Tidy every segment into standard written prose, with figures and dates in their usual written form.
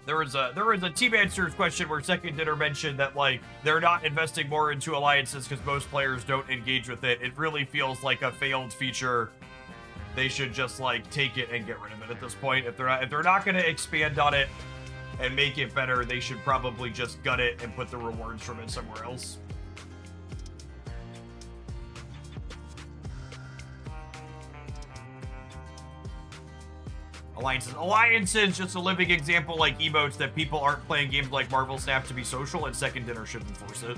There was a Team Answers question where Second Dinner mentioned that, like, they're not investing more into alliances because most players don't engage with it. It really feels like a failed feature. They should just, like, take it and get rid of it at this point. If they're not going to expand on it and make it better, they should probably just gut it and put the rewards from it somewhere else. Alliances, just a living example like emotes that people aren't playing games like Marvel Snap to be social, and Second Dinner should enforce it.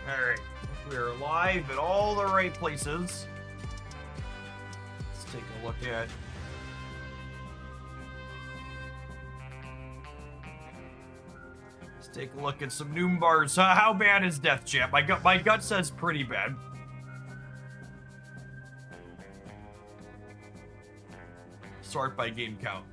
Alright, we're live at all the right places. Let's take a look at... Let's take a look at some Noom bars. How bad is Death Champ? My gut says pretty bad. Sort by game count.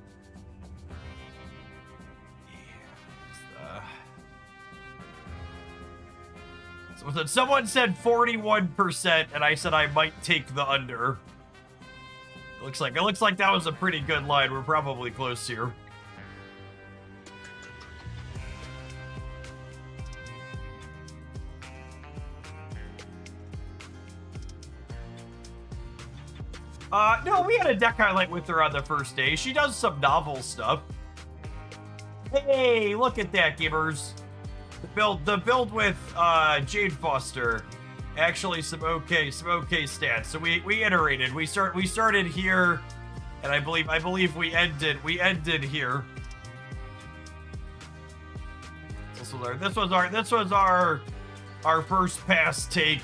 Someone said 41%, and I said I might take the under. It looks like that was a pretty good line. We're probably close here. No, we had a deck highlight with her on the first day. She does some novel stuff. Hey, look at that, gamers. The build with Jade Foster, actually some okay stats. So we iterated. We started here, and I believe we ended here. This was our first pass take.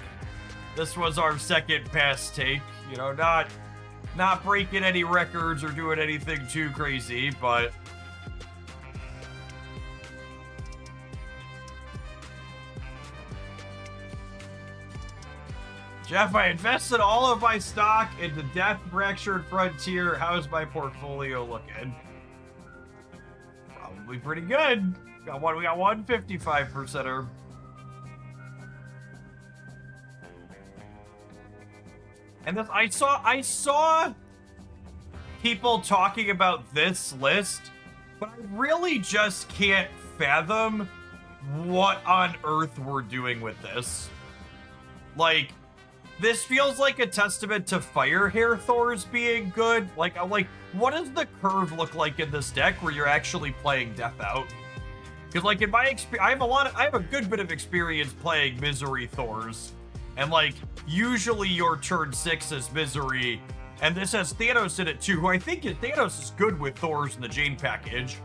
This was our second pass take. You know, not breaking any records or doing anything too crazy, but. Jeff, I invested all of my stock into Death Fractured Frontier. How's my portfolio looking? Probably pretty good. We got 155%er. And this, I saw people talking about this list, but I really just can't fathom what on earth we're doing with this. Like, this feels like a testament to Firehair Thors being good. Like, what does the curve look like in this deck where you're actually playing Death out? Because, like, in my experience, I have a good bit of experience playing Misery Thors, and like, usually your turn 6 is Misery, and this has Thanos in it too, who I think Thanos is good with Thors in the Jane package,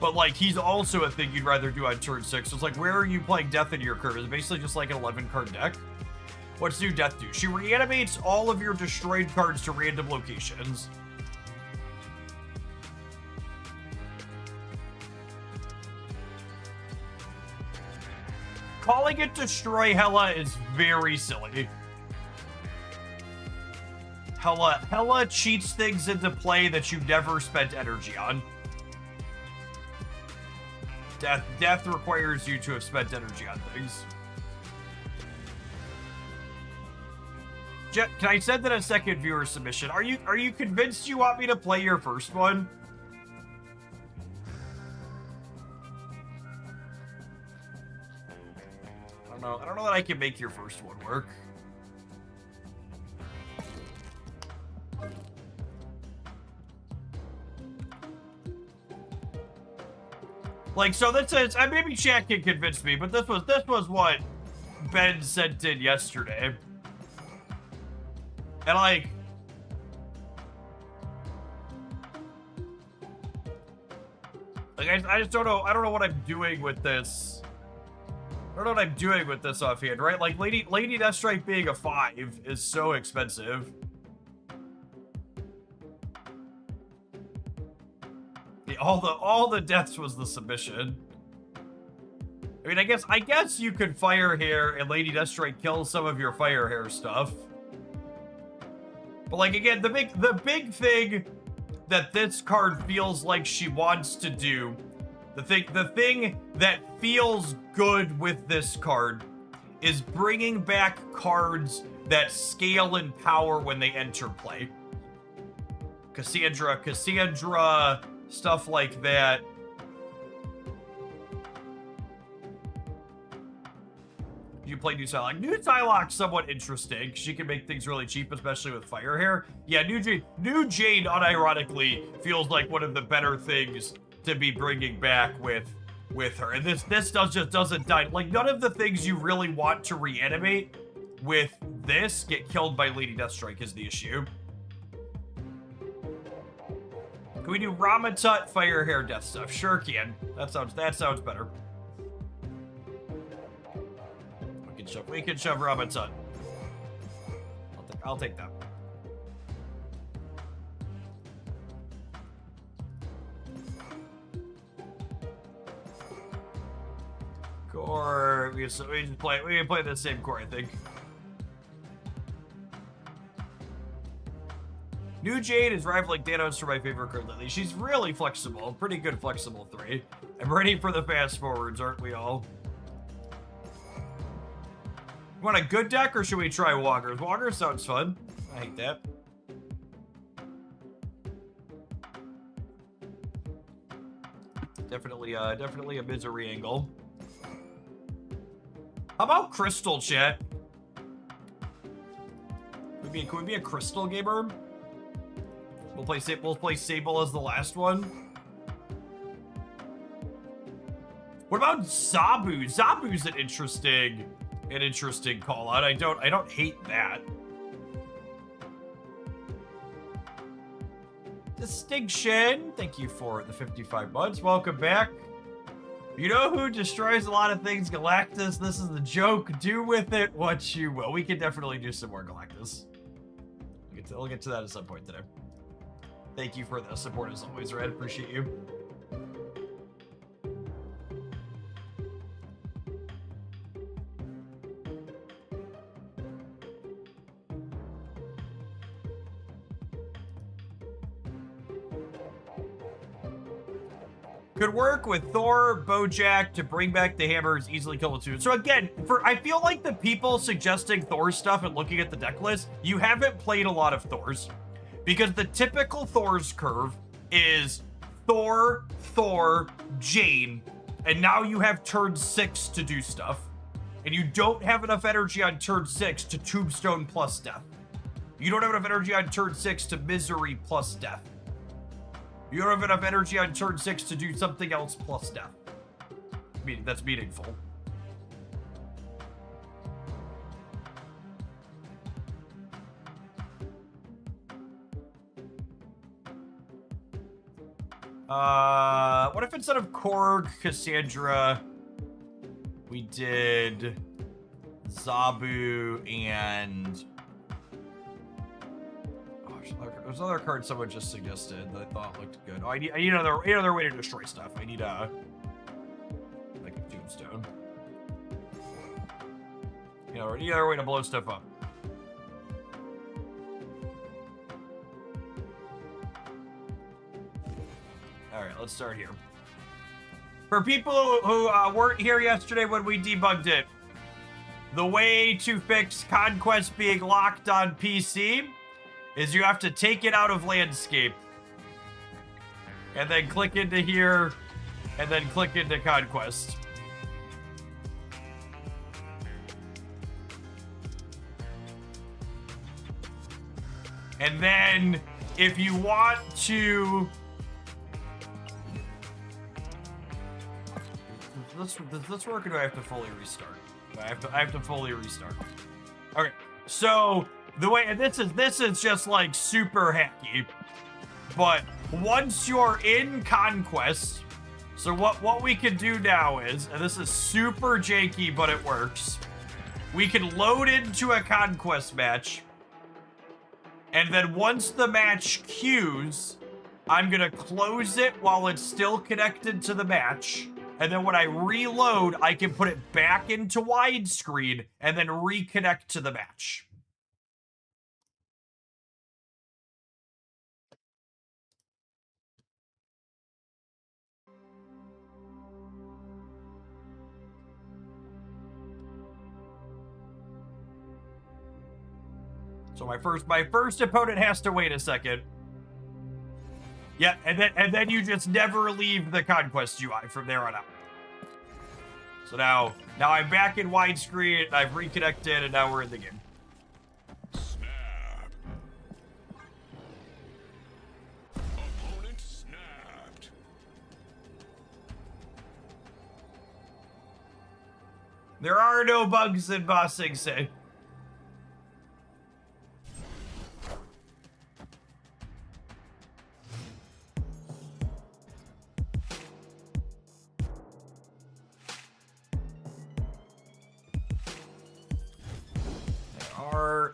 but like, he's also a thing you'd rather do on turn 6. So it's like, where are you playing Death in your curve? Is it basically just like an 11-card deck? What's new Death do? She reanimates all of your destroyed cards to random locations. Calling it Destroy Hela is very silly. Hela cheats things into play that you never spent energy on. Death requires you to have spent energy on things. Jet, can I send in a second viewer submission? Are you convinced you want me to play your first one? I don't know that I can make your first one work. Like, so that says, maybe chat can convince me, but this was what Ben sent in yesterday. And like, I just don't know. I don't know what I'm doing with this. I don't know what I'm doing with this offhand, right? Like, Lady Deathstrike being a 5 is so expensive. Yeah, all the deaths was the submission. I mean, I guess you could Fire Hair and Lady Deathstrike kill some of your Fire Hair stuff. But like again, the big thing that this card feels like she wants to do, the thing that feels good with this card is bringing back cards that scale in power when they enter play. Cassandra, stuff like that. You play New Psylocke. New Psylocke's somewhat interesting. She can make things really cheap, especially with Fire Hair. Yeah, New Jade unironically feels like one of the better things to be bringing back with her. And this just doesn't die. Like, none of the things you really want to reanimate with this get killed by Lady Deathstrike is the issue. Can we do Ramatut, Fire Hair, Death stuff? Sure can. That sounds better. We can shove Ramatut. I'll take that. Core. We can play the same core, I think. New Jade is rivaling Thanos for my favorite card lately. She's really flexible. Pretty good flexible 3. I'm ready for the fast forwards, aren't we all? You want a good deck, or should we try Walkers? Walkers sounds fun. I hate that. Definitely a misery angle. How about Crystal, chat? Could we be a Crystal gamer? We'll play Sable as the last one. What about Zabu? Zabu's an interesting call out. I don't hate that. Distinction. Thank you for the 55 months. Welcome back. You know who destroys a lot of things? Galactus. This is the joke. Do with it what you will. We can definitely do some more Galactus. We'll get to that at some point today. Thank you for the support as always, Red. Appreciate you. Could work with Thor, Bojack to bring back the hammers, easily kill the two. So again, I feel like the people suggesting Thor stuff and looking at the deck list, you haven't played a lot of Thors. Because the typical Thor's curve is Thor, Jane, and now you have turn 6 to do stuff. And you don't have enough energy on turn 6 to Tombstone plus death. You don't have enough energy on turn 6 to Misery plus death. You don't have enough energy on turn 6 to do something else plus death. I mean, that's meaningful. What if instead of Korg, Cassandra, we did Zabu and... There's another card someone just suggested that I thought looked good. Oh, I need another way to destroy stuff. I need like a Tombstone. You know, any other way to blow stuff up. All right, let's start here. For people who weren't here yesterday when we debugged it, the way to fix Conquest being locked on PC is you have to take it out of landscape and then click into here and then click into Conquest. And then if you want to... Let's work, or do I have to fully restart? I have to fully restart. Okay, so the way, and this is just like super hacky, but once you're in Conquest, so what we can do now is, and this is super janky, but it works, we can load into a Conquest match, and then once the match queues, I'm gonna close it while it's still connected to the match, and then when I reload, I can put it back into widescreen and then reconnect to the match. So my first opponent has to wait a second. Yeah, and then you just never leave the Conquest UI from there on out. So now I'm back in widescreen, and I've reconnected, and now we're in the game. Snap. Opponent snapped. There are no bugs in Ba Sing Se.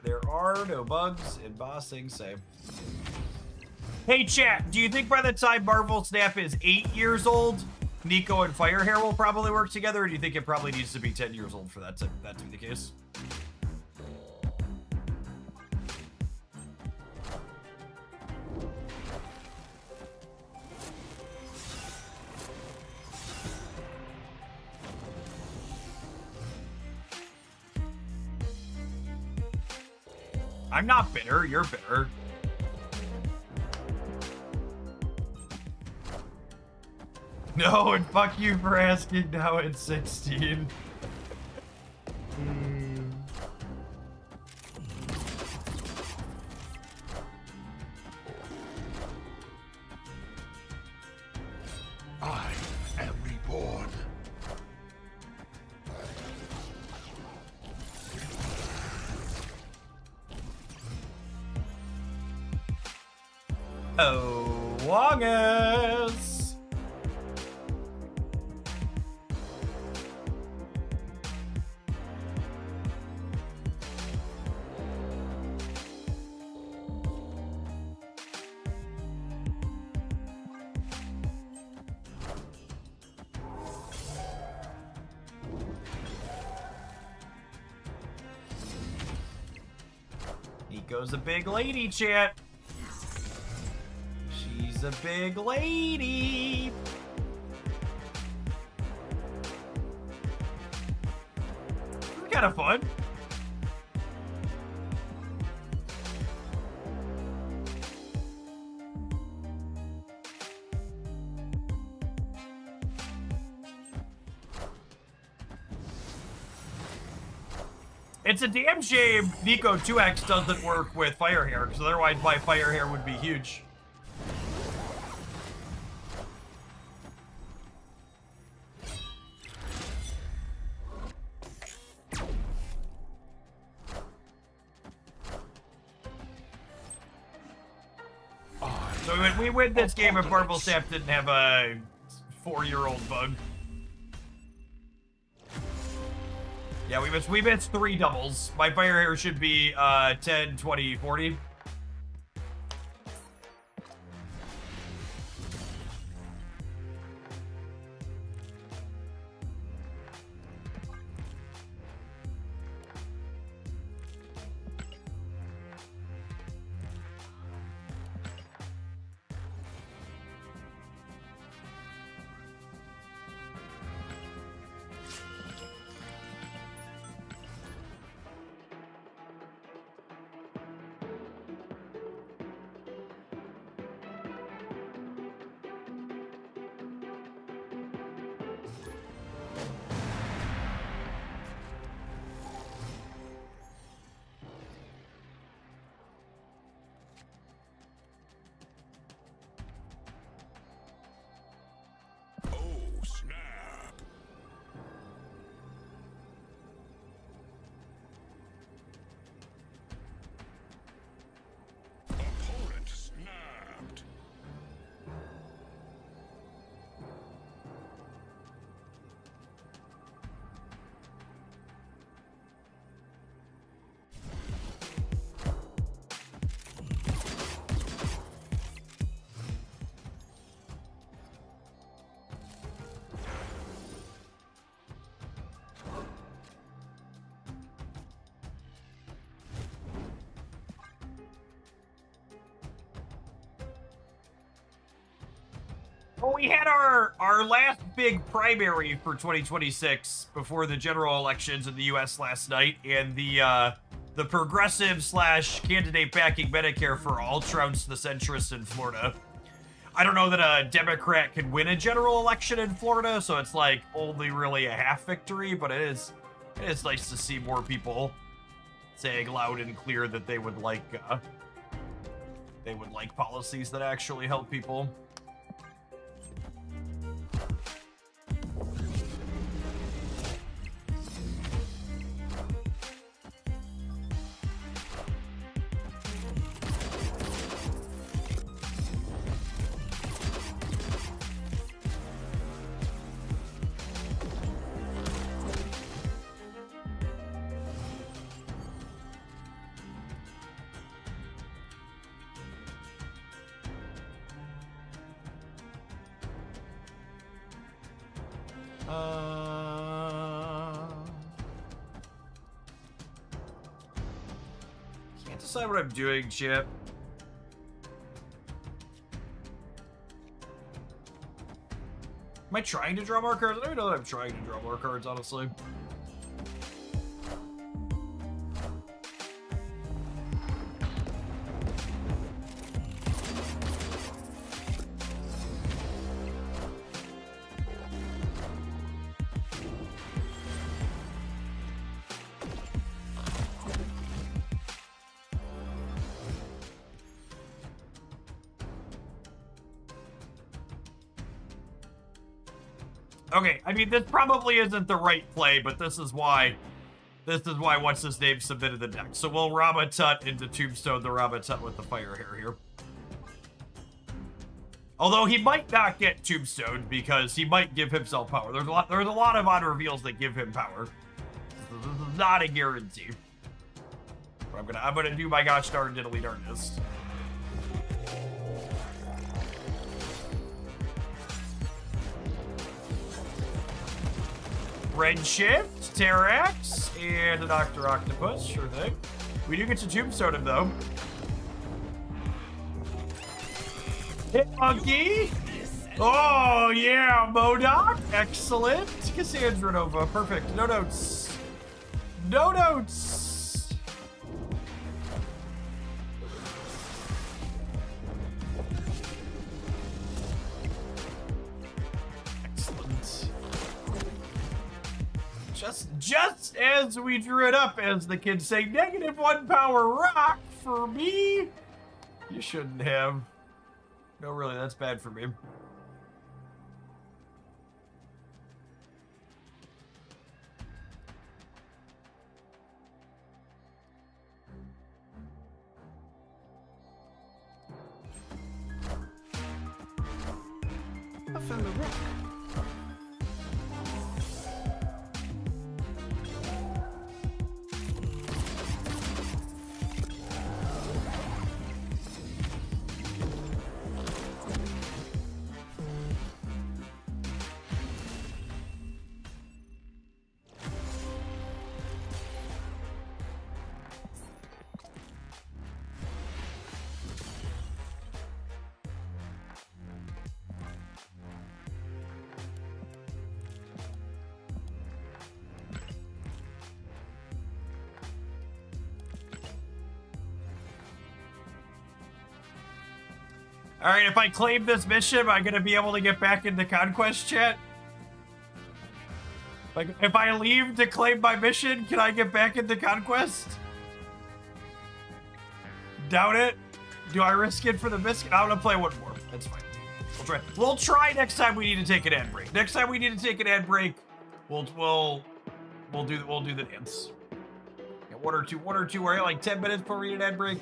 There are no bugs in Ba Sing Se. Hey chat, do you think by the time Marvel Snap is 8 years old, Nico and Firehair will probably work together, or do you think it probably needs to be 10 years old for that to be the case? I'm not bitter, you're bitter. No, and fuck you for asking now at 16. I am reborn. Oh, Wongus! Nico's a big lady, chat. She's a big lady. Kind of fun. It's a damn shame Nico 2X doesn't work with Firehair, because otherwise my Firehair would be huge. So we win this game if Marvel Snap didn't have a 4-year-old bug. Yeah, we missed 3 doubles. My Firehair should be 10, 20, 40. Well, we had our last big primary for 2026 before the general elections in the U.S. last night, and the progressive / candidate backing Medicare for all trounced the centrists in Florida. I don't know that a Democrat can win a general election in Florida, so it's like only really a half victory, but it is nice to see more people saying loud and clear that they would like policies that actually help people. Can't decide what I'm doing, Chip. Am I trying to draw more cards? I don't know that I'm trying to draw more cards, honestly. Okay, I mean, this probably isn't the right play, but this is why what's his name submitted the deck. So we'll Ramatut into Tombstone the Ramatut with the fire hair here. Although he might not get Tombstone because he might give himself power. There's a lot of odd reveals that give him power. This is not a guarantee. But I'm gonna do my gosh darn diddly darndest. Redshift, Terrax, and a Dr. Octopus, sure thing. We do get to Tombstone him, though. Hit Monkey! Oh, yeah, MODOK! Excellent! Cassandra Nova, perfect. No notes. No notes! Just as we drew it up, as the kids say, -1 power rock for me. You shouldn't have. No, really, that's bad for me. I found a rock. All right, if I claim this mission, am I gonna be able to get back into Conquest chat? Like, if I leave to claim my mission, can I get back into Conquest? Doubt it. Do I risk it for the biscuit? I'm gonna play one more. That's fine. We'll try next time we need to take an ad break. Next time we need to take an ad break, we'll do the dance. Yeah, one or two. We're at like 10 minutes before we need an ad break.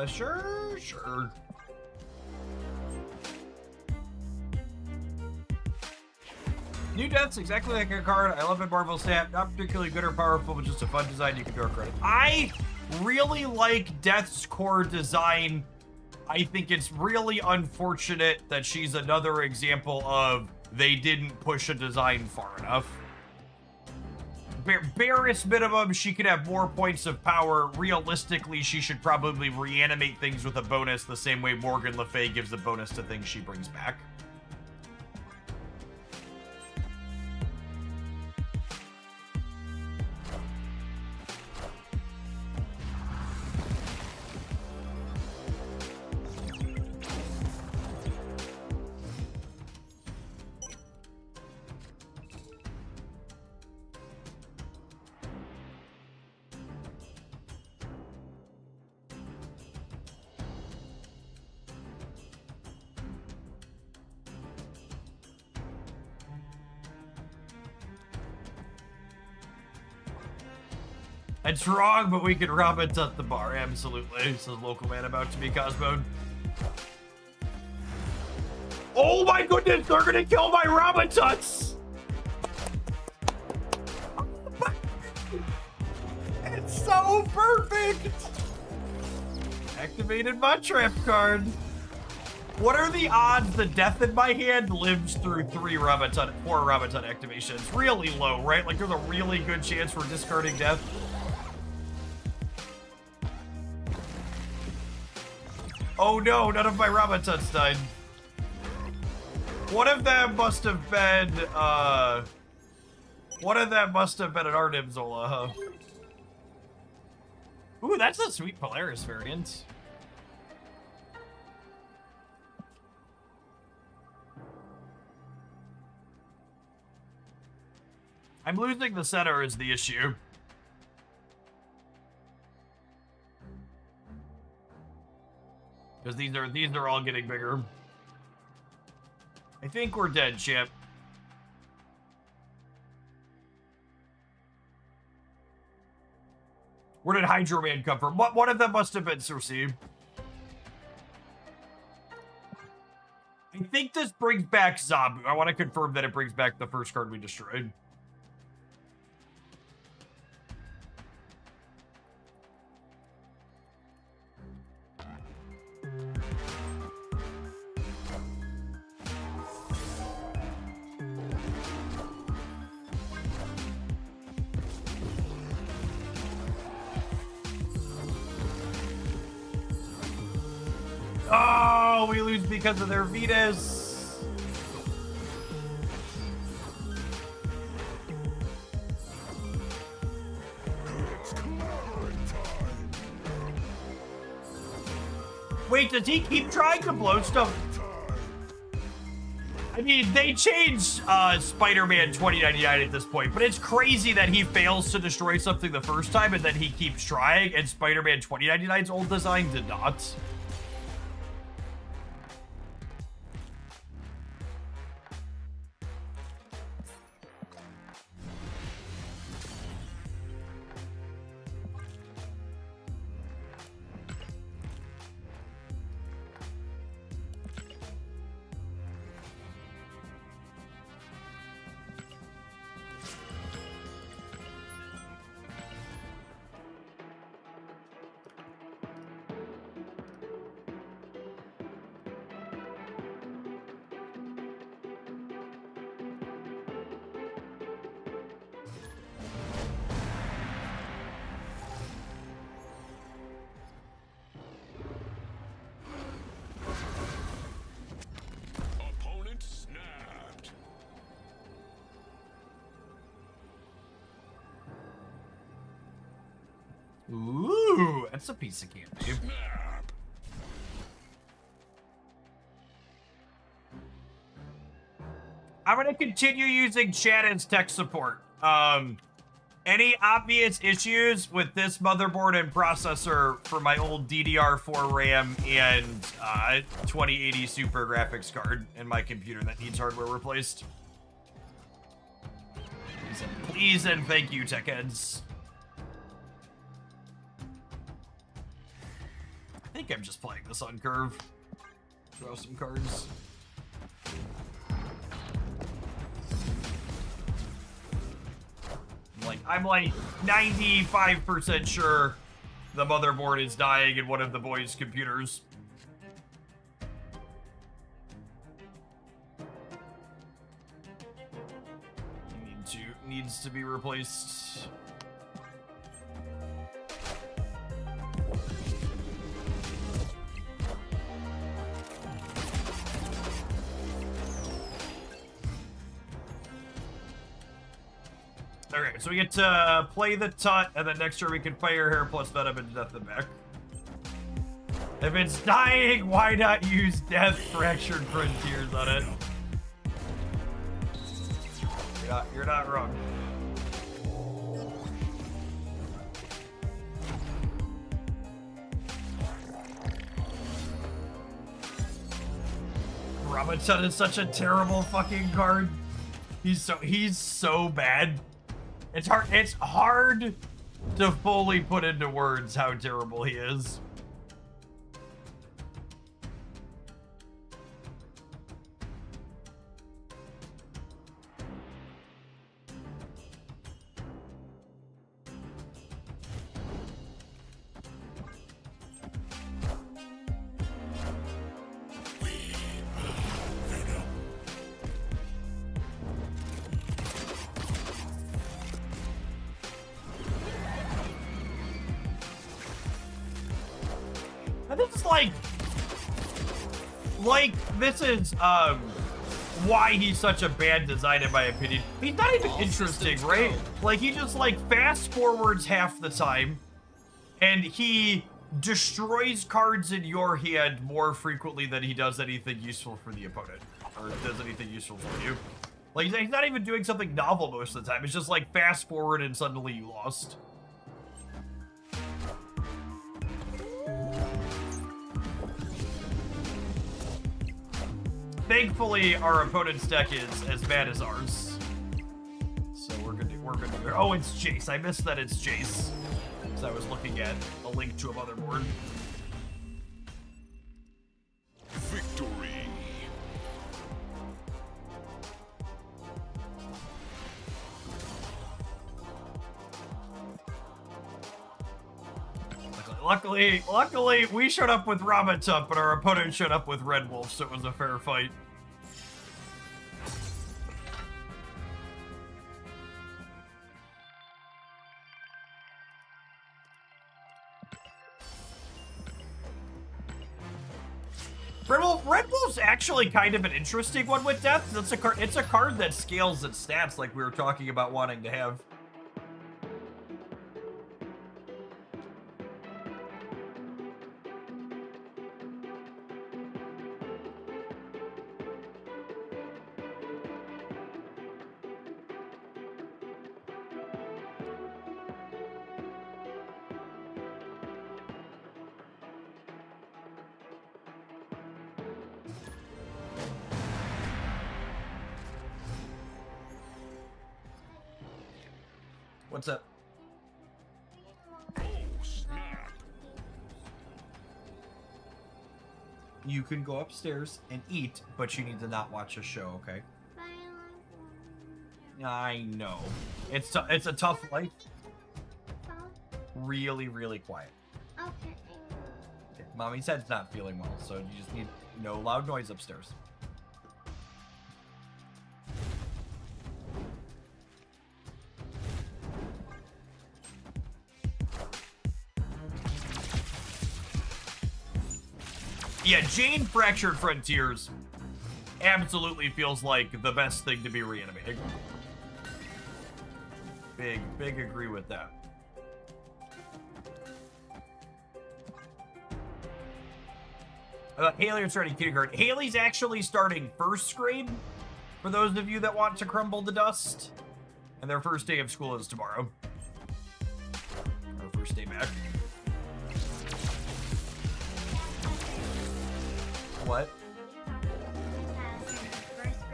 Sure. New Death's exactly like a card. I love it, Marvel stat. Not particularly good or powerful, but just a fun design you can throw credit. I really like Death's core design. I think it's really unfortunate that she's another example of they didn't push a design far enough. Barest minimum, she could have more points of power. Realistically, she should probably reanimate things with a bonus the same way Morgan Le Fay gives a bonus to things she brings back. It's wrong, but we can Robin at the bar. Absolutely, says local man about to be Cosmo. Oh my goodness, they're gonna kill my Robin Tuts! It's so perfect! Activated my trap card. What are the odds the death in my hand lives through 4 Ramatut activations? Really low, right? Like there's a really good chance we're discarding death. Oh no, none of my Ramatuts died. One of them must have been, an Arnimzola, huh? Ooh, that's a sweet Polaris variant. I'm losing the center is the issue. Because these are all getting bigger. I think we're dead, champ. Where did Hydro Man come from? One of them must have been Cersei. I think this brings back Zabu. I want to confirm that it brings back the first card we destroyed. Oh, we lose because of their Venus. Wait, does he keep trying to blow stuff? I mean, they changed Spider-Man 2099 at this point, but it's crazy that he fails to destroy something the first time and then he keeps trying, and Spider-Man 2099's old design did not. Ooh, that's a piece of candy. I'm gonna continue using Shannon's tech support. Any obvious issues with this motherboard and processor for my old DDR4 RAM and 2080 Super graphics card in my computer that needs hardware replaced? Please and thank you, tech heads. think I'm just playing this on curve. Draw some cards. I'm like 95% sure the motherboard is dying in one of the boys' computers. Needs to be replaced. Okay, so we get to play the Tut, and then next turn we can fire hair plus Venom and Death them back. If it's dying, why not use Death Fractured Frontiers on it? You're not wrong. Ramatut is such a terrible fucking card. He's so bad. It's hard to fully put into words how terrible he is. This is this is why he's such a bad design in my opinion. He's not even interesting, right? Like he just fast forwards half the time, and he destroys cards in your hand more frequently than he does anything useful for the opponent, or does anything useful for you. Like he's not even doing something novel most of the time. It's just fast forward and suddenly you lost. Thankfully, our opponent's deck is as bad as ours. So we're gonna oh, it's Jace. I missed that it's Jace. Because I was looking at a link to a motherboard. Victory. Luckily, we showed up with Ramatut, but our opponent showed up with Red Wolf, so it was a fair fight. Red Wolf's actually kind of an interesting one with Death. It's a card that scales its stats like we were talking about wanting to have. What's up? Oh, snap. You can go upstairs and eat, but you need to not watch a show, okay? I know. It's a tough life. Really, really quiet. Okay. Mommy's head's not feeling well, so you just need no loud noise upstairs. Yeah, Jane Fractured Frontiers absolutely feels like the best thing to be reanimating. Big agree with that. Haley is starting kindergarten. Haley's actually starting first grade, for those of you that want to crumble the dust. And their first day of school is tomorrow. Our first day back. What?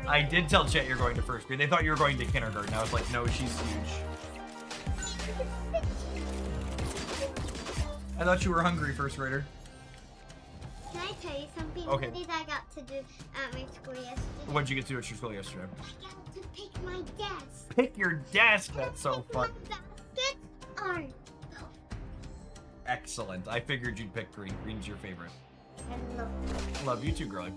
I did tell Chet you're going to first grade. They thought you were going to kindergarten. I was like, no, she's huge. I thought you were hungry, first grader. tell you something. Okay. What did I got to do at my school yesterday? What did you get to do at your school yesterday? I got to pick my desk. Pick your desk. That's so Pick fun. My baskets are Excellent. I figured you'd pick green. Green's your favorite. hello. Love you too, girlie.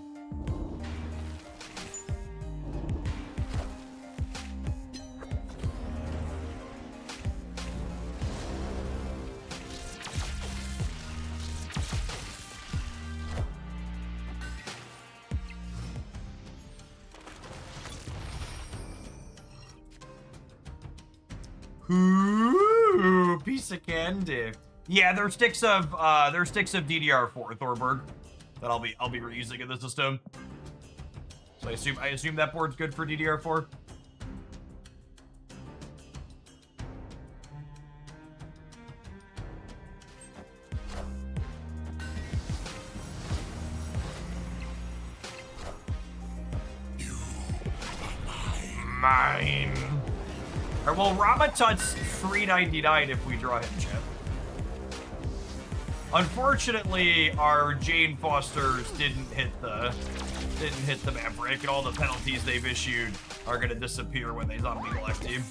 Ooh, piece of candy. Yeah, there's sticks of DDR4 Thorberg that I'll be reusing in the system. So I assume that board's good for DDR4. Mine. Alright, well, Ramatut's $3.99 if we draw him, Chip. Unfortunately, our Jane Fosters didn't hit the Maverick, and all the penalties they've issued are gonna disappear when they zombie left team.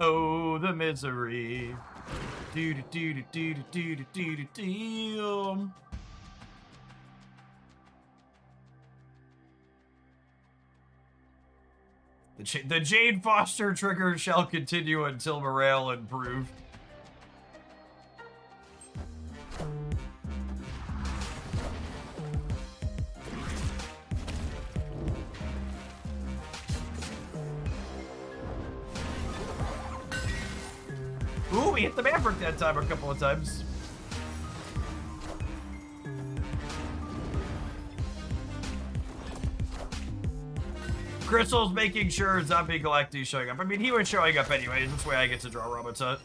Oh, the misery. Do do do do do do do do do. The Jane Foster trigger shall continue until morale improved. Ooh, we hit the Maverick that time a couple of times. Crystal's making sure Zombie Galacti's showing up. I mean, he was showing up anyways. That's why I get to draw Ramatut.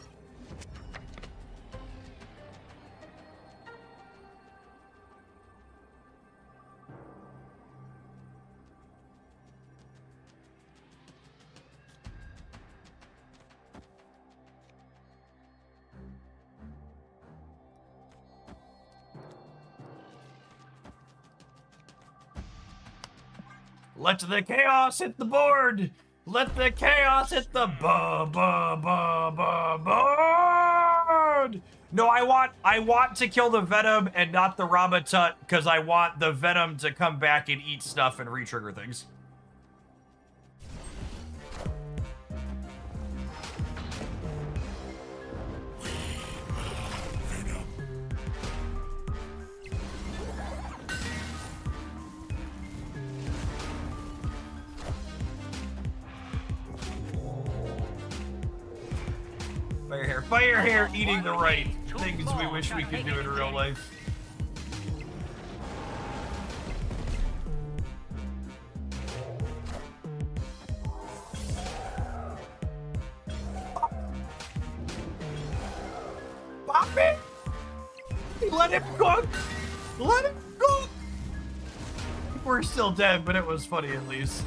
Let the chaos hit the board! Let the chaos hit the board! No, I want to kill the Venom and not the Ramatut, because I want the Venom to come back and eat stuff and re-trigger things. Fire hair eating the right things we wish we could do in real life. Pop it! Let him cook! Let him cook! We're still dead, but it was funny at least.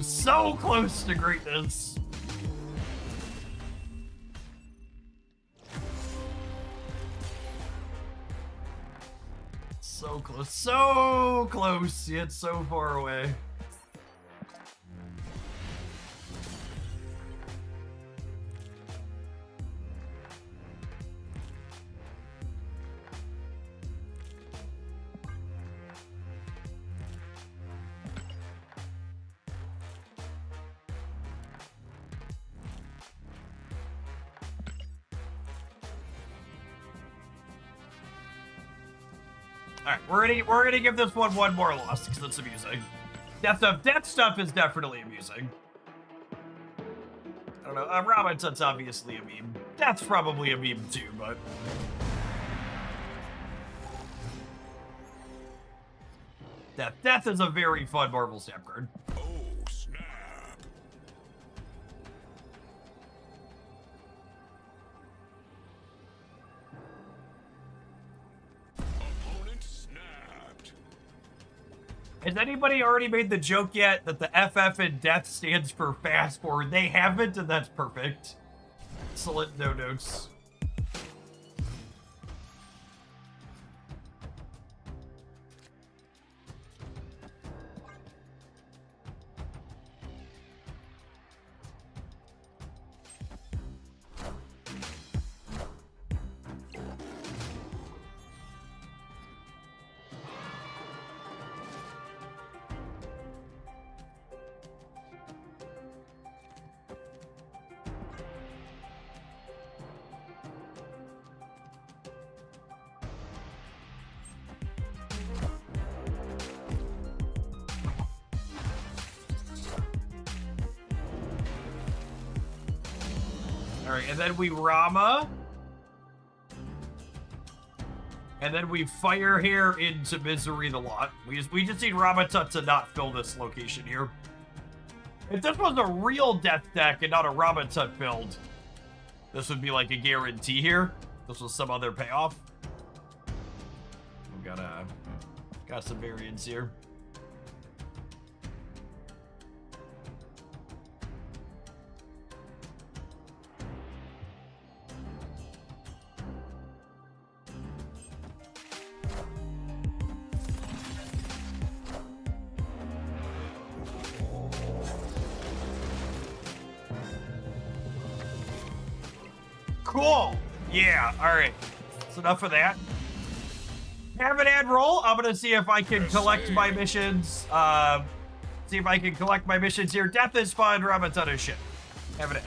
So close to greatness. So close, yet so far away. Alright, we're gonna give this one more loss because it's amusing. Death stuff is definitely amusing. I don't know, Ramatut's obviously a meme. Death's probably a meme too, but... Death is a very fun Marvel Snap card. Oh, snap. Opponent snapped. Has anybody already made the joke yet that the FF in death stands for fast forward? They haven't, and that's perfect. Excellent no notes. Alright, and then we Rama. And then we fire here into Misery the Lot. We just need Ramatut to not fill this location here. If this was a real death deck and not a Ramatut build, this would be like a guarantee here. This was some other payoff. We got some variants here. Cool. Yeah, alright. That's enough of that. Have an ad roll. I'm gonna see if I can collect my missions. See if I can collect my missions here. Death is fun, Ramatut is shit. Have an ad.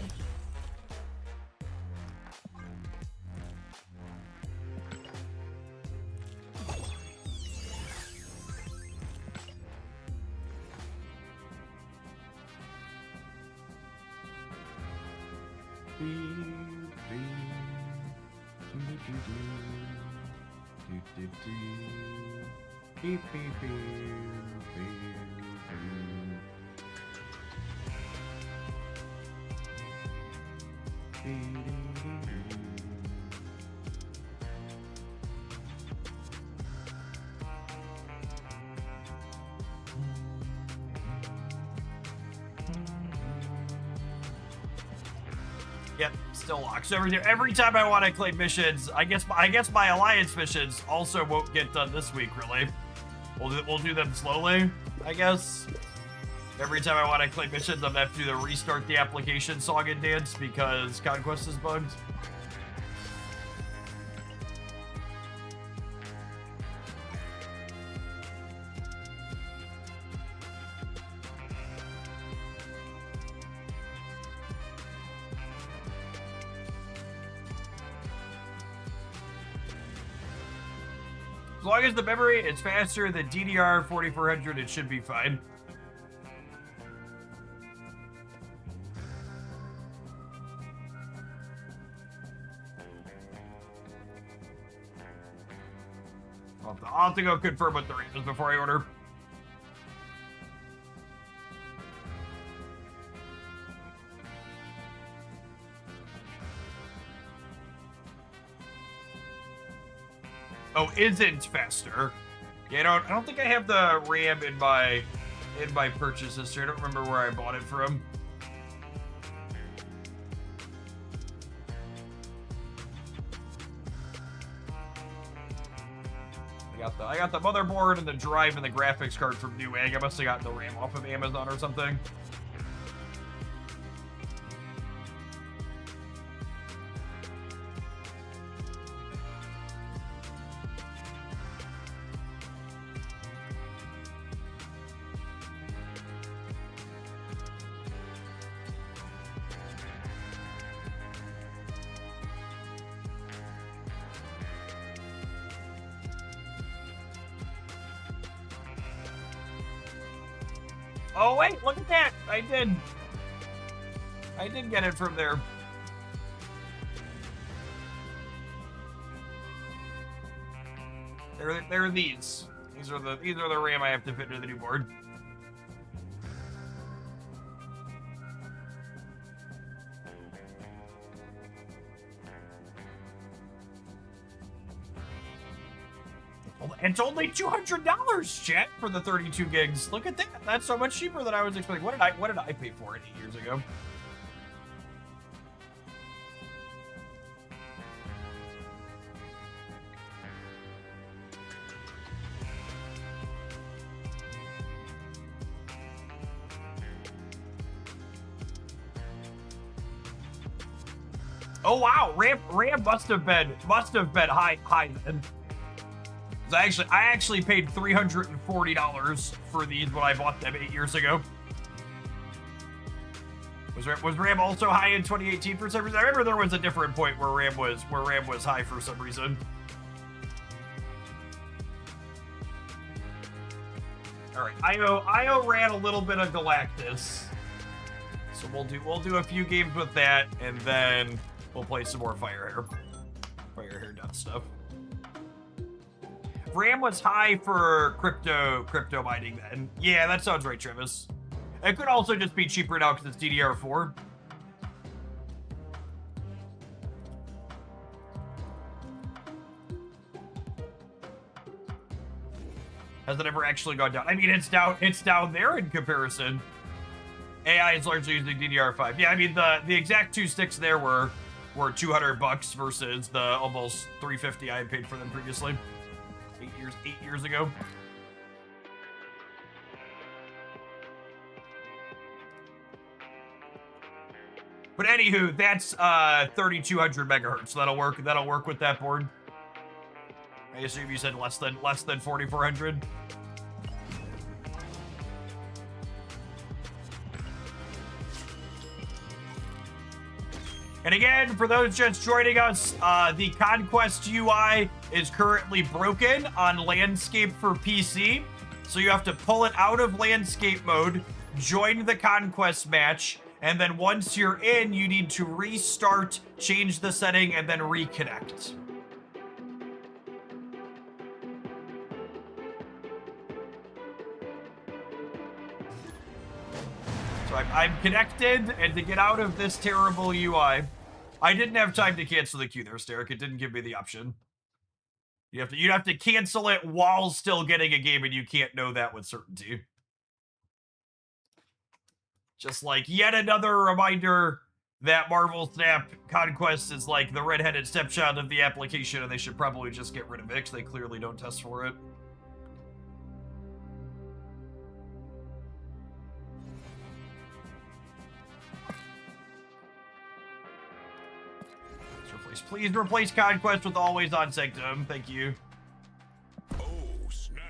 Yep, still locked. So every time I want to claim missions, I guess my alliance missions also won't get done this week. Really, we'll do them slowly. I guess every time I want to claim missions, I'm gonna have to do the restart the application song and dance because Conquest is bugged. As long as the memory is faster than DDR 4400, it should be fine. I'll have to go confirm with the Rams before I order. Oh, isn't faster. Yeah, I don't think I have the RAM in my purchase history. I don't remember where I bought it from. I got the motherboard and the drive and the graphics card from Newegg. I must have gotten the RAM off of Amazon or something. Oh wait, look at that! I did get it from there. There are these. These are the RAM I have to fit into the new board. It's only $200, chat, for the 32 gigs. Look at that. That's so much cheaper than I was expecting. What did I pay for it 8 years ago? Oh wow, RAM must have been high then. I actually paid $340 for these when I bought them 8 years ago. Was RAM also high in 2018 for some reason? I remember there was a different point where RAM was high for some reason. All right, IO ran a little bit of Galactus, so we'll do a few games with that, and then we'll play some more Firehair Death stuff. RAM was high for crypto mining then. Yeah, that sounds right, Travis. It could also just be cheaper now because it's DDR4. Has it ever actually gone down? I mean, it's down there in comparison. AI is largely using DDR5. Yeah, I mean the exact two sticks there were $200 versus the almost $350 I had paid for them previously. 8 years ago. But anywho, that's 3200 megahertz. That'll work with that board. I assume you said less than 4400. And again, for those just joining us, the Conquest UI is currently broken on Landscape for PC. So you have to pull it out of Landscape mode, join the Conquest match, and then once you're in, you need to restart, change the setting, and then reconnect. So I'm connected, and to get out of this terrible UI, I didn't have time to cancel the queue there, Steric. It didn't give me the option. You'd have to cancel it while still getting a game, and you can't know that with certainty. Just like yet another reminder that Marvel Snap Conquest is like the redheaded stepchild of the application, and they should probably just get rid of it because they clearly don't test for it. Please replace Conquest with Always on Sanctum. Thank you. Oh, snap.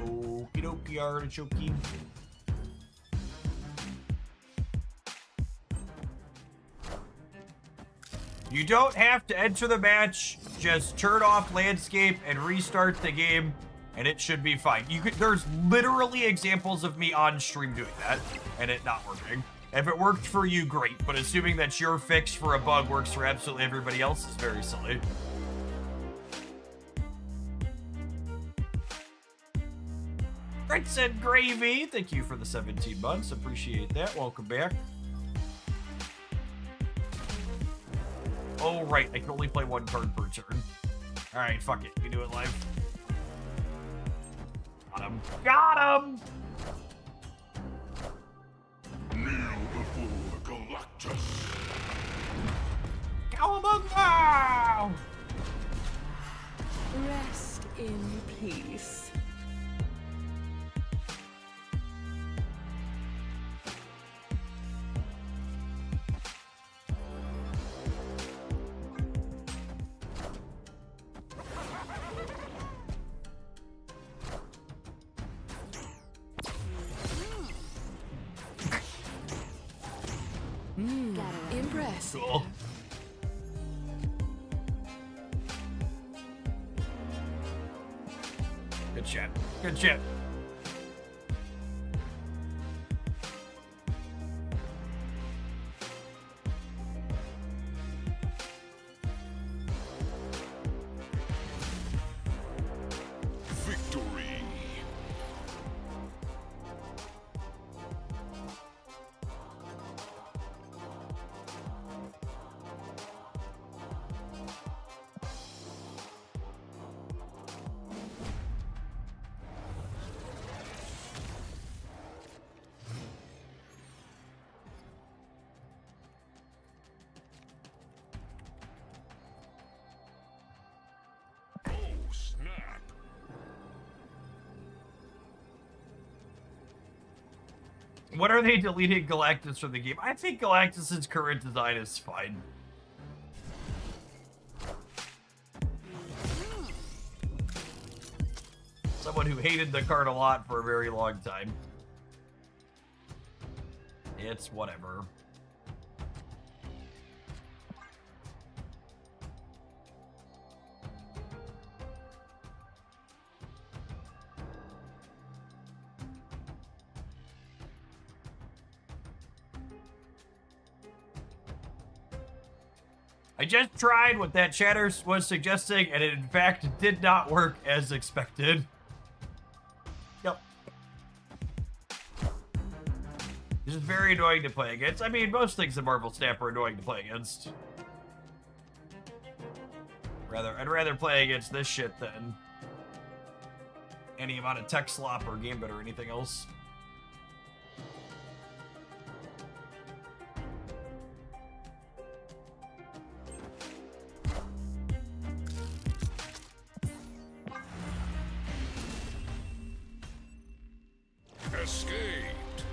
Okie dokie, artichoke. You don't have to enter the match. Just turn off Landscape and restart the game, and it should be fine. There's literally examples of me on stream doing that, and it not working. If it worked for you, great. But assuming that your fix for a bug works for absolutely everybody else is very silly. Grits and Gravy, thank you for the 17 months. Appreciate that. Welcome back. Oh, right. I can only play one card per turn. All right, fuck it. We do it live. Got him. Got him! Kneel before Galactus. Cowabunga! Rest in peace. Cool. Good chat. Good chat. Victory. Oh, snap. What are they deleting Galactus from the game? I think Galactus's current design is fine. Someone who hated the card a lot for a very long time. It's whatever. I just tried what that chatter was suggesting, and it in fact did not work as expected. Yep. This is very annoying to play against. I mean, most things in Marvel Snap are annoying to play against. I'd rather play against this shit than any amount of tech slop or Gambit or anything else. Escaped.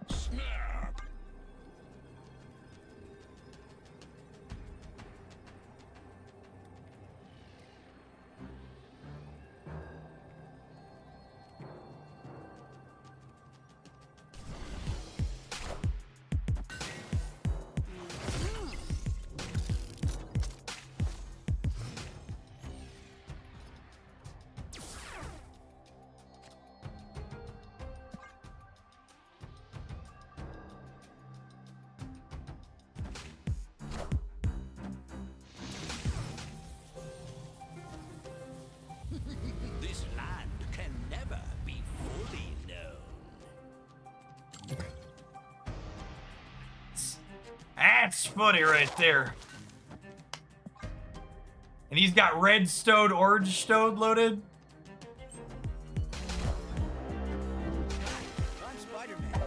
Snap. This land can never be fully known. That's funny right there. And he's got red stone, orange stone loaded. I'm Spider-Man.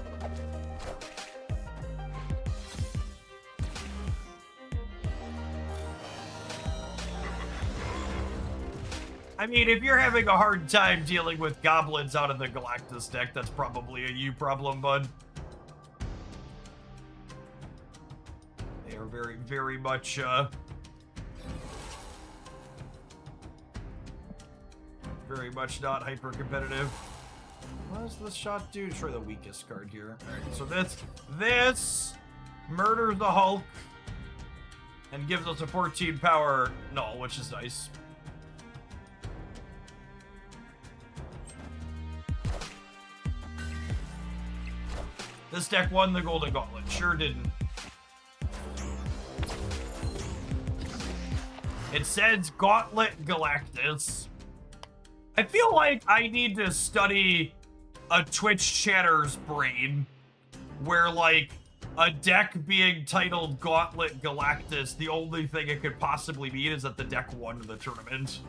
I mean, if you're having a hard time dealing with goblins out of the Galactus deck, that's probably a you problem, bud. They are very, very much, very much not hyper-competitive. What does this shot do? Destroy the weakest card here. Alright, so this murders the Hulk and gives us a 14 power null, which is nice. This deck won the Golden Gauntlet. Sure didn't. It says Gauntlet Galactus. I feel like I need to study a Twitch chatter's brain where, like, a deck being titled Gauntlet Galactus, the only thing it could possibly mean is that the deck won the tournament.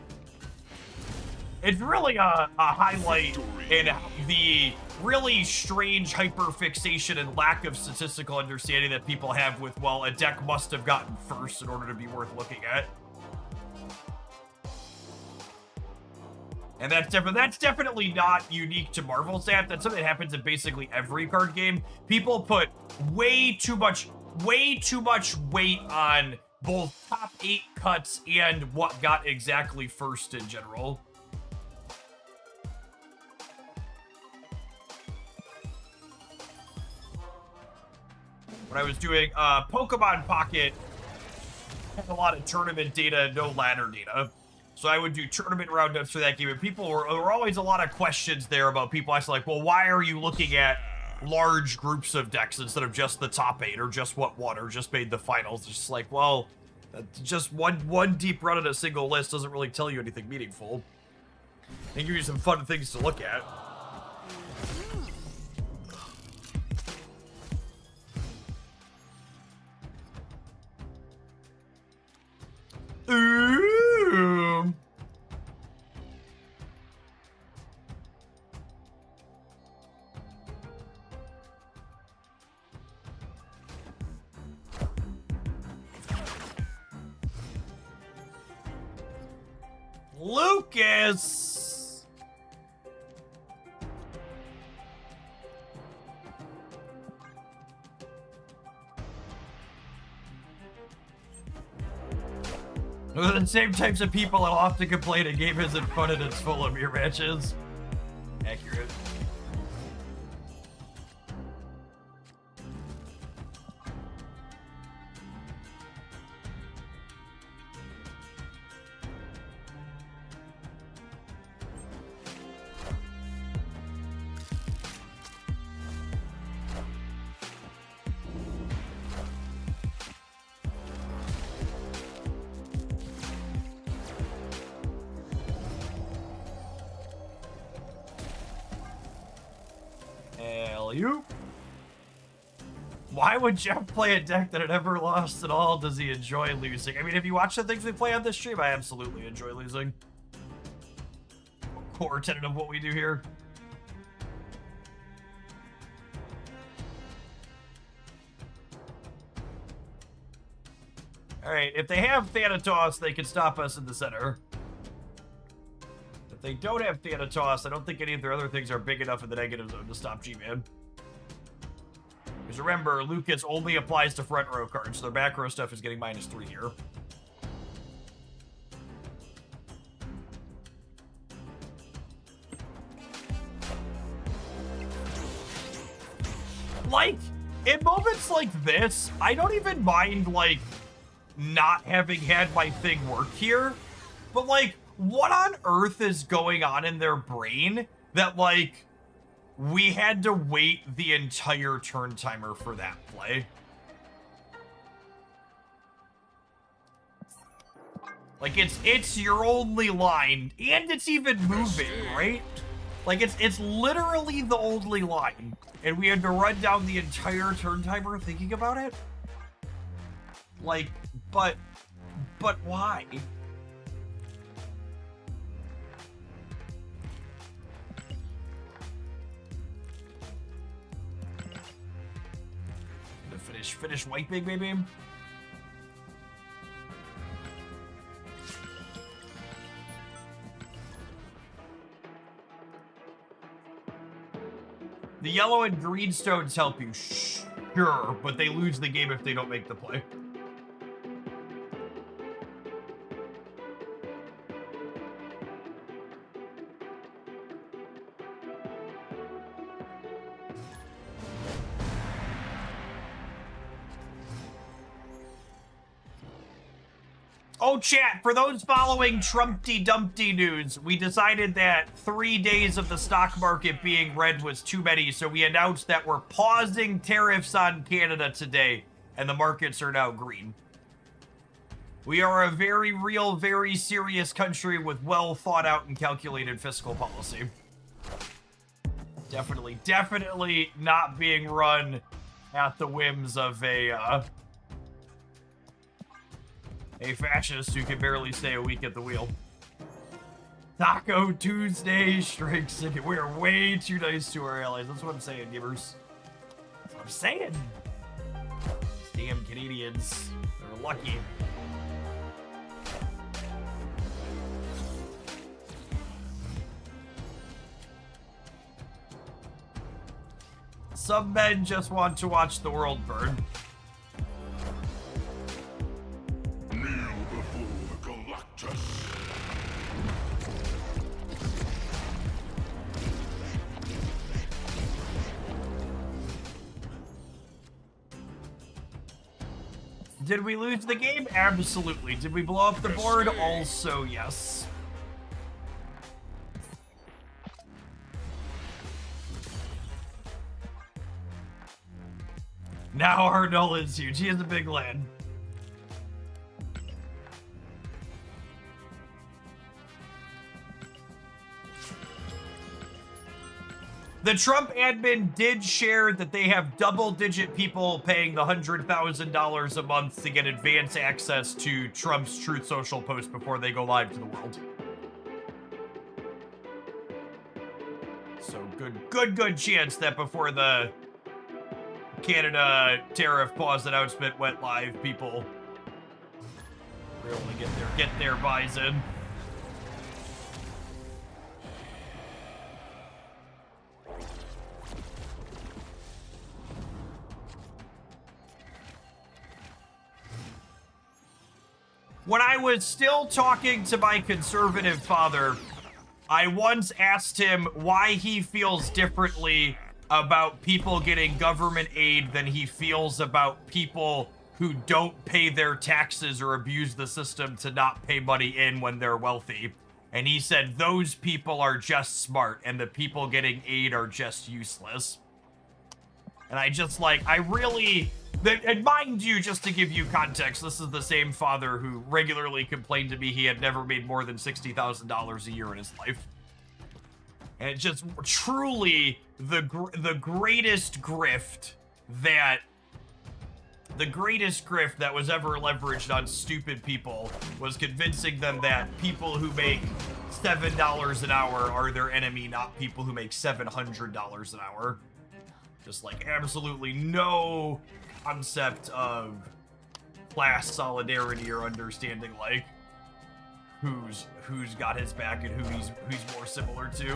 It's really a highlight in the really strange hyperfixation and lack of statistical understanding that people have with, well, a deck must have gotten first in order to be worth looking at. And that's definitely not unique to Marvel Snap. That's something that happens in basically every card game. People put way too much weight on both top 8 cuts and what got exactly first in general. When I was doing Pokemon Pocket, had a lot of tournament data, no ladder data. So I would do tournament roundups for that game, and there were always a lot of questions there about people asking, like, well, why are you looking at large groups of decks instead of just the top 8 or just what won or just made the finals? It's just like, well, just one deep run in a single list doesn't really tell you anything meaningful. They give you some fun things to look at. Ooh. Lucas. They're the same types of people that often complain a game isn't fun and it's full of mirror matches. Accurate. You? Why would Jeff play a deck that had never lost at all? Does he enjoy losing? I mean, if you watch the things we play on this stream, I absolutely enjoy losing. Core tenet of what we do here. Alright, if they have Thanatos, they can stop us in the center. If they don't have Thanatos, I don't think any of their other things are big enough in the negative zone to stop G-Man. Because remember, Lucas only applies to front row cards, so their back row stuff is getting -3 here. Like, in moments like this, I don't even mind, like, not having had my thing work here. But, like, what on earth is going on in their brain that, like, we had to wait the entire turn timer for that play? Like, it's your only line, and it's even moving, right? Like, it's literally the only line, and we had to run down the entire turn timer thinking about it? Like, but why? Finish wiping, baby. The yellow and green stones help you, sure, but they lose the game if they don't make the play. Oh, chat, for those following Trumpty Dumpty news, we decided that 3 days of the stock market being red was too many, so we announced that we're pausing tariffs on Canada today, and the markets are now green. We are a very real, very serious country with well thought out and calculated fiscal policy. Definitely not being run at the whims of a fascist who can barely stay a week at the wheel. Taco Tuesday strikes again. We're way too nice to our allies. That's what I'm saying, givers. That's what I'm saying. Damn Canadians. They're lucky. Some men just want to watch the world burn. Kneel before Galactus. Did we lose the game? Absolutely. Did we blow up the board? Also, yes. Now our null is huge. He has a big land. The Trump admin did share that they have double-digit people paying the $100,000 a month to get advance access to Trump's Truth Social post before they go live to the world. So good chance that before the Canada tariff pause announcement went live, people were able to get their buys in. When I was still talking to my conservative father, I once asked him why he feels differently about people getting government aid than he feels about people who don't pay their taxes or abuse the system to not pay money in when they're wealthy. And he said those people are just smart and the people getting aid are just useless. And I just and mind you, just to give you context, this is the same father who regularly complained to me he had never made more than $60,000 a year in his life. And it just truly the greatest grift that was ever leveraged on stupid people was convincing them that people who make $7 an hour are their enemy, not people who make $700 an hour. Just like absolutely no concept of class solidarity or understanding like who's got his back and who he's more similar to.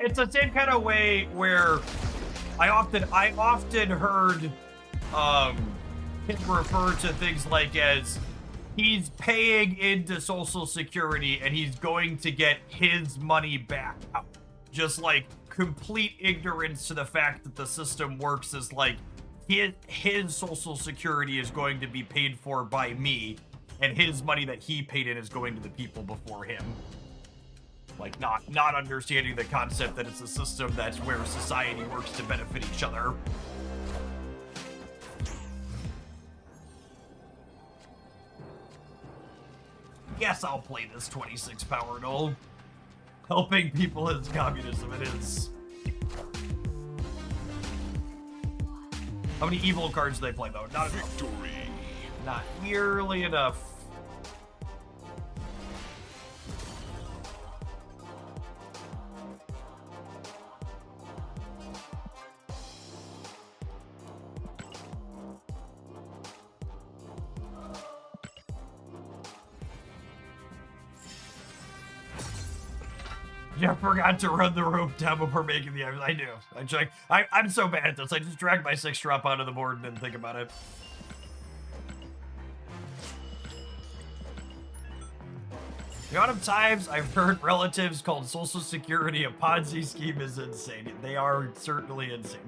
It's the same kind of way where I often heard him refer to things like as he's paying into Social Security and he's going to get his money back out. Just like complete ignorance to the fact that the system works is like his Social Security is going to be paid for by me and his money that he paid in is going to the people before him. Like, not understanding the concept that it's a system that's where society works to benefit each other. Yes, I'll play this 26 power null. Helping people is communism, it is. How many evil cards do they play, though? Not enough. Victory. Not nearly enough. Jeff forgot to run the rope down before making the I knew. I'm so bad at this. I just dragged my 6-drop onto the board and didn't think about it. The amount of times I've heard relatives called Social Security a Ponzi scheme is insane. They are certainly insane.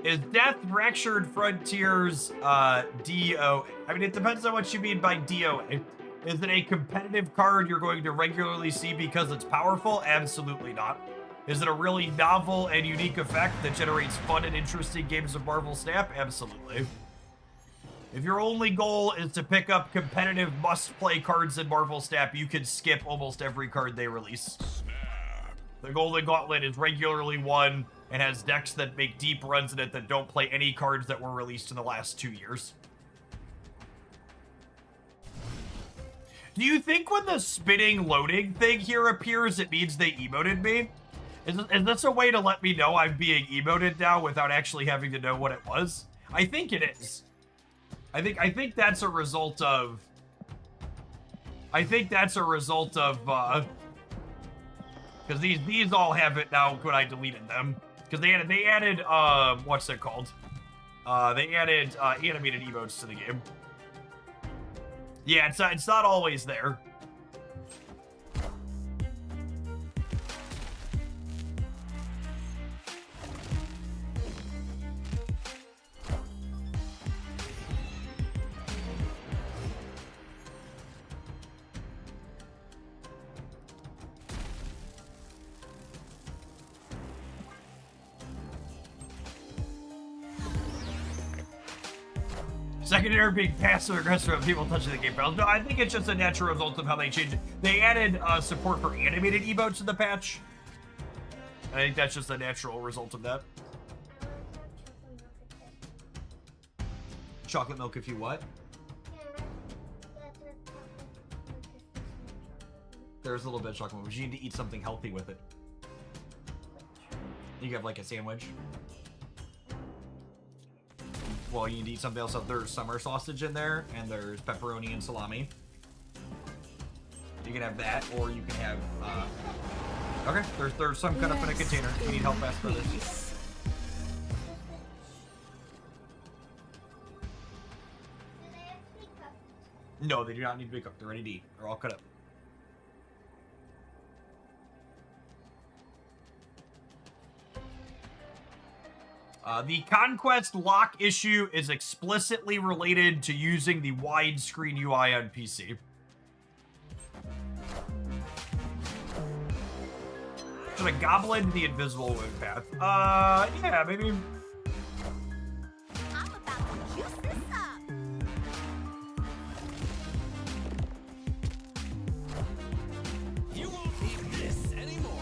Is Death Fractured Frontiers DOA? I mean, it depends on what you mean by DOA. Is it a competitive card you're going to regularly see because it's powerful? Absolutely not. Is it a really novel and unique effect that generates fun and interesting games of Marvel Snap? Absolutely. If your only goal is to pick up competitive must-play cards in Marvel Snap, you can skip almost every card they release. Snap. The Golden Gauntlet is regularly won and has decks that make deep runs in it that don't play any cards that were released in the last 2 years. Do you think when the spinning loading thing here appears, it means they emoted me? Is this a way to let me know I'm being emoted now without actually having to know what it was? I think it is. I think that's a result of... I think that's a result of, because these all have it now when I deleted them. Because they added, what's it called? They added, animated emotes to the game. Yeah, it's not always there. Secondary being passive aggressive of people touching the game files. No, I think it's just a natural result of how they changed it. They added support for animated emotes in the patch. I think that's just a natural result of that. Chocolate milk if you what? There's a little bit of chocolate milk, but you need to eat something healthy with it. You have like a sandwich. Well, you need to eat something else. There's summer sausage in there, and there's pepperoni and salami. You can have that, or you can have, okay, there's some kind of in a container. You need help fast for this. No, they do not need to be cooked. They're ready to eat. They're all cut up. The Conquest lock issue is explicitly related to using the widescreen UI on PC. Should I gobble into the invisible wind path? Yeah, maybe. I'm about to juice this up. You won't need this anymore.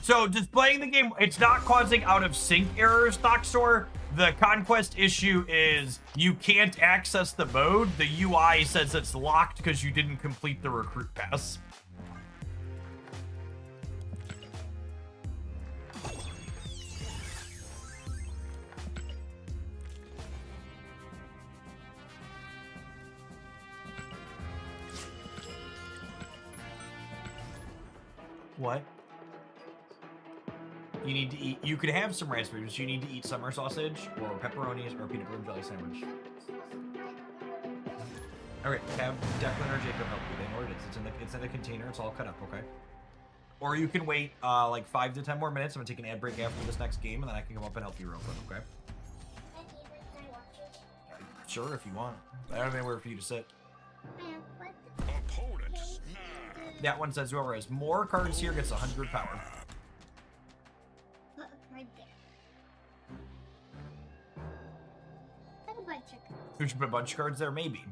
So, just playing the game, it's not causing out-of-sync errors, Dockstor. The Conquest issue is you can't access the mode. The UI says it's locked because you didn't complete the recruit pass. What? You need to eat. You can have some raspberries, but you need to eat summer sausage or pepperonis or peanut butter and jelly sandwich. Okay, have Declan or Jacob help you. They know what it is. It's in a container. It's all cut up. Okay. Or you can wait like 5 to 10 more minutes. I'm gonna take an ad break after this next game, and then I can come up and help you real quick. Okay. Sure, if you want. I don't have anywhere for you to sit. Opponents. That one says whoever has more cards here gets 100 power. Right there. Put a bunch of cards. Who should put a bunch of cards there? Maybe.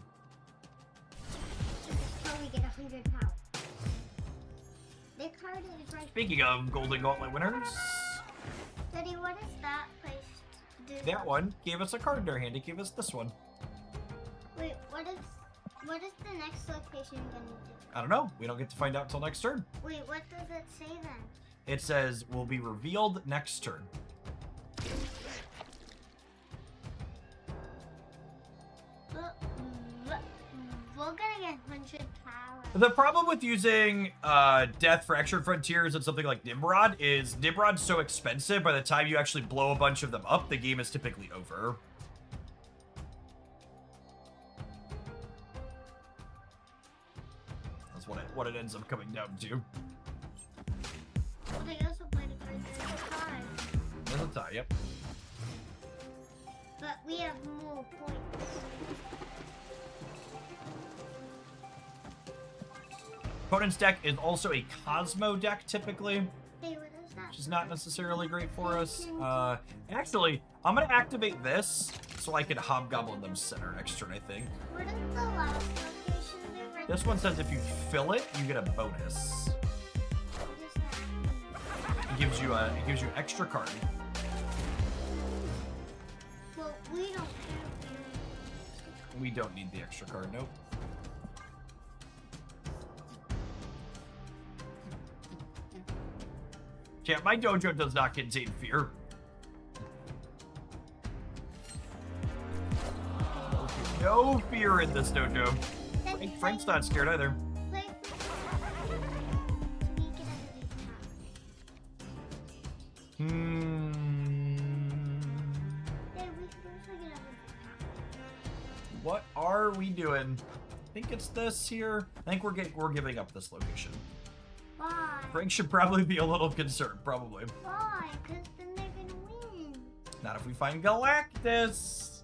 Probably get 100 power. The card is right. Speaking of Golden Gauntlet winners, Daddy, what is that place do? that one gave us a card in their hand. It gave us this one. Wait, what is the next location gonna do? I don't know. We don't get to find out until next turn. Wait, what does it say then? It says will be revealed next turn. We're gonna get 100 power. The problem with using Death Fractured Frontiers and something like Nimrod is Nimrod's so expensive. By the time you actually blow a bunch of them up, the game is typically over. That's what it ends up coming down to. But I also played a card that's a 5. There's a tie, yep. But we have more points. opponent's deck is also a Cosmo deck, typically, Hey, what is that? which is not necessarily great for us. Actually, I'm going to activate this so I can Hobgoblin them center next turn, I think. What is the last location there? Right This one says if you fill it, you get a bonus. What is that? It gives you an extra card. Well, we don't have We don't need the extra card, nope. Yeah, my dojo does not contain fear. No fear in this dojo. Frank's not scared either. Play. We can have Yeah, we can also get What are we doing? I think it's this here. I think we're giving up this location. Why? Frank should probably be a little concerned, probably. Why? Because then they're gonna win. Not if we find Galactus.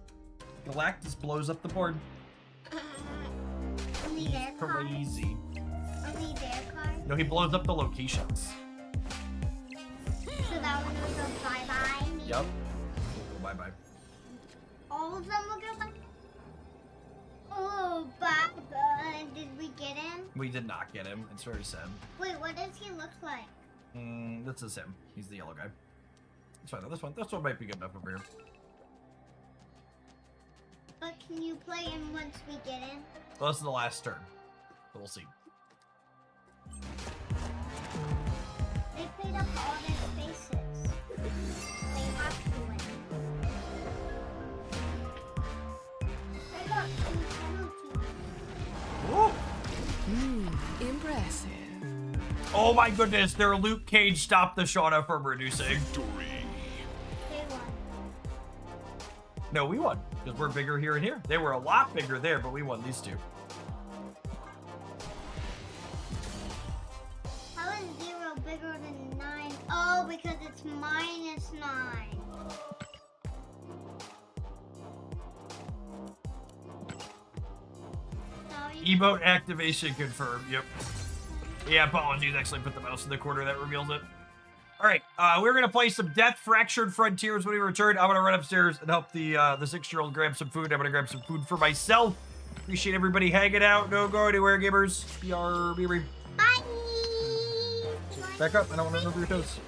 Galactus blows up the board. Only their card. Crazy. Only their card. No, he blows up the locations. So that one will go bye-bye. Yep. Bye-bye. All of them will go bye. Oh, bye-bye. Did we get him? We did not get him. It's very sad. Wait, what does he look like? This is him. He's the yellow guy. It's fine. This one might be good enough over here. But can you play him once we get him? Well, this is the last turn. But we'll see. They played up all their spaces. They have to win. They got 2 penalties. Impressive. Oh my goodness, their Luke Cage stopped the Shauna from reducing. Victory. They won. No, we won. Because we're bigger here and here. They were a lot bigger there, but we won these two. How is 0 bigger than 9? Oh, because it's -9. Emote activation confirmed. Yep. Yeah, apologies. Actually put the mouse in the corner. That reveals it. All right. We're going to play some Death Fractured Frontiers when we return. I'm going to run upstairs and help the 6-year-old grab some food. I'm going to grab some food for myself. Appreciate everybody hanging out. Don't go anywhere, gamers. BRB. Bye! Back up. I don't want to run over your toes.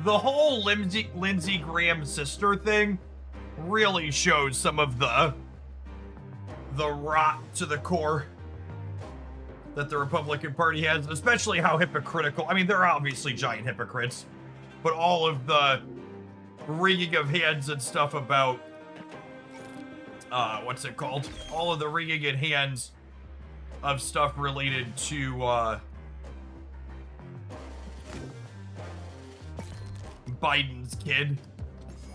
the whole Lindsey Graham sister thing really shows some of the rot to the core that the Republican Party has, especially how hypocritical. I mean, they're obviously giant hypocrites, but all of the wringing of hands and stuff about, what's it called? All of the wringing in hands of stuff related to, Biden's kid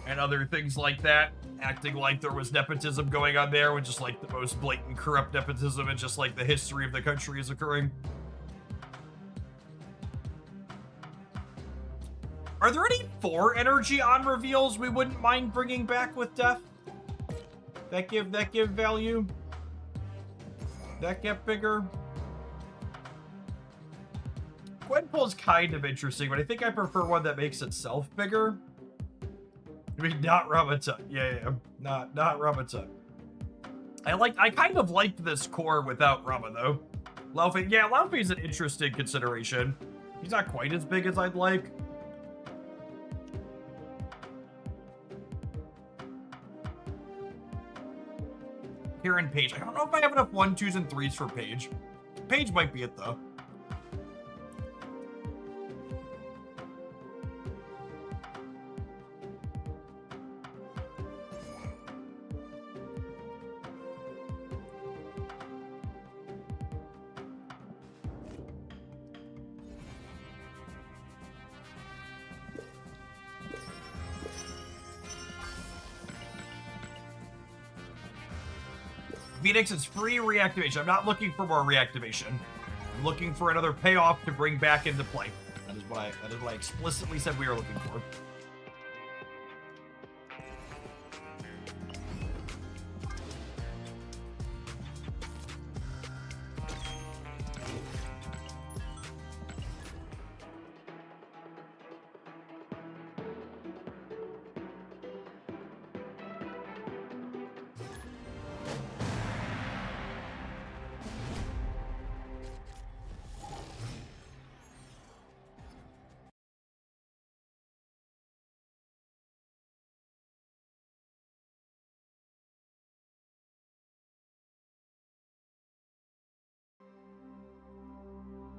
and other things like that, acting like there was nepotism going on there when just like the most blatant corrupt nepotism and just like the history of the country is occurring. Are there any 4 energy on reveals we wouldn't mind bringing back with Death? That give value? That get bigger? Gwenpool's kind of interesting, but I think I prefer one that makes itself bigger. I mean, not Ramatut. Yeah, not Ramatut. I kind of liked this core without Rama, though. Laufey, yeah, Laufey's an interesting consideration. He's not quite as big as I'd like. Karen Page. I don't know if I have enough 1, 2s, and 3s for Page. Page might be it, though. Phoenix is free reactivation. I'm not looking for more reactivation. I'm looking for another payoff to bring back into play. That is what I explicitly said we were looking for.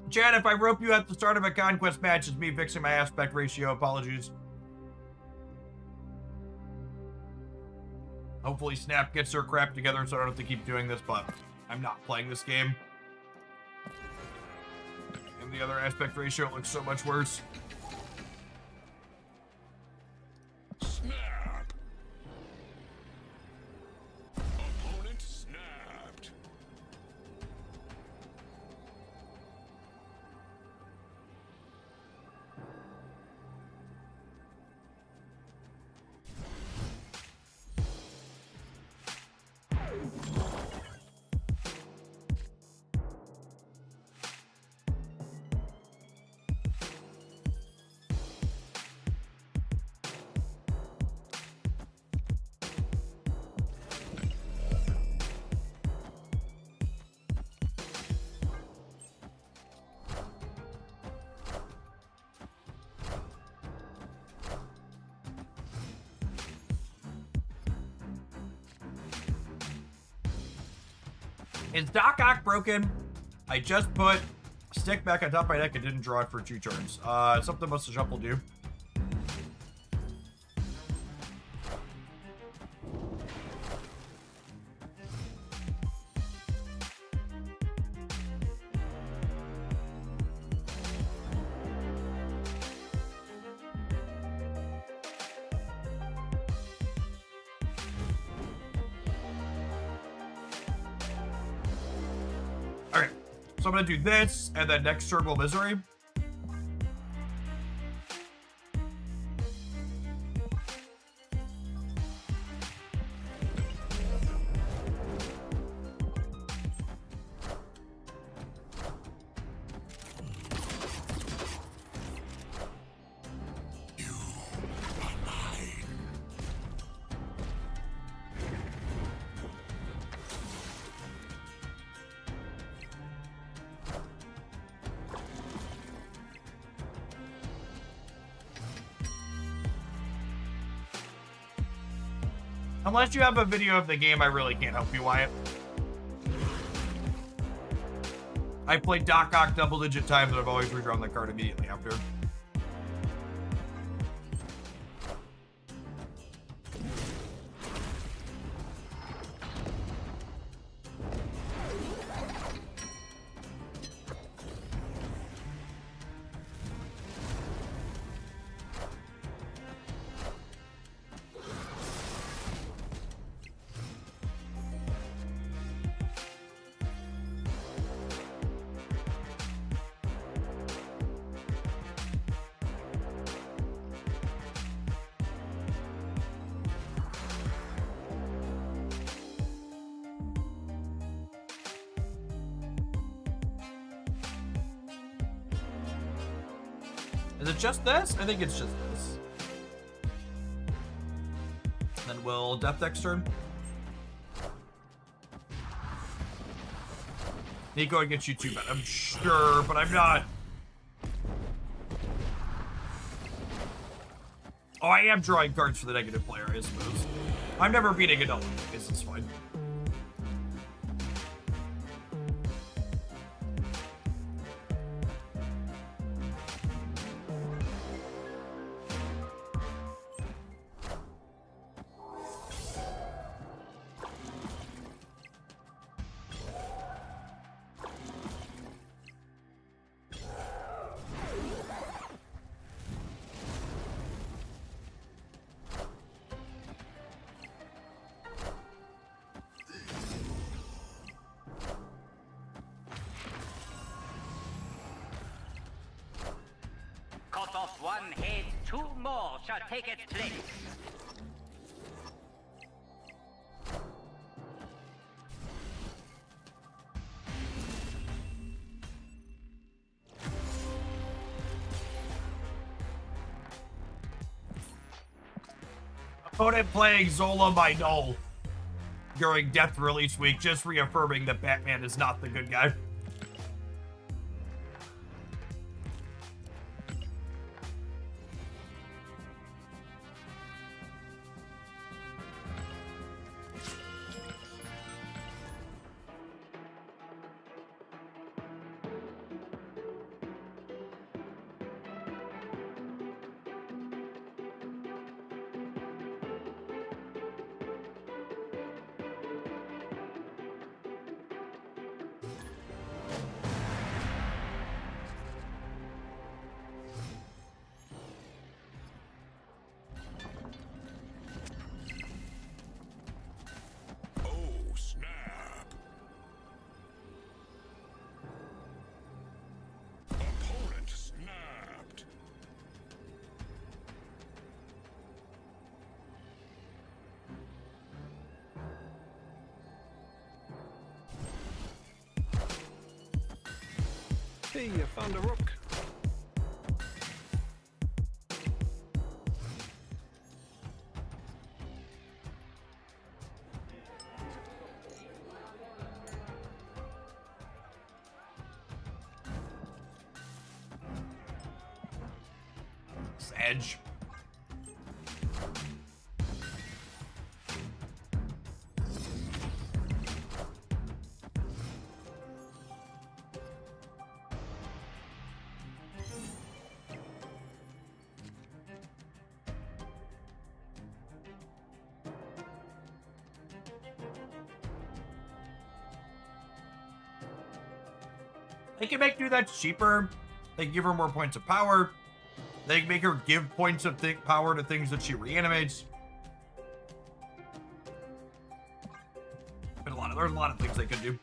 Chad, if I rope you at the start of a conquest match, it's me fixing my aspect ratio. Apologies. Hopefully Snap gets her crap together so I don't have to keep doing this, but I'm not playing this game. And the other aspect ratio looks so much worse. Snap. Opponent snapped. Is Doc Ock broken? I just put stick back on top of my deck and didn't draw it for 2 turns. Something must have shuffled you. So I'm gonna do this, and then next turn will Misery. Unless you have a video of the game, I really can't help you, Wyatt. I played Doc Ock double-digit times, and I've always redrawn the card immediately after. Is it just this? I think it's just this. Then will Death Deck's turn. Nico, I get you 2 bet. I'm sure, but I'm not. Oh, I am drawing cards for the negative player, I suppose. I'm never beating a double. I guess it's fine. Cut off one head, 2 more shall take its place. Opponent playing Zola by Null during Death Release Week, just reaffirming that Batman is not the good guy. Oh, snap. Opponent snapped. Hey, you found a rook. Edge. They can make do that cheaper. They can give her more points of power. They can make her give points of power to things that she reanimates. There's a lot of things they could do.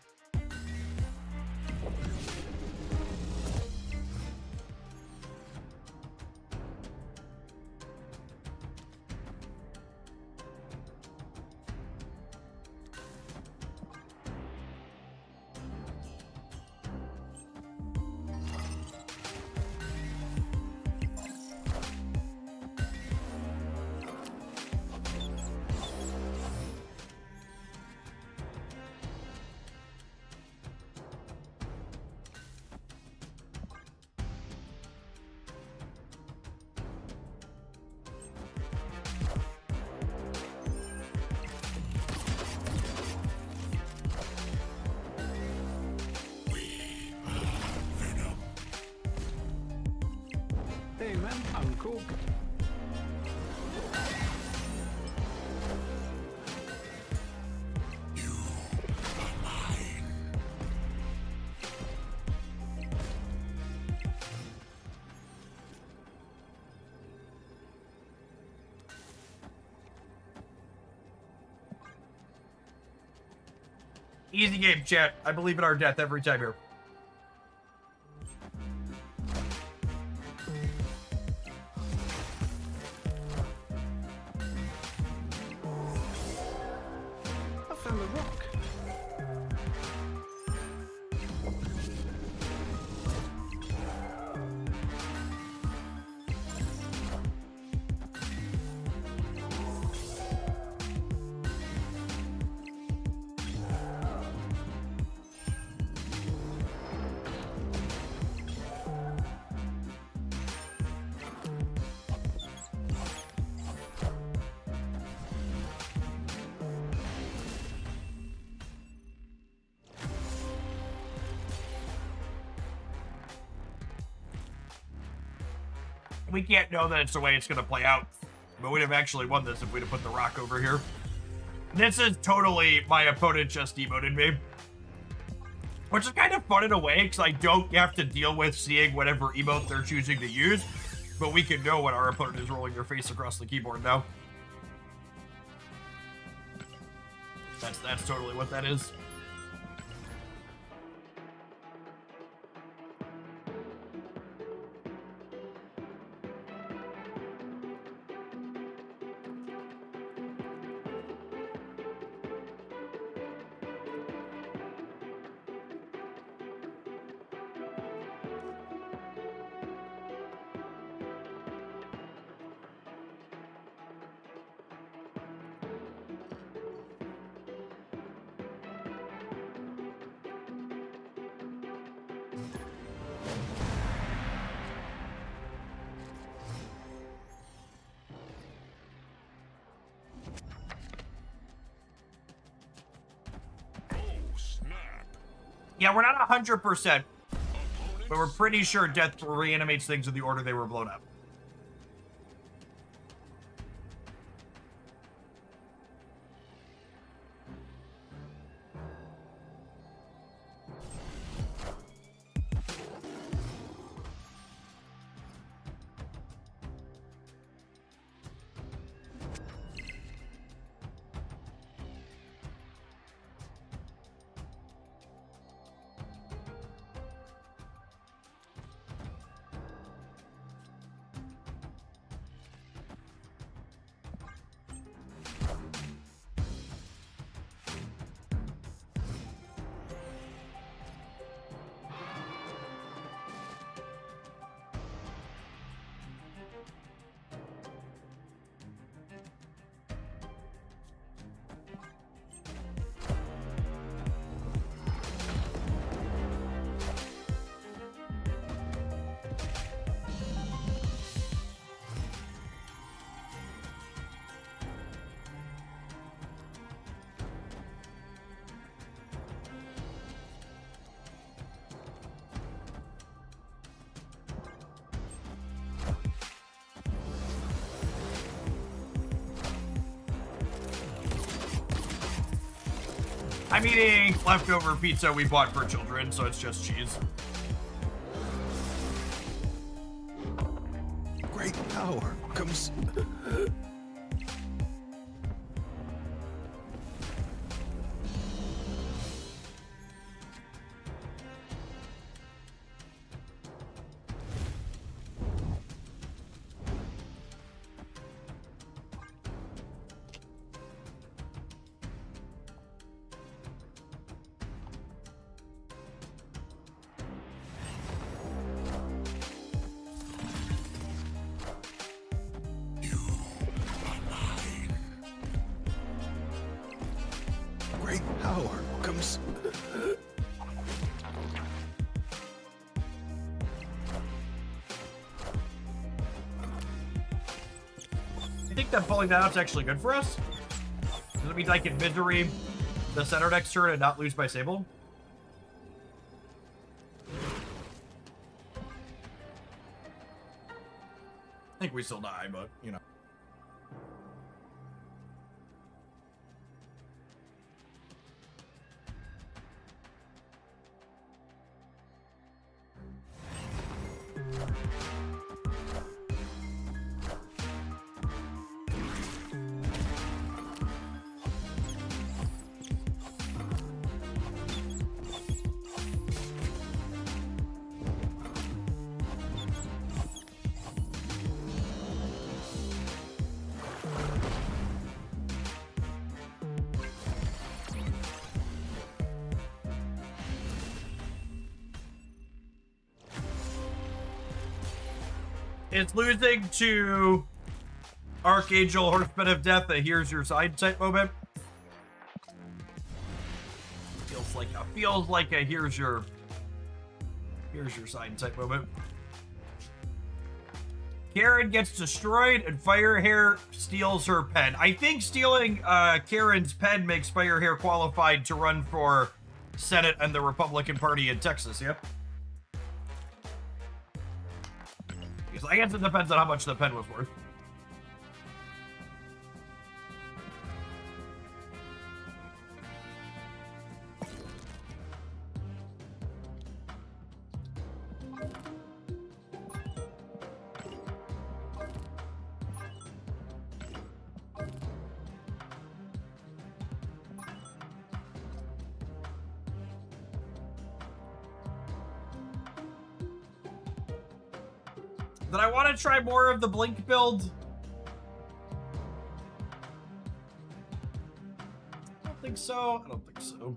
Hey man, I'm cool. Easy game, chat. I believe in our death every time here. I found a rock. We can't know that it's the way it's going to play out. But we'd have actually won this if we'd have put the rock over here. This is totally my opponent just emoted me. Which is kind of fun in a way, because I don't have to deal with seeing whatever emote they're choosing to use. But we can know when our opponent is rolling their face across the keyboard now. That's totally what that is. Oh, snap. Yeah, we're not 100%, but we're pretty sure death reanimates things in the order they were blown up. I'm eating leftover pizza we bought for children, so it's just cheese. Great power comes. Great power comes. You think that pulling that out's actually good for us? Does it mean I can misery the center next turn and not lose my Sable? think we still die, but, you know. It's losing to Archangel Horseman of Death, a here's your sign type moment. Feels like a here's your sign type moment. Karen gets destroyed and Firehair steals her pen. I think stealing Karen's pen makes Firehair qualified to run for Senate and the Republican Party in Texas, yeah? I guess it depends on how much the pen was worth. Did I want to try more of the Blink build? I don't think so. I don't think so.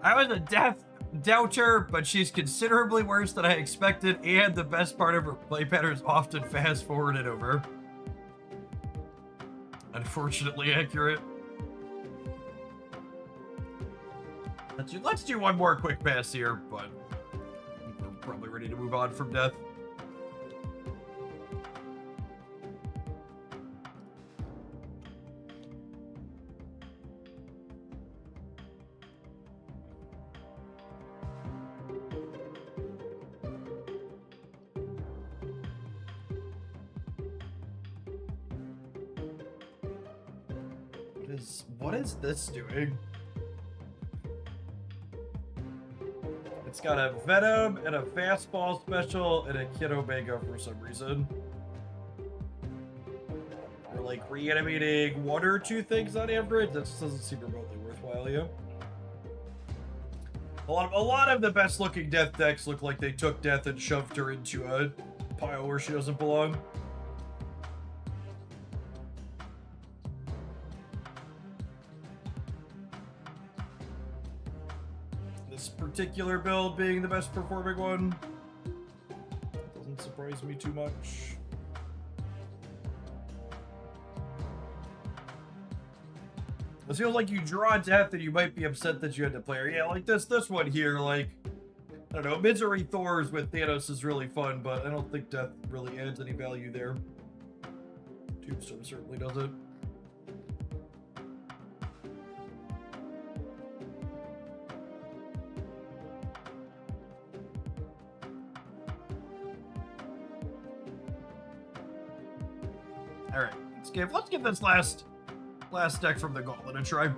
I was a death doubter, but she's considerably worse than I expected, and the best part of her play patterns often fast forwarded over. Unfortunately accurate. Let's do one more quick pass here, but we're probably ready to move on from death. What is this doing? It's got a Venom and a Fastball special and a Kid Omega for some reason. We're like reanimating one or two things on average. That just doesn't seem remotely worthwhile, yeah. A lot of the best looking Death decks look like they took Death and shoved her into a pile where she doesn't belong. Particular build being the best performing one doesn't surprise me too much. It feels like you draw Death and you might be upset that you had to play her. Yeah, like this one here, like, I don't know, Misery Thors with Thanos is really fun, but I don't think Death really adds any value there. Tombstone certainly doesn't. Alright, let's give this last deck from the Gauntlet a try.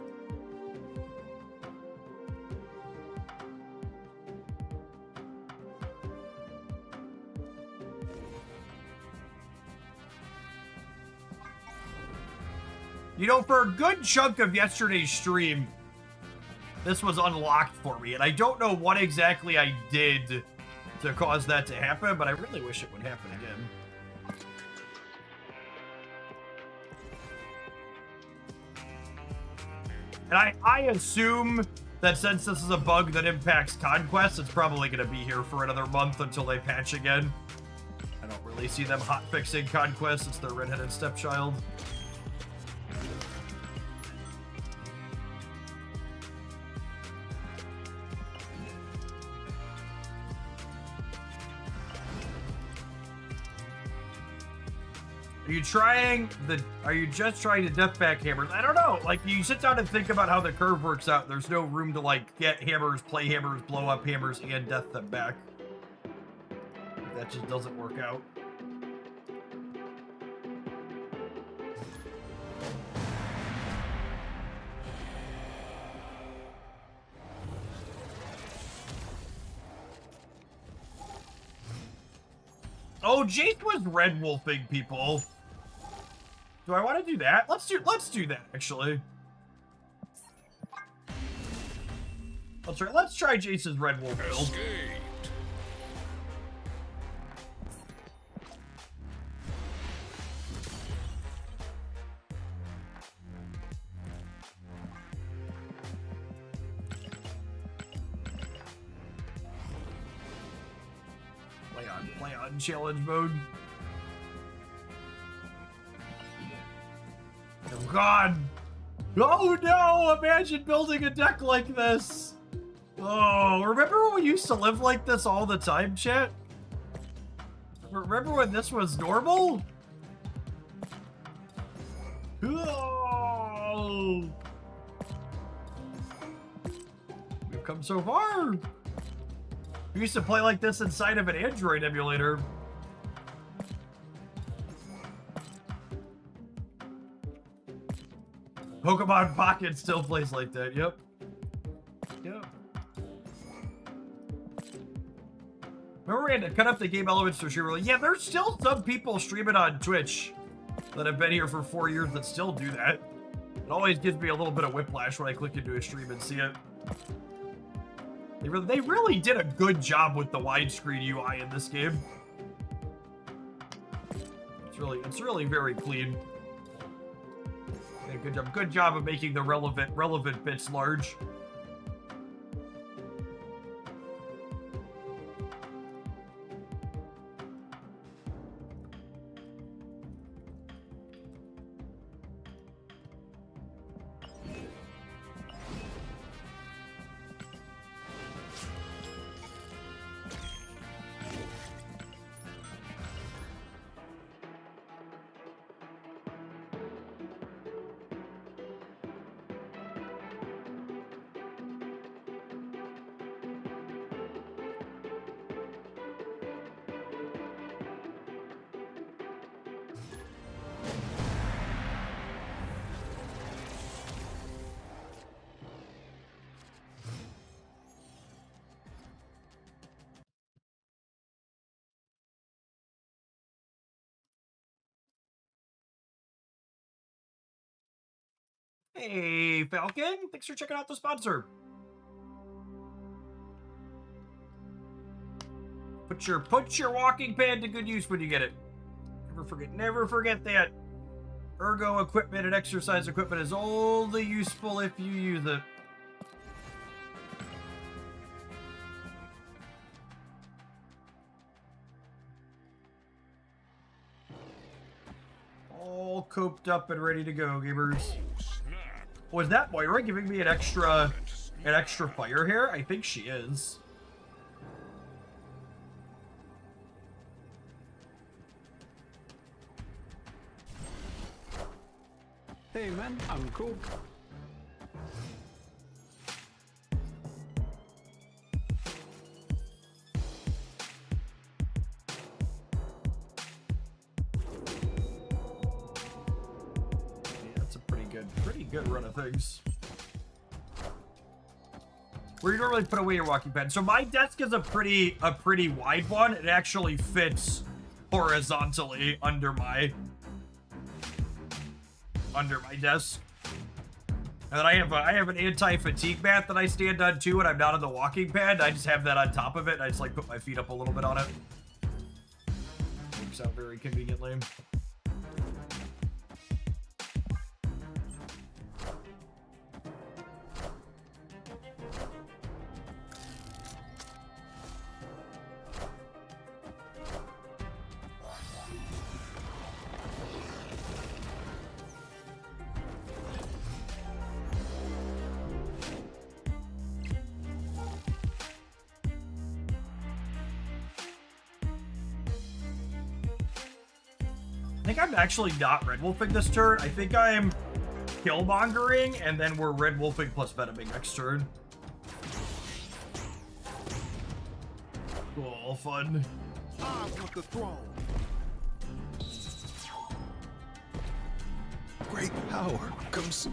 You know, for a good chunk of yesterday's stream, this was unlocked for me, and I don't know what exactly I did to cause that to happen, but I really wish it would happen again. And I assume that since this is a bug that impacts Conquest, it's probably going to be here for another month until they patch again. I don't really see them hotfixing Conquest. It's their redheaded stepchild. Are you just trying to death back hammers? I don't know. Like, you sit down and think about how the curve works out. There's no room to, like, get hammers, play hammers, blow up hammers, and death them back. That just doesn't work out. Oh, Jace was red wolfing people. Do I want to do that? Let's do that actually. Let's try Jace's red wolf build. Escaped. Play on challenge mode. Oh god. Oh no, imagine building a deck like this. Oh, remember when we used to live like this all the time, chat? Remember when this was normal? Oh. We've come so far. We used to play like this inside of an Android emulator. Pokemon Pocket still plays like that, yep. Yep. Remember we had to cut up the game elements to stream? Yeah, there's still some people streaming on Twitch that have been here for 4 years that still do that. It always gives me a little bit of whiplash when I click into a stream and see it. They really did a good job with the widescreen UI in this game. It's really very clean. Yeah, good job of making the relevant bits large. Hey, Falcon. Thanks for checking out the sponsor. Put your walking pad to good use when you get it. Never forget that. Ergo equipment and exercise equipment is only useful if you use it. All coped up and ready to go, gamers. Was that Moira giving me an extra fire here? I think she is. Hey man, I'm cool. Pretty good run of things. Where you normally put away your walking pad. So my desk is a pretty wide one. It actually fits horizontally under my desk. And then I have an anti-fatigue mat that I stand on too, and I'm not on the walking pad. I just have that on top of it. I just like put my feet up a little bit on it. Works out very conveniently. I think I'm actually not red wolfing this turn. I think I'm killmongering, and then we're red wolfing plus venoming next turn. Cool, fun. I want the throne. Great power comes.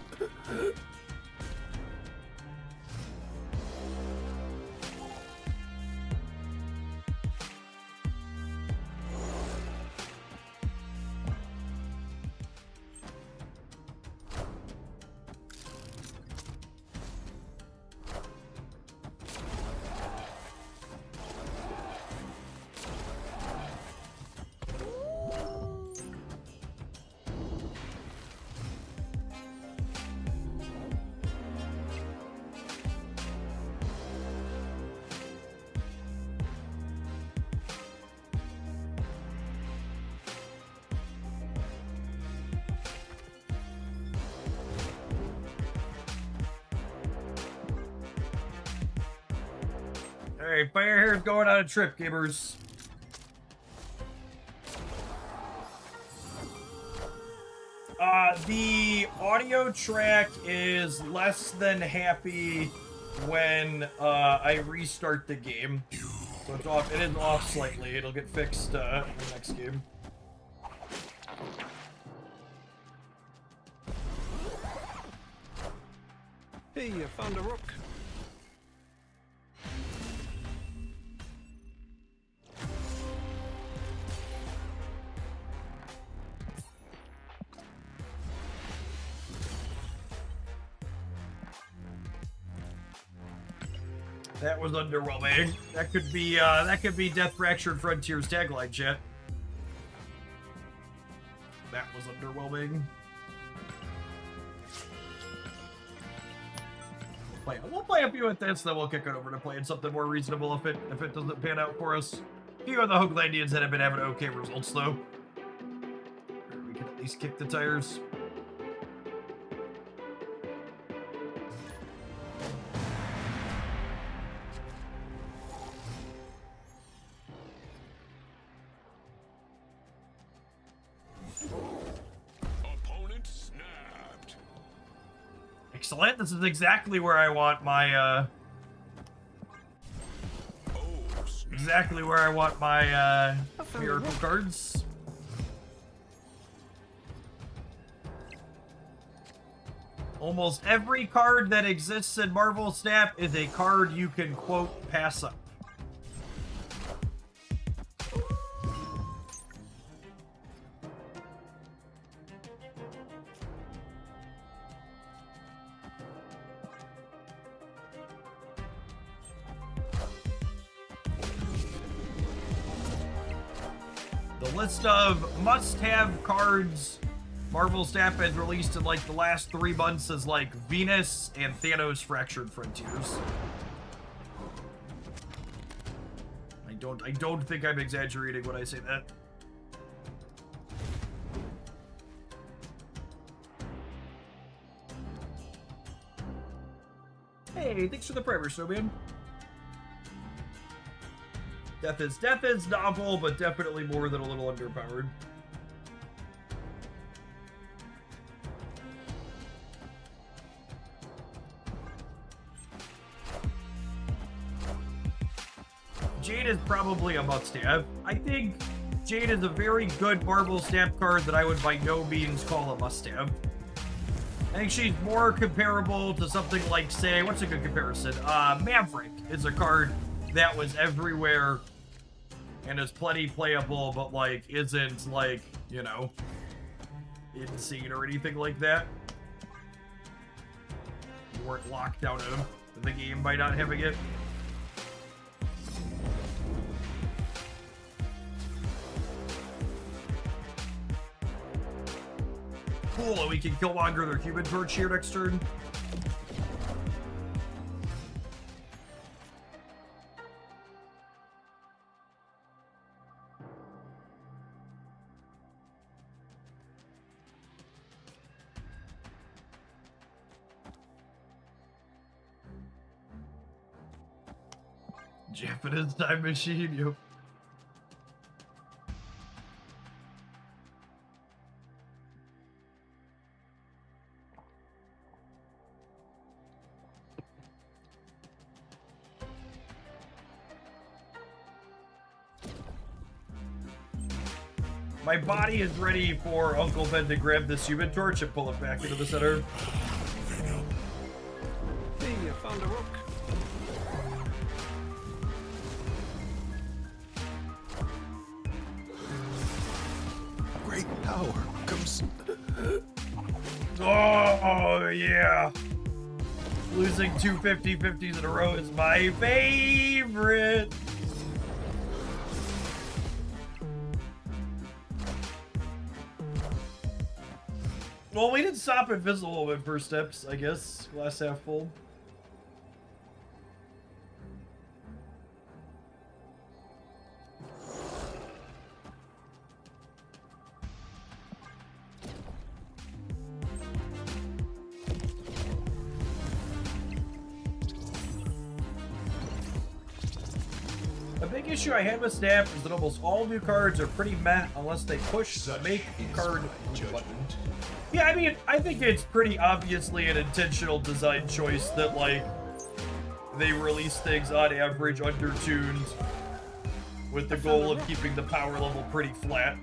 Alright, Firehair's going on a trip, gamers. The audio track is less than happy when I restart the game. So it's off. It is off slightly. It'll get fixed in the next game. Hey, I found a rook. That was underwhelming. That could be Death Fractured Frontiers tagline, chat. That was underwhelming. We'll play a few with this, then we'll kick it over to playing something more reasonable if it doesn't pan out for us. A few of the Hooglandians that have been having okay results though. We can at least kick the tires. Opponent snapped. Excellent. This is exactly where I want my Oh, snap. exactly where I want my miracle cards. Almost every card that exists in Marvel Snap is a card you can quote pass up. The list of must-have cards Marvel Snap has released in like the last 3 months is like Venus and Thanos Fractured Frontiers. I don't think I'm exaggerating when I say that. Hey, thanks for the primer, Snowman. Death is novel, but definitely more than a little underpowered. Jade is probably a must-have. I think Jade is a very good Marvel Snap card that I would by no means call a must-have. I think she's more comparable to something like, say, what's a good comparison? Maverick is a card that was everywhere and is plenty playable, but like isn't like, you know, insane or anything like that. You weren't locked out of the game by not having it. Cool, we can Killmonger their Human Torch here next turn. Japanese time machine, yep. My body is ready for Uncle Ben to grab this human torch and pull it back into the center. Hey, I found a rook. Great power comes. Oh, yeah. Losing two 50-50s in a row is my favorite. Well, we didn't stop Invisible in first steps, I guess. Glass half full. A big issue I had with Snap is that almost all new cards are pretty meh unless they push the make card button. Yeah, I mean, I think it's pretty obviously an intentional design choice that, like, they release things on average undertuned with the goal of keeping the power level pretty flat.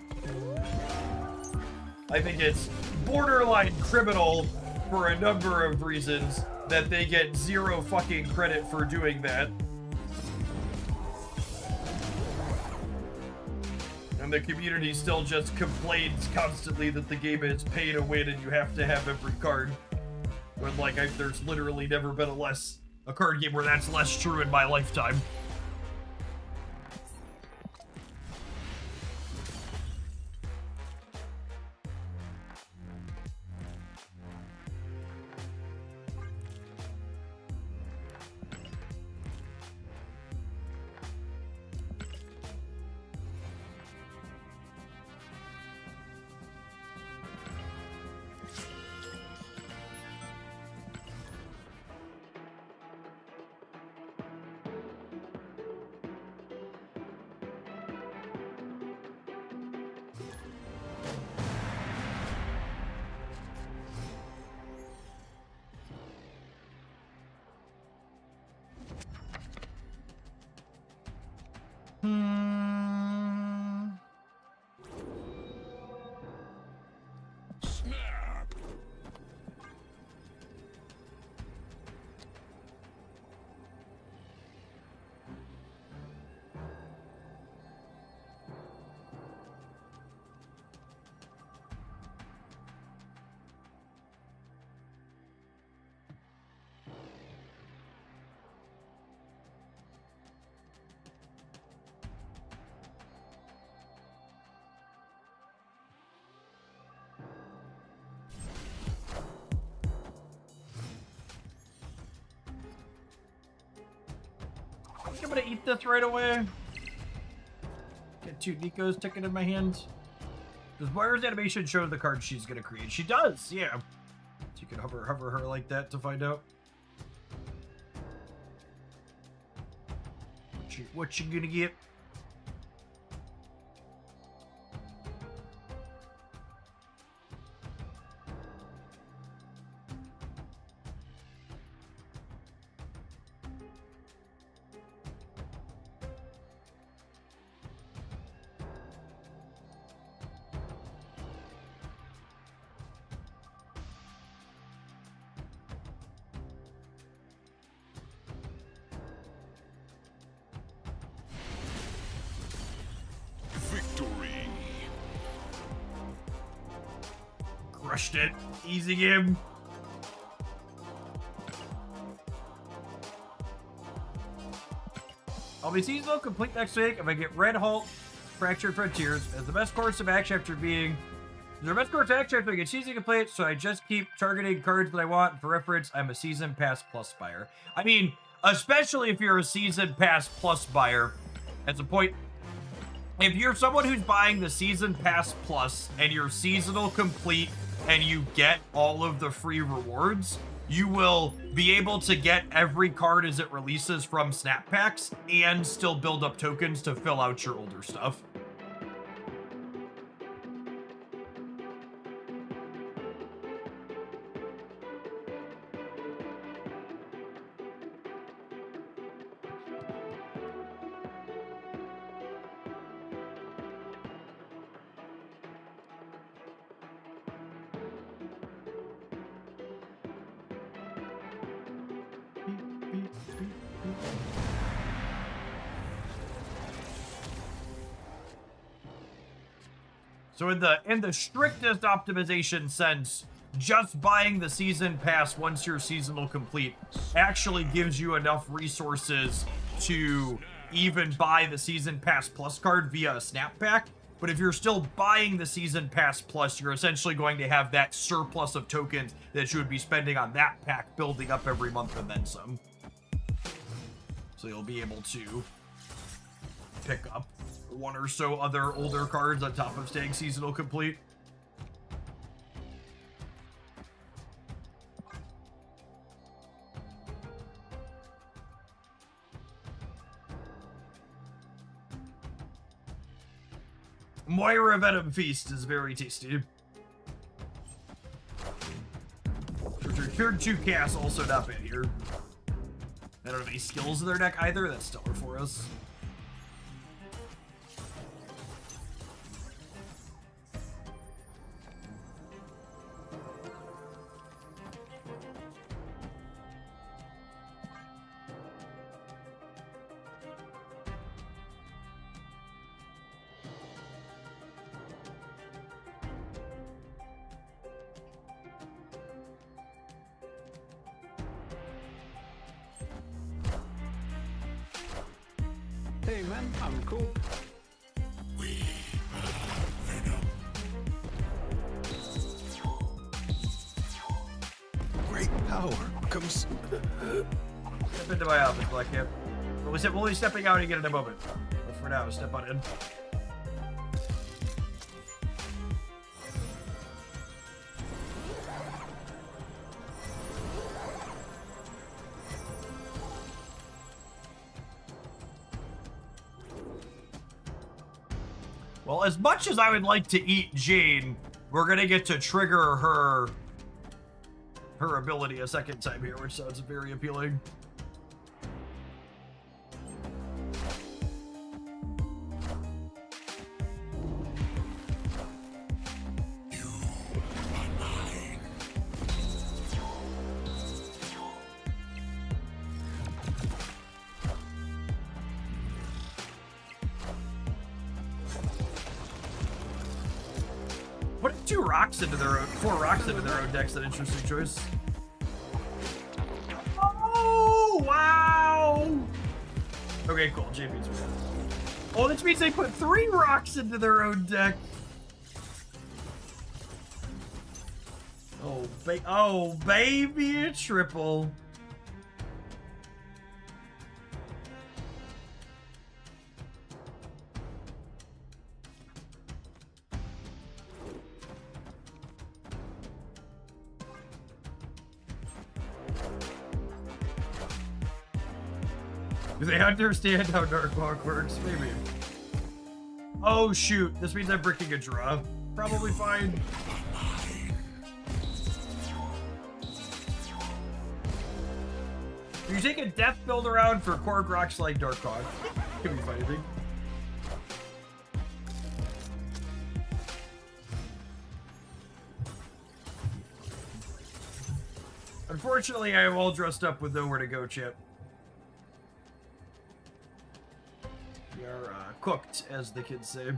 I think it's borderline criminal for a number of reasons that they get zero fucking credit for doing that. And the community still just complains constantly that the game is pay to win and you have to have every card. When, like, there's literally never been a card game where that's less true in my lifetime. Snap! I think I'm gonna eat this right away. Get two Nikos ticking in my hand. Does Moira's animation show the card she's gonna create? She does, yeah. So you can hover her like that to find out. What you gonna get? Victory! Crushed it. Easy game. I'll be seasonal complete next week if I get Red Halt, Fractured Frontiers as the best course of action after being the best course of action after I get season complete, so I just keep targeting cards that I want. For reference, I'm a Season Pass Plus buyer. I mean, especially if you're a Season Pass Plus buyer, that's a point. If you're someone who's buying the Season Pass Plus and you're seasonal complete and you get all of the free rewards, you will be able to get every card as it releases from Snap Packs and still build up tokens to fill out your older stuff. So in the strictest optimization sense, just buying the season pass once your seasonal complete actually gives you enough resources to even buy the season pass plus card via a snap pack. But if you're still buying the season pass plus, you're essentially going to have that surplus of tokens that you would be spending on that pack building up every month and then some. So you'll be able to pick up one or so other older cards on top of staying seasonal complete. Moira Venom Feast is very tasty. Turn 2 Cass also not bad here. They don't have any skills in their deck either. That's stellar for us. Hey man, I'm cool. Great power comes. Step into my office, Black Cap. We'll be stepping out again in a moment. But for now, step on in. Well, as much as I would like to eat Jane, we're gonna get to trigger her ability a second time here, which sounds very appealing. Putting 4 rocks into their own deck's an interesting choice. Oh wow! Okay, cool. JP's bad. Oh, this means they put 3 rocks into their own deck. Oh, baby, a triple. Do they understand how Dark Walk works? Maybe. Oh shoot, this means I'm bricking a draw. Probably fine. You take a death build around for Korg Rocks like Dark Hawk. Could be fine, I think. Unfortunately, I am all dressed up with nowhere to go, Chip. We are cooked, as the kids say.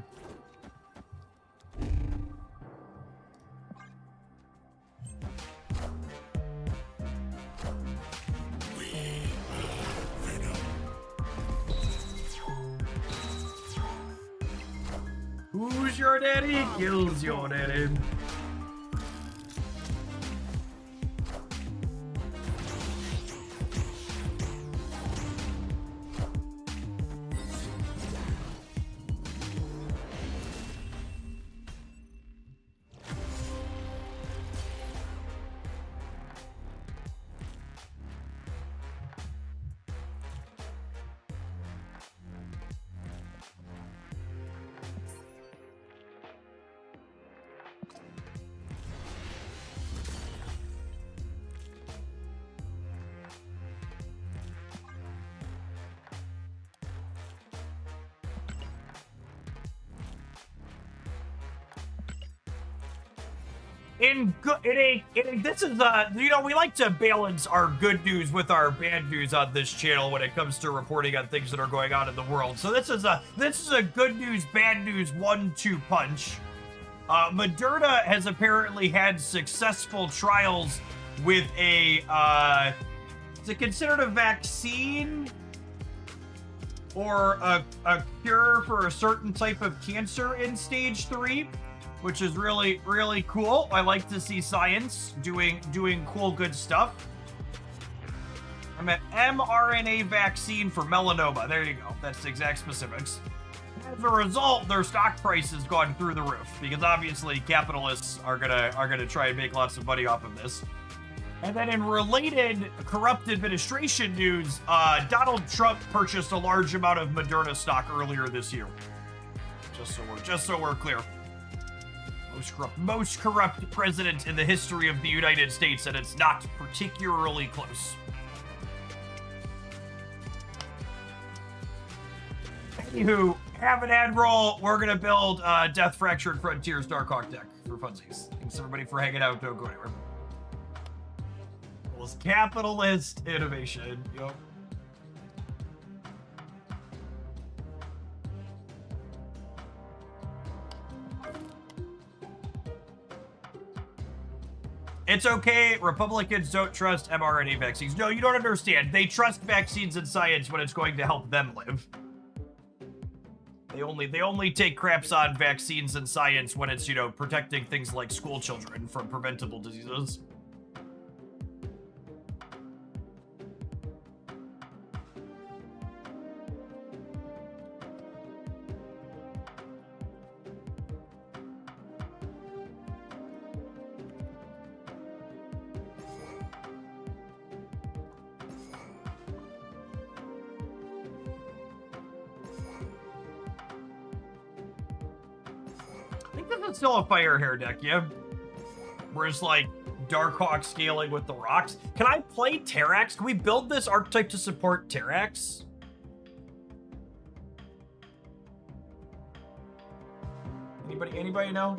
Who's your daddy? Kills your daddy. This is you know, we like to balance our good news with our bad news on this channel when it comes to reporting on things that are going on in the world. So this is a good news, bad news 1-2 punch. Moderna has apparently had successful trials with is it considered a vaccine or a cure for a certain type of cancer in stage 3? Which is really, really cool. I like to see science doing cool, good stuff. I'm an mRNA vaccine for melanoma. There you go. That's the exact specifics. As a result, their stock price has gone through the roof because obviously capitalists are gonna try and make lots of money off of this. And then in related corrupt administration news, Donald Trump purchased a large amount of Moderna stock earlier this year. Just so we're clear. Most corrupt president in the history of the United States, and it's not particularly close. Anywho, have an ad roll. We're gonna build Death Fractured Frontiers Darkhawk deck for funsies. Thanks everybody for hanging out. Don't go anywhere. Well, it's capitalist innovation. Yup. It's okay. Republicans don't trust mRNA vaccines. No, you don't understand. They trust vaccines and science when it's going to help them live. They only take craps on vaccines and science when it's, you know, protecting things like school children from preventable diseases. I think this is still a fire hair deck, yeah? Where it's like Darkhawk scaling with the rocks. Can I play Terrax? Can we build this archetype to support Terrax? Anybody know?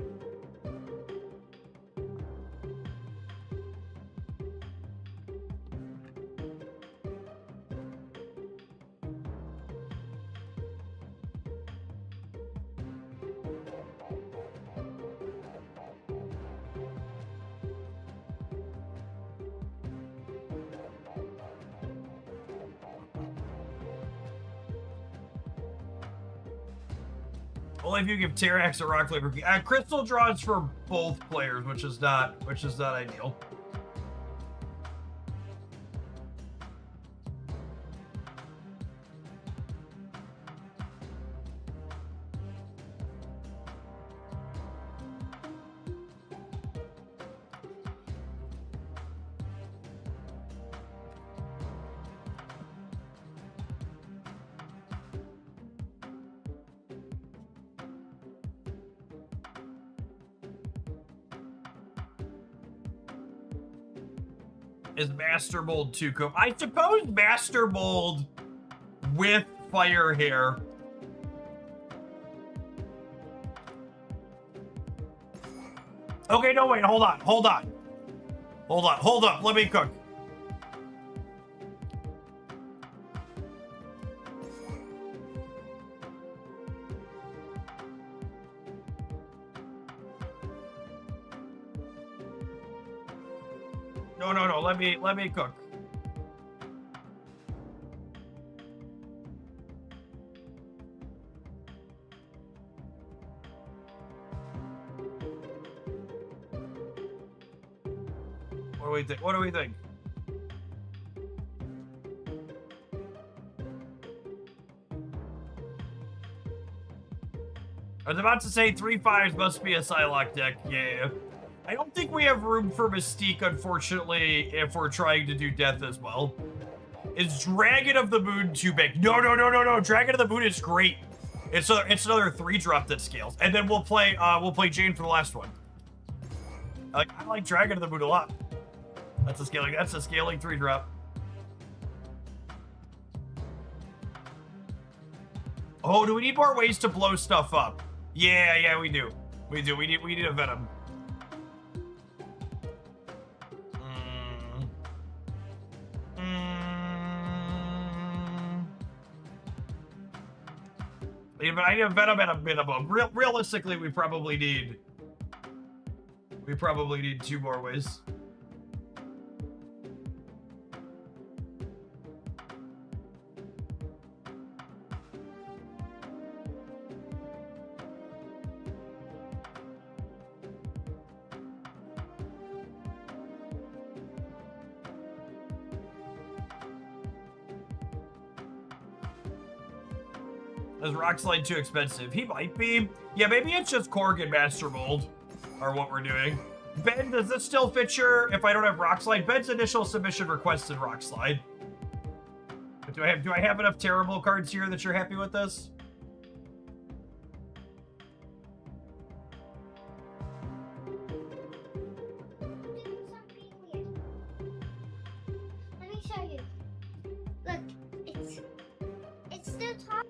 Only if you give Terrax a rock flavor. Crystal draws for both players, which is not ideal. Is Master Mold too cool? I suppose Master Mold with fire hair. Okay, no, wait, hold up. Let me cook. No, let me cook. What do we think? I was about to say 3/5s must be a Psylocke deck. Yeah. I don't think we have room for Mystique, unfortunately, if we're trying to do Death as well. Is Dragon of the Moon too big? No. Dragon of the Moon is great. It's another 3-drop that scales. And then we'll play Jane for the last one. I like Dragon of the Moon a lot. That's a scaling 3-drop. Oh, do we need more ways to blow stuff up? Yeah, we do. We need a Venom. I need a Venom at a minimum. Realistically, we probably need 2 more ways. Is Rock Slide too expensive? He might be. Yeah, maybe it's just Korg and Master Mold are what we're doing. Ben, does this still fit your if I don't have Rock Slide? Ben's initial submission requested Rock Slide. But do I have enough terrible cards here that you're happy with this? Doing something weird. Let me show you. Look, it's still top.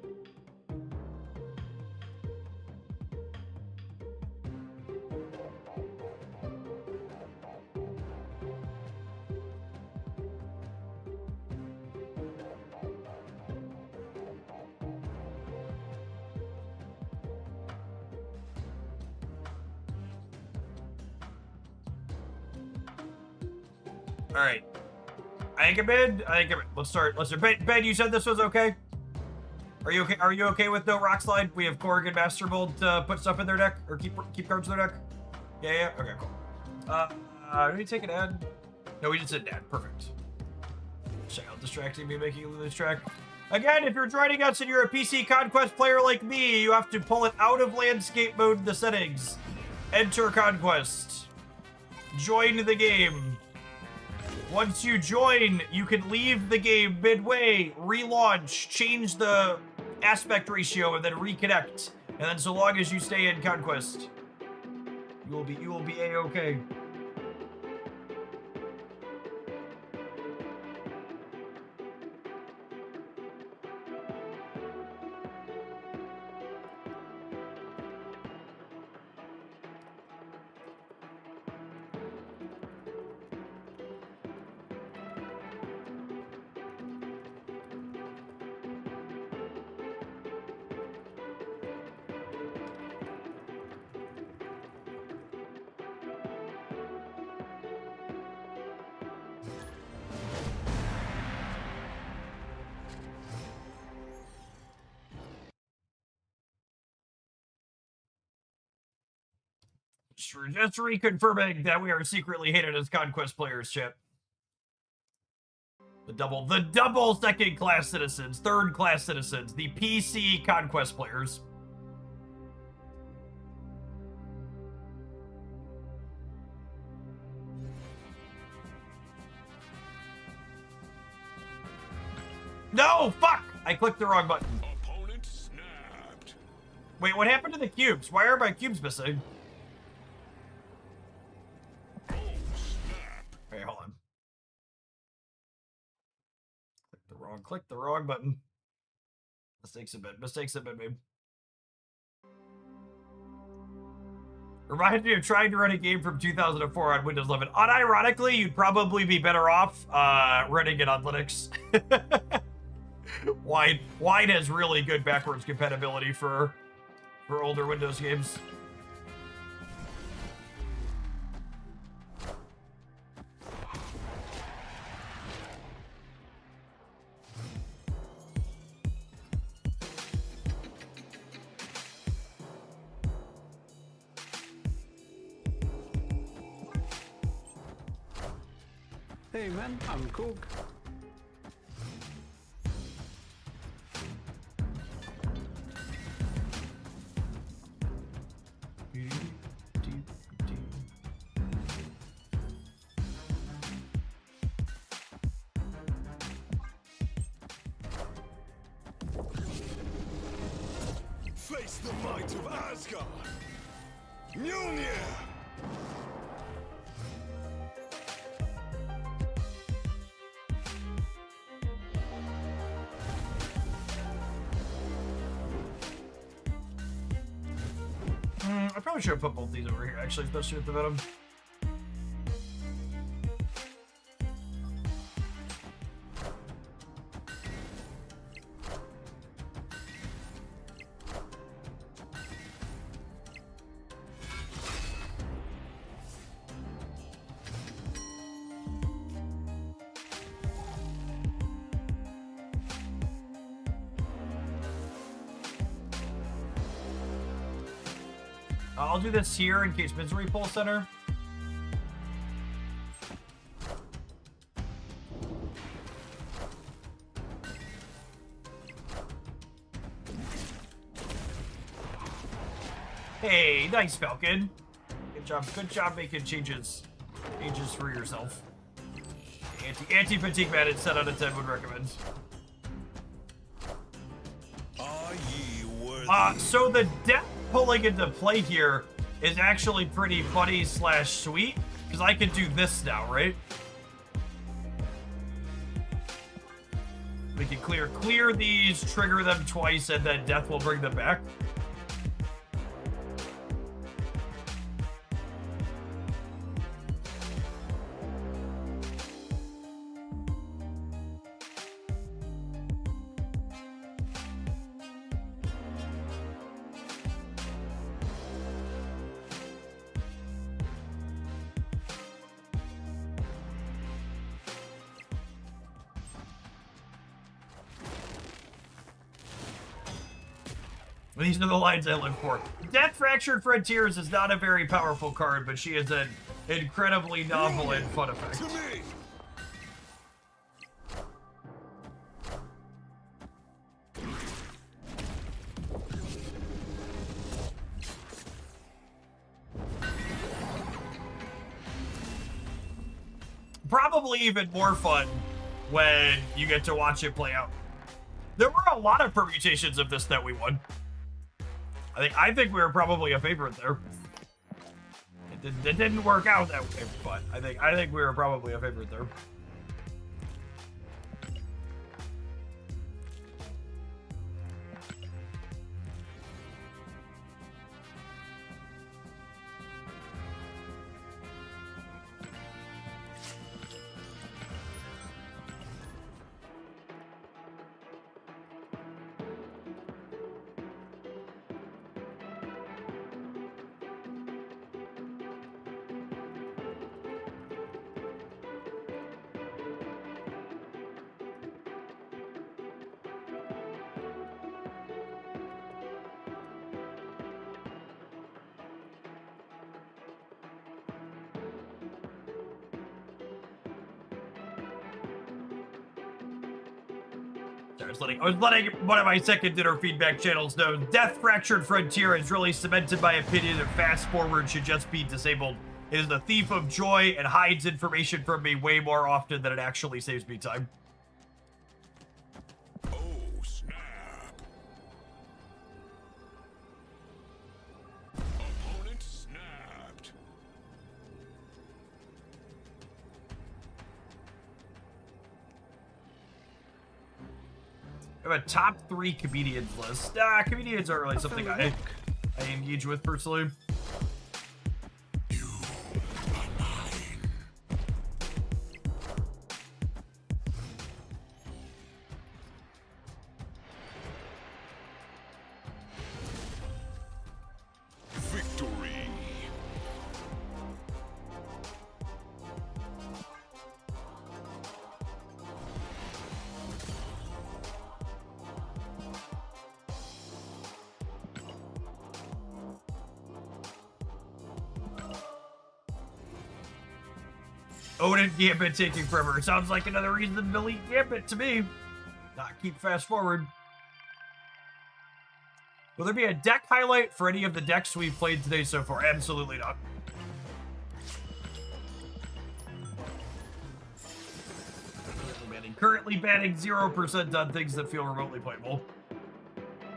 All right. I think I'm in. Let's start. Ben, you said this was okay? Are you okay? Are you okay with no Rock Slide? We have Korg and Master Mold to put stuff in their deck or keep cards in their deck. Yeah. Okay, cool. Did we take an ad? No, we just did an ad. Perfect. Child distracting me, making you lose track. Again, if you're joining us and you're a PC Conquest player like me, you have to pull it out of landscape mode in the settings. Enter Conquest. Join the game. Once you join, you can leave the game midway, relaunch, change the aspect ratio, and then reconnect. And then so long as you stay in Conquest, you will be A-okay. Just reconfirming that we are secretly hated as Conquest players, Chip. The double second class citizens, third class citizens, the PC Conquest players. No, fuck! I clicked the wrong button. Opponent snapped. Wait, what happened to the cubes? Why are my cubes missing? Oh, snap. Hey, hold on. Click the wrong button. Mistakes have been made. Reminds me of trying to run a game from 2004 on Windows 11. Unironically, you'd probably be better off running it on Linux. Wine has really good backwards compatibility for older Windows games. Hey man, I'm Korg. Face the might of Asgard. Mjolnir. I probably should have put both these over here, actually, especially with the Venom. I'll do this here in case Misery pulls center. Hey, nice, Falcon. Good job making changes for yourself. Anti-fatigue bandit 10 out of 10 would recommend. Are ye worthy? So the death pulling into play here is actually pretty funny / sweet, because I can do this now, right? We can clear these, trigger them twice, and then death will bring them back. These are the lines I live for. Death Fractured Frontiers is not a very powerful card, but she is an incredibly novel and fun effect. To me. Probably even more fun when you get to watch it play out. There were a lot of permutations of this that we won. I think we were probably a favorite there. It didn't work out that way, but I think we were probably a favorite there. I was letting one of my second dinner feedback channels know Death Fractured Frontier is really cemented my opinion that Fast Forward should just be disabled. It is the thief of joy and hides information from me way more often than it actually saves me time. Oh, snap. Opponent snapped. I have a top 3 comedians list. Comedians aren't really something I engage with personally. Victory. Odin Gambit taking forever. It sounds like another reason to delete Gambit to me. Not keep Fast Forward. Will there be a deck highlight for any of the decks we've played today so far? Absolutely not. Currently batting 0% on things that feel remotely playable.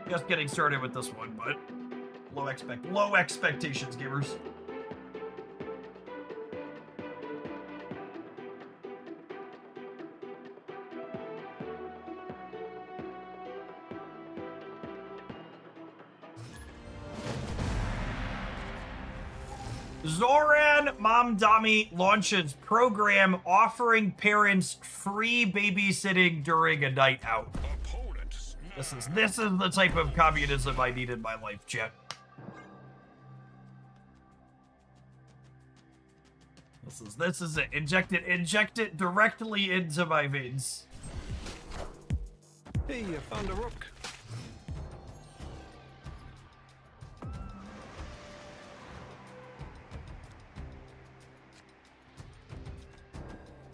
Just getting started with this one, but low expectations, gamers. Zoran Mamdani launches program offering parents free babysitting during a night out. Opponent snapped. This is the type of communism I need in my life, chat. This is it. Inject it directly into my veins. Hey, I found a rook.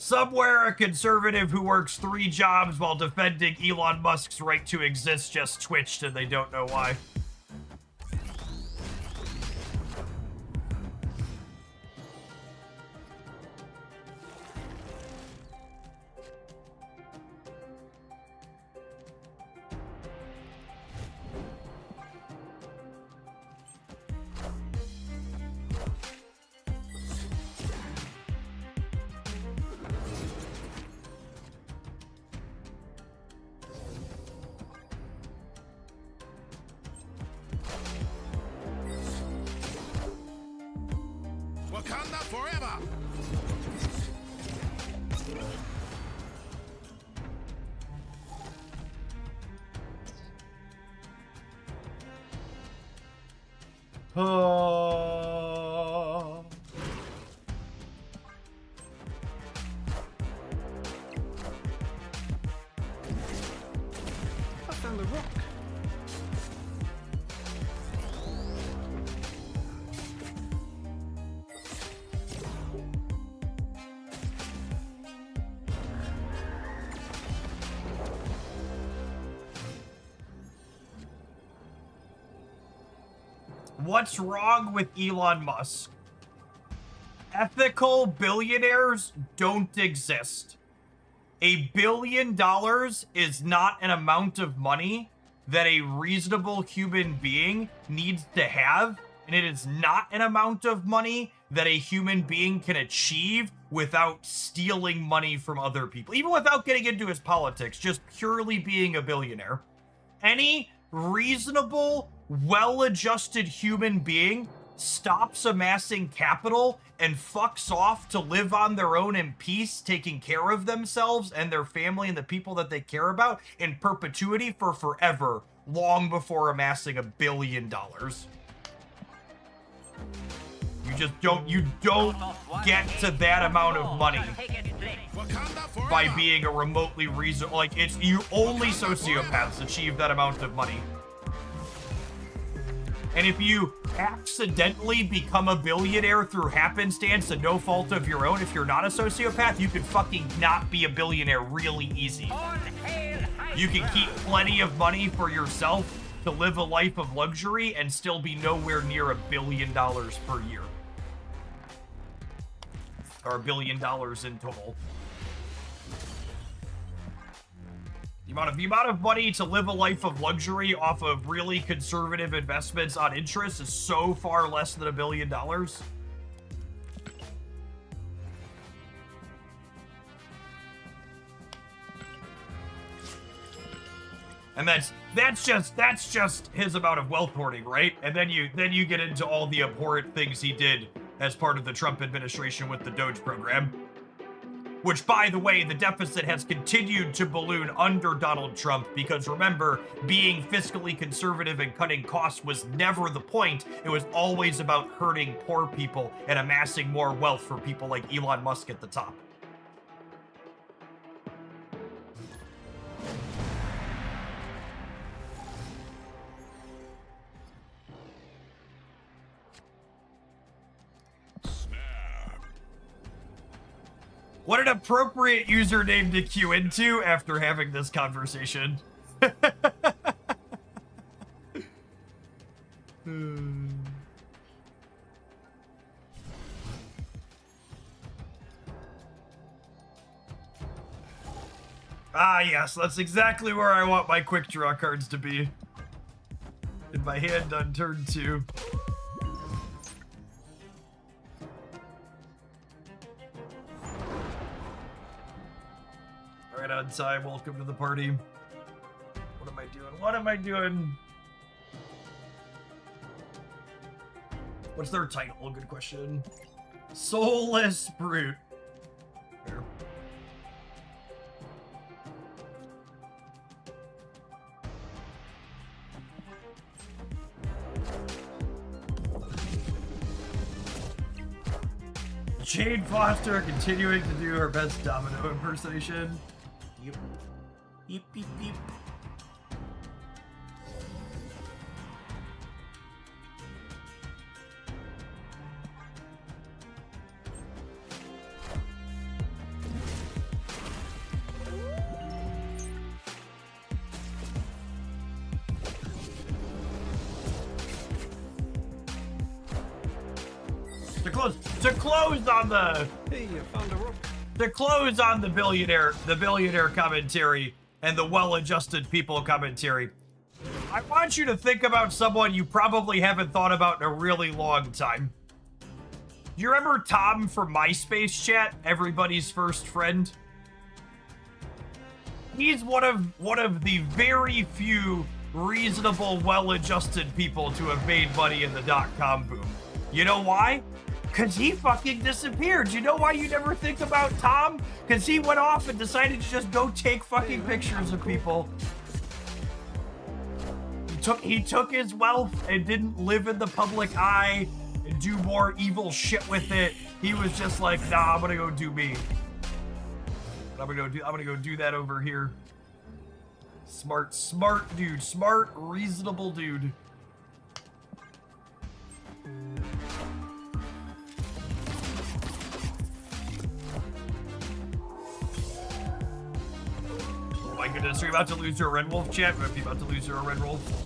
Somewhere a conservative who works 3 jobs while defending Elon Musk's right to exist just twitched and they don't know why. Wakanda forever! Oh. I found a rock. What's wrong with Elon Musk? Ethical billionaires don't exist. $1 billion is not an amount of money that a reasonable human being needs to have, and it is not an amount of money that a human being can achieve without stealing money from other people, even without getting into his politics, just purely being a billionaire. Any reasonable, well-adjusted human being stops amassing capital and fucks off to live on their own in peace, taking care of themselves and their family and the people that they care about in perpetuity for forever, long before amassing $1 billion. You don't get to that amount of money by being a remotely reasonable, like, you only sociopaths achieve that amount of money. And if you accidentally become a billionaire through happenstance and no fault of your own, if you're not a sociopath, you can fucking not be a billionaire really easy. You can keep plenty of money for yourself to live a life of luxury and still be nowhere near $1 billion per year. Or $1 billion in total. The amount of money to live a life of luxury off of really conservative investments on interest is so far less than $1 billion. And that's just his amount of wealth hoarding, right? And then you get into all the abhorrent things he did as part of the Trump administration with the Doge program. Which, by the way, the deficit has continued to balloon under Donald Trump because, remember, being fiscally conservative and cutting costs was never the point. It was always about hurting poor people and amassing more wealth for people like Elon Musk at the top. What an appropriate username to queue into after having this conversation. Ah, yes, that's exactly where I want my quick draw cards to be. In my hand on turn 2. Right on time, welcome to the party. What am I doing? What am I doing? What's their title? Good question. Soulless Brute. Here. Jane Foster continuing to do her best Domino impersonation. Yep. Yep, yep, yep. to close on the Hey, you found a rook. to close on the billionaire commentary and the well-adjusted people commentary. I want you to think about someone you probably haven't thought about in a really long time. Do you remember Tom from MySpace chat, everybody's first friend? He's one of the very few reasonable, well-adjusted people to have made money in the dot-com boom. You know why? Because he fucking disappeared. You know why you never think about Tom? Because he went off and decided to just go take fucking pictures of people. He took his wealth and didn't live in the public eye and do more evil shit with it. He was just like, nah, I'm gonna go do me. I'm gonna go do that over here. Smart dude. Smart, reasonable dude. Oh my goodness, are you about to lose your Red Wolf chat? Might be about to lose your Red Wolf.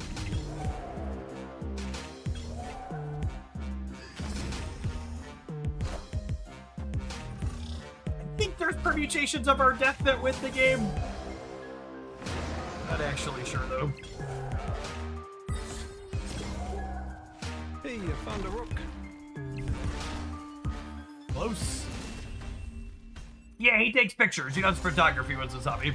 I think there's permutations of our death that win the game. Not actually sure though. Hey, you found a rook. Close. Yeah, he takes pictures. He does photography with his hobby.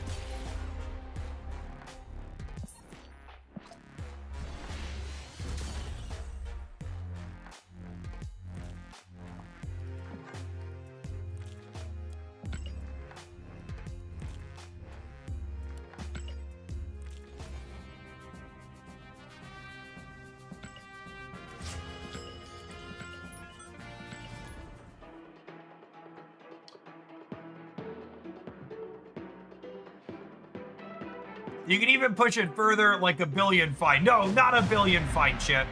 You can even push it further, like a billion fine. No, not a billion fine, chat.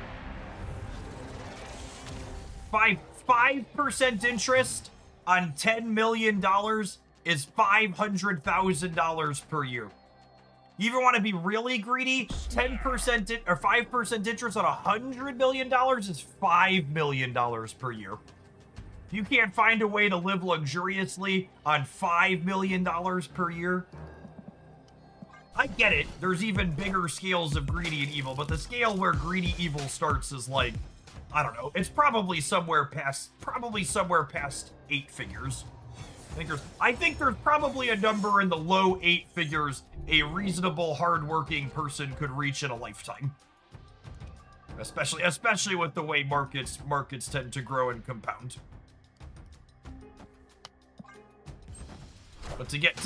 5% interest on $10 million is $500,000 per year. You even want to be really greedy? 10% or 5% interest on $100 million is $5 million per year. If you can't find a way to live luxuriously on $5 million per year, I get it. There's even bigger scales of greedy and evil, but the scale where greedy evil starts is like, I don't know. It's probably somewhere past 8 figures. I think there's probably a number in the low 8 figures a reasonable, hardworking person could reach in a lifetime. Especially with the way markets tend to grow and compound. But to get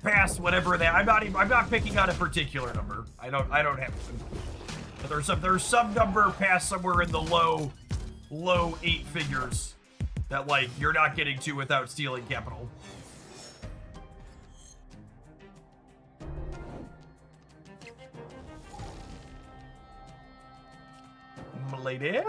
past whatever that, I'm not picking out a particular number. I don't have to. But there's some number past somewhere in the low 8 figures that like you're not getting to without stealing capital. Lady.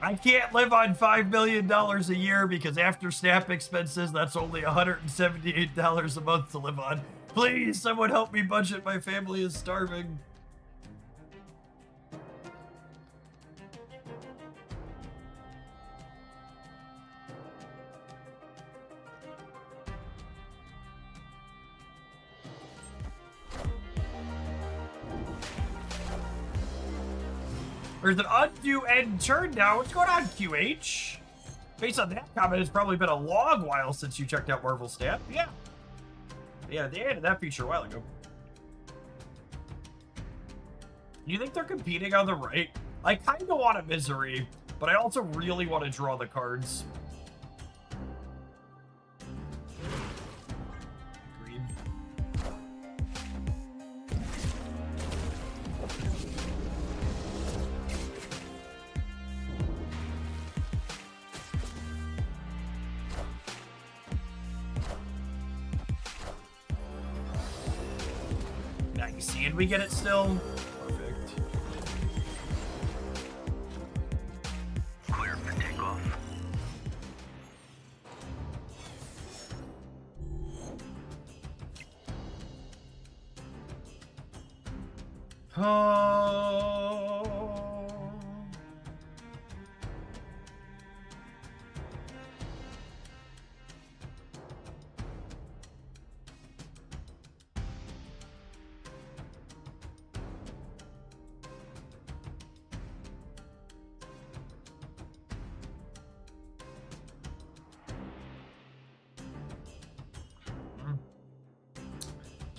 I can't live on $5 million a year because after SNAP expenses, that's only $178 a month to live on. Please, someone help me budget. My family is starving. There's an undue end turn now. What's going on, QH? Based on that comment, it's probably been a long while since you checked out Marvel Snap. Yeah. Yeah, they added that feature a while ago. You think they're competing on the right? I kind of want a Misery, but I also really want to draw the cards. Agreed. Nice. And we get it still. Perfect. Clear for takeoff. Oh.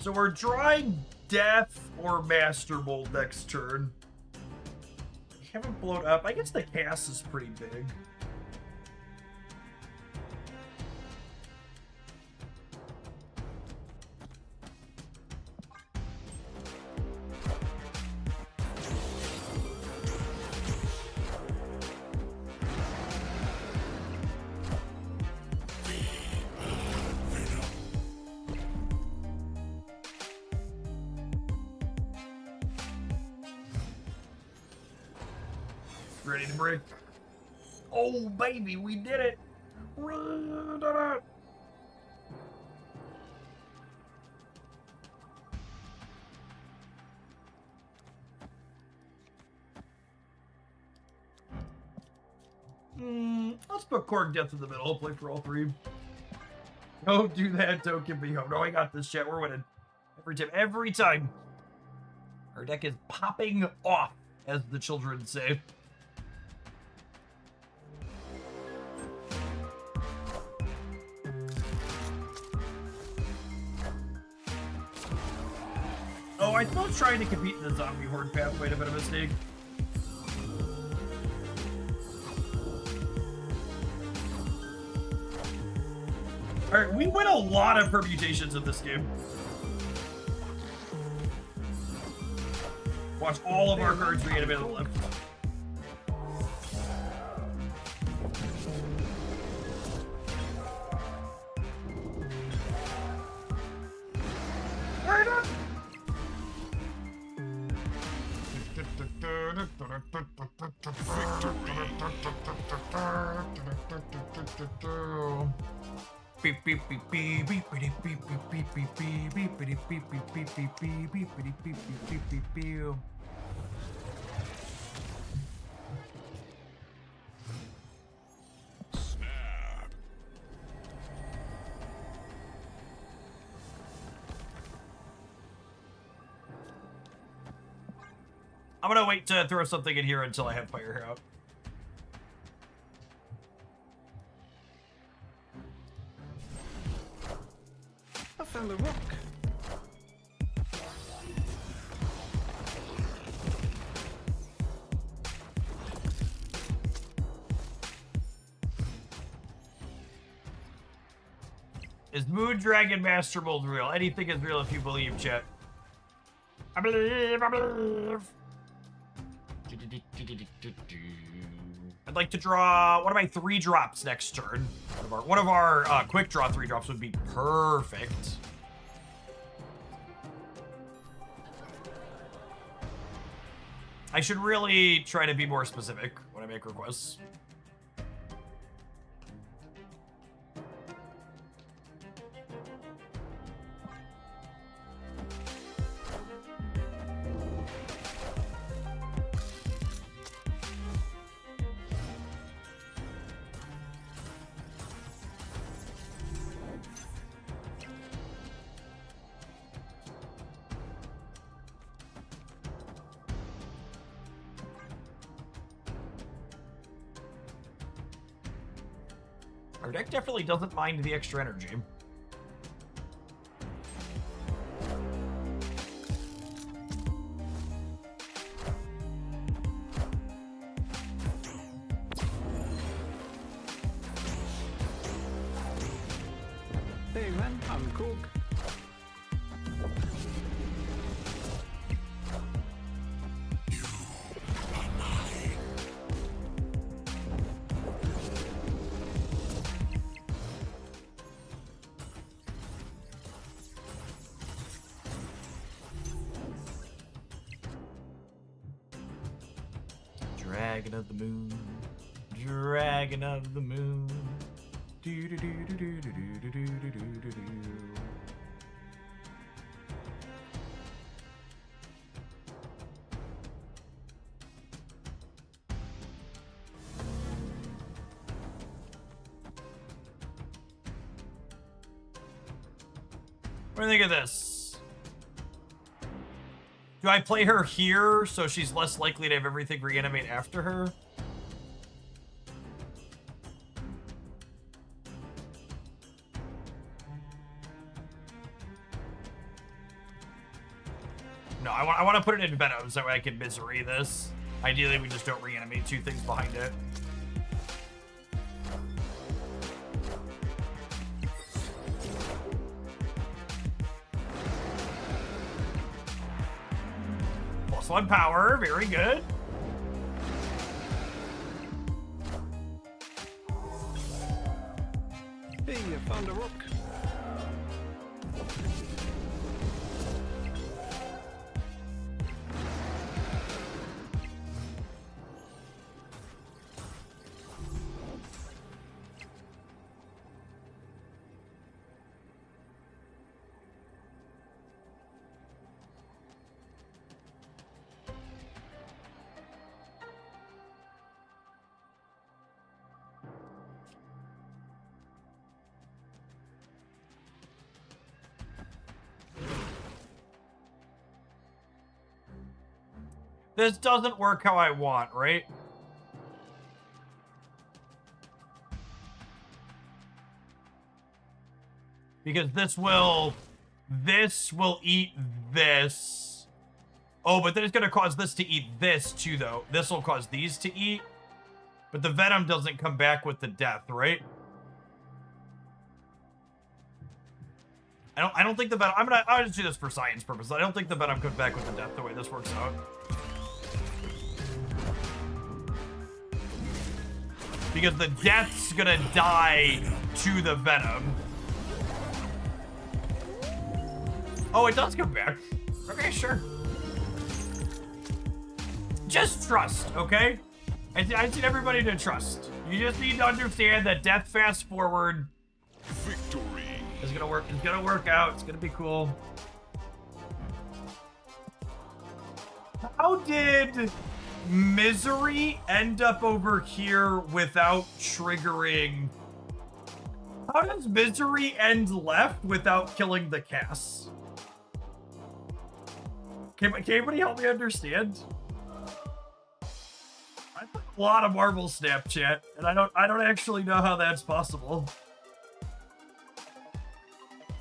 So we're drawing Death or Master Mold next turn. We haven't blown up. I guess the cast is pretty big. Ready to break. Oh, baby, we did it. Let's put Korg Death in the middle. Play for all three. Don't do that. Don't give me hope. No, I got this, chat. We're winning. Every time. Every time. Our deck is popping off, as the children say. Oh, I thought trying to compete in the zombie horde path might have been a mistake. Alright, we win a lot of permutations in this game. Watch all of our cards reanimate on the left. I'm gonna wait to throw something in here until I have fire out. I found a rock. Is Moondragon Master Mold real? Anything is real if you believe, chat. I believe, I believe. I'd like to draw one of my 3 drops next turn. One of our quick draw 3 drops would be perfect. I should really try to be more specific when I make requests. Our deck definitely doesn't mind the extra energy. Hey man, I'm Cook. Dragon of the moon, dragon of the moon. Do do do do do do do do do do do. What do you think of this? Do I play her here so she's less likely to have everything reanimate after her? No, I want to put it in Venom so that way I can misery this. Ideally, we just don't reanimate two things behind it. +1 power, very good. Hey, I found a rook. This doesn't work how I want, right? Because this will eat this. Oh, but then it's gonna cause this to eat this too, though. This will cause these to eat. But the Venom doesn't come back with the death, right? I don't think the Venom, I'll just do this for science purposes. I don't think the Venom comes back with the death the way this works out. Because the death's gonna die to the Venom. Oh, it does come back. Okay, sure. Just trust, okay? I need everybody to trust. You just need to understand that death fast forward Victory. is gonna work. It's gonna work out. It's gonna be cool. How did Misery end up over here without triggering? How does Misery end left without killing the Cass? Can anybody help me understand? I put a lot of Marvel Snapchat, and I don't actually know how that's possible.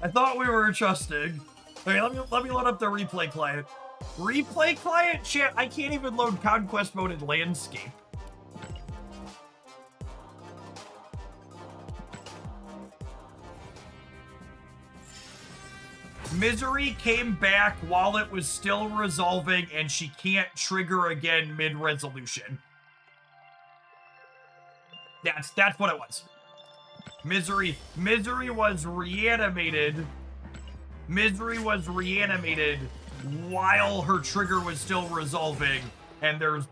I thought we were trusting. Okay, let me load up the replay client. Replay client? Chat, I can't even load Conquest mode in Landscape. Misery came back while it was still resolving, and she can't trigger again mid-resolution. That's what it was. Misery was reanimated. Misery was reanimated while her trigger was still resolving, and there's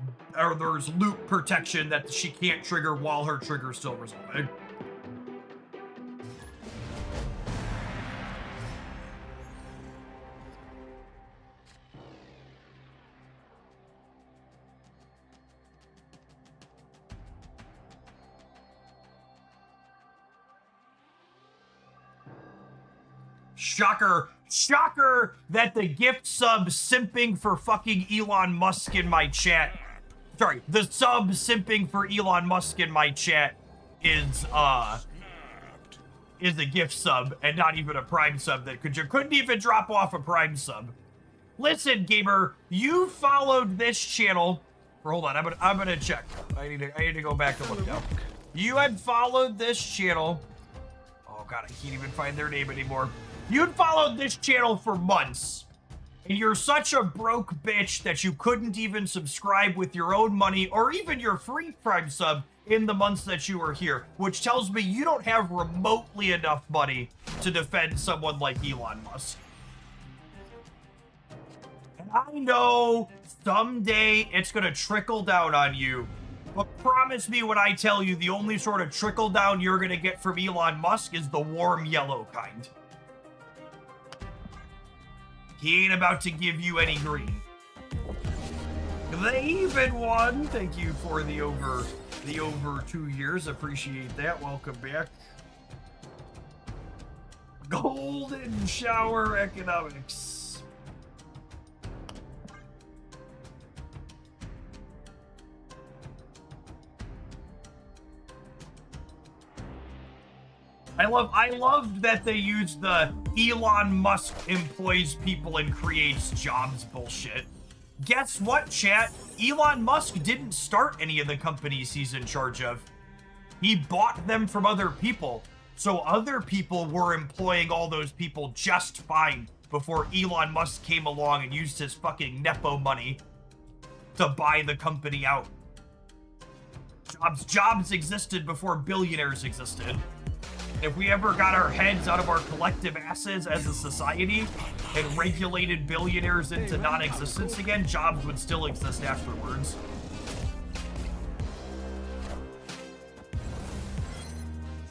loop protection that she can't trigger while her trigger's still resolving. Shocker that the gift sub simping for fucking Elon Musk in my chat. Sorry, the sub simping for Elon Musk in my chat is a gift sub and not even a Prime sub that couldn't even drop off a Prime sub. Listen, gamer, you followed this channel. Hold on, I'm gonna check. I need to go back and look now. You had followed this channel. Oh god, I can't even find their name anymore. You'd followed this channel for months, and you're such a broke bitch that you couldn't even subscribe with your own money or even your free Prime sub in the months that you were here, which tells me you don't have remotely enough money to defend someone like Elon Musk. And I know someday it's gonna trickle down on you, but promise me when I tell you the only sort of trickle down you're gonna get from Elon Musk is the warm yellow kind. He ain't about to give you any green. The even one. Thank you for the over 2 years. Appreciate that. Welcome back. Golden shower economics. I loved that they used the Elon Musk employs people and creates jobs bullshit. Guess what, chat? Elon Musk didn't start any of the companies he's in charge of. He bought them from other people. So other people were employing all those people just fine before Elon Musk came along and used his fucking Nepo money to buy the company out. Jobs existed before billionaires existed. If we ever got our heads out of our collective asses as a society and regulated billionaires into non-existence again, jobs would still exist afterwards.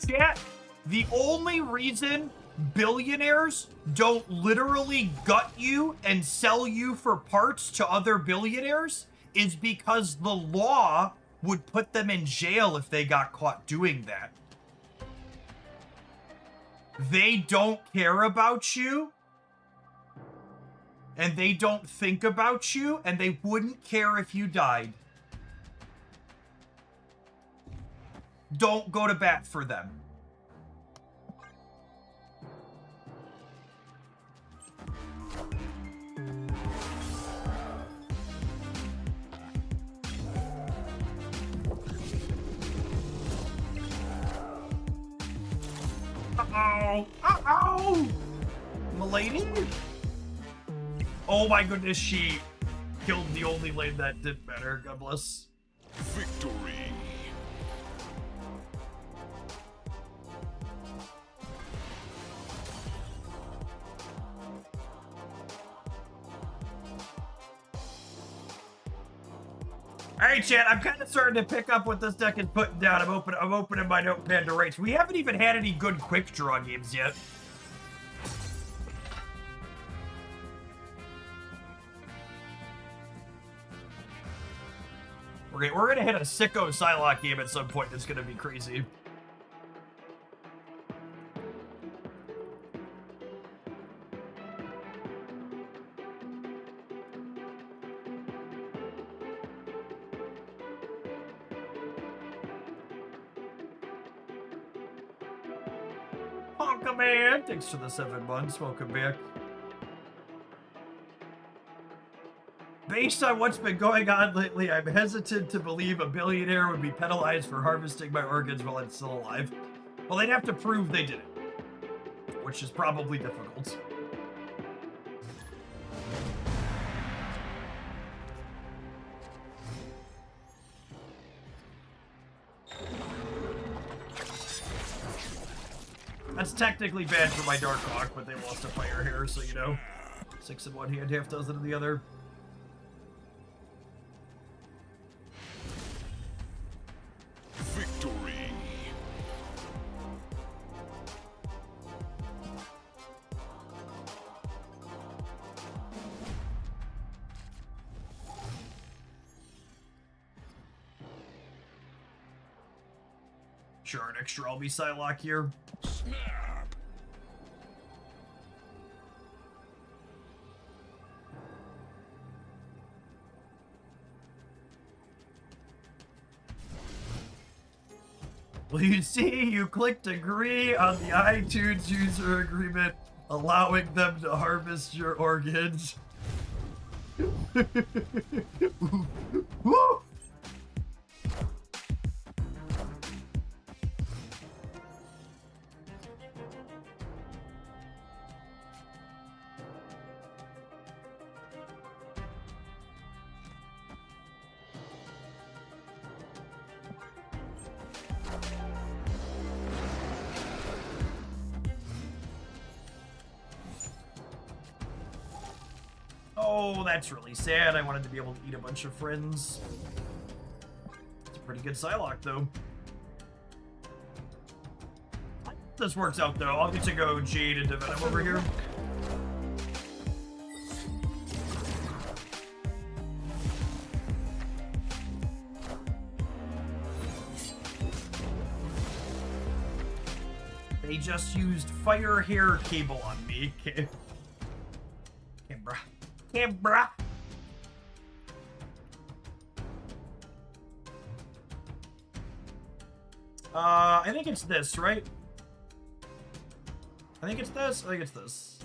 Chat, the only reason billionaires don't literally gut you and sell you for parts to other billionaires is because the law would put them in jail if they got caught doing that. They don't care about you, and they don't think about you, and they wouldn't care if you died. Don't go to bat for them. Uh-oh! Uh-oh! Milady? Oh my goodness, she killed the only lane that didn't matter. God bless. Victory. Alright, chat, I'm kind of starting to pick up what this deck is putting down. I'm opening my notepad to rates. We haven't even had any good quick draw games yet. We're gonna hit a sicko Psylocke game at some point that's gonna be crazy. Honka Man, thanks for the 7 months. Welcome back. Based on what's been going on lately, I'm hesitant to believe a billionaire would be penalized for harvesting my organs while I'm still alive. Well, they'd have to prove they did it, which is probably difficult. That's technically bad for my Dark Hawk, but they lost a fire here, so you know. 6 in one hand, half dozen in the other. Victory. Sure, an extra I'll be Psylocke here. Snap. Well, you see, you clicked agree on the iTunes user agreement, allowing them to harvest your organs. Woo! Oh, that's really sad. I wanted to be able to eat a bunch of friends. It's a pretty good Psylocke, though. This works out, though. I'll get to go Jade into Venom over here. just used fire hair cable on me. Okay, bruh. Okay, bruh. I think it's this, right? I think it's this. I think it's this.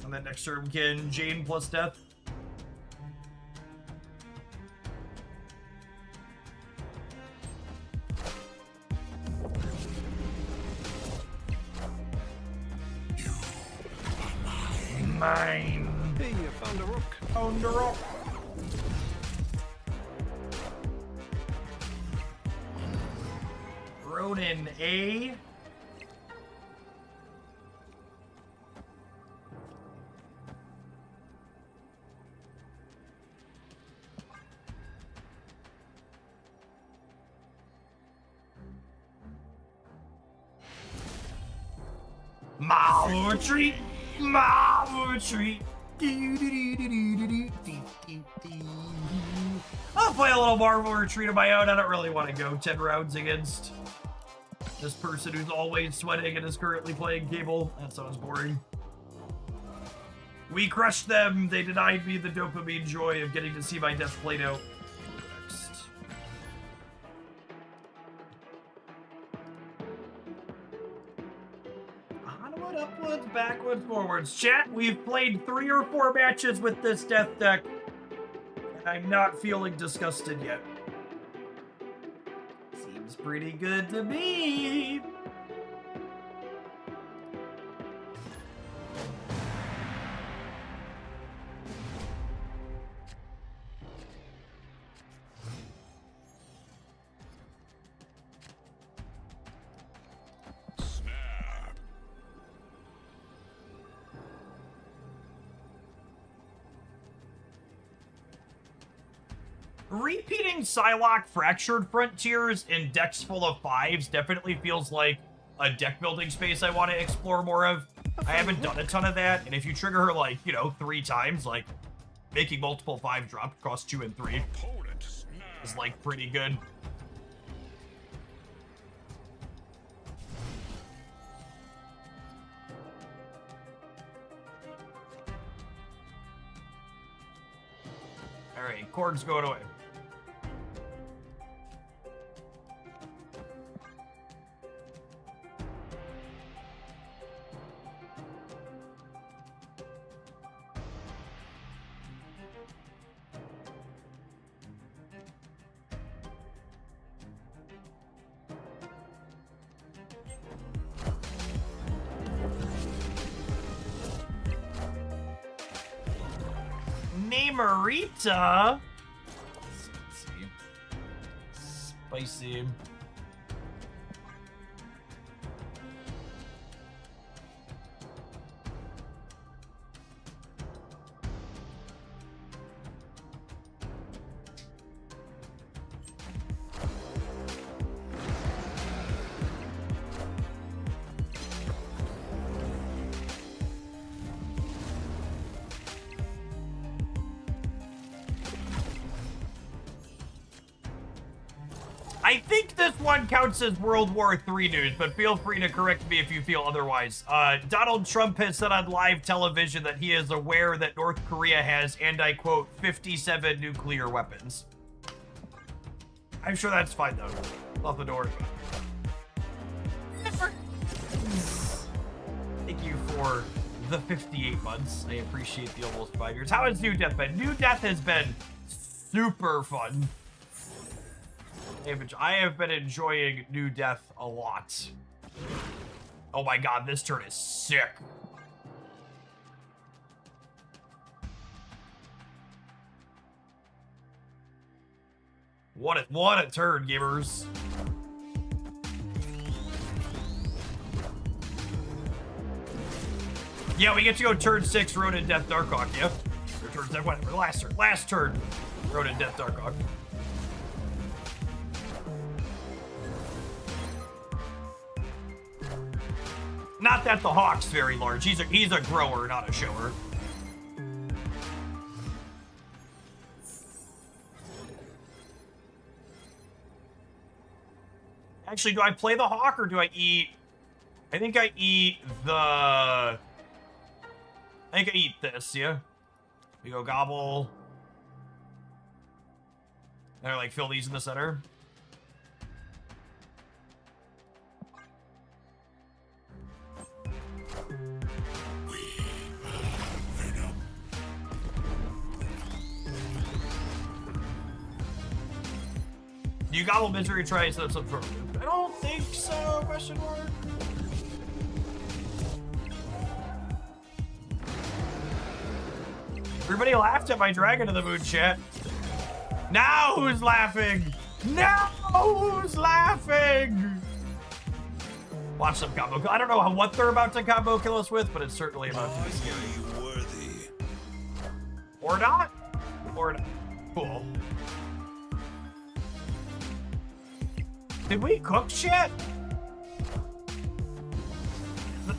And then next turn we can Jane plus death. Mine. Hey, you found a rook. Found a rock. Ronin A. Marvel retreat. Marvel retreat. I'll play a little Marvel retreat of my own. I don't really want to go 10 rounds against this person who's always sweating and is currently playing Cable. That sounds boring. We crushed them. They denied me the dopamine joy of getting to see my death played out. Next. Onward, upwards, backwards, forwards. Chat, we've played 3 or 4 matches with this death deck, and I'm not feeling disgusted yet. Seems pretty good to me. Repeating Psylocke Fractured Frontiers in decks full of 5s definitely feels like a deck building space I want to explore more of. I haven't done a ton of that, and if you trigger her like, 3 times, like making multiple 5 drop across 2 and 3 is like pretty good. Alright, Korg's going away. Marita. Spicy. I think this one counts as World War III news, but feel free to correct me if you feel otherwise. Donald Trump has said on live television that he is aware that North Korea has, and I quote, 57 nuclear weapons. I'm sure that's fine, though. Off the door. Thank you for the 58 months. I appreciate the almost 5 years. How has New Death been? New Death has been super fun. I have been enjoying New Death a lot. Oh my god, this turn is sick. What a turn, gamers. Yeah, we get to go turn 6, Ronin Death Darkhawk, yeah? Or turn 7, whatever, last turn, Ronin Death Darkhawk. Not that the Hawk's very large. He's a grower, not a shower. Actually, do I play the hawk or do I eat? I think I eat the. I think I eat this. Yeah. We go gobble. And I like fill these in the center. Do you gobble misery and try and set up something for I don't think so, question mark. Everybody laughed at my Dragon of the Moon chat. Now who's laughing? Now who's laughing? Watch some combo kill. I don't know what they're about to combo kill us with, but it's certainly about to be scary. Are you worthy? Or not. Or not. Cool. Did we cook shit?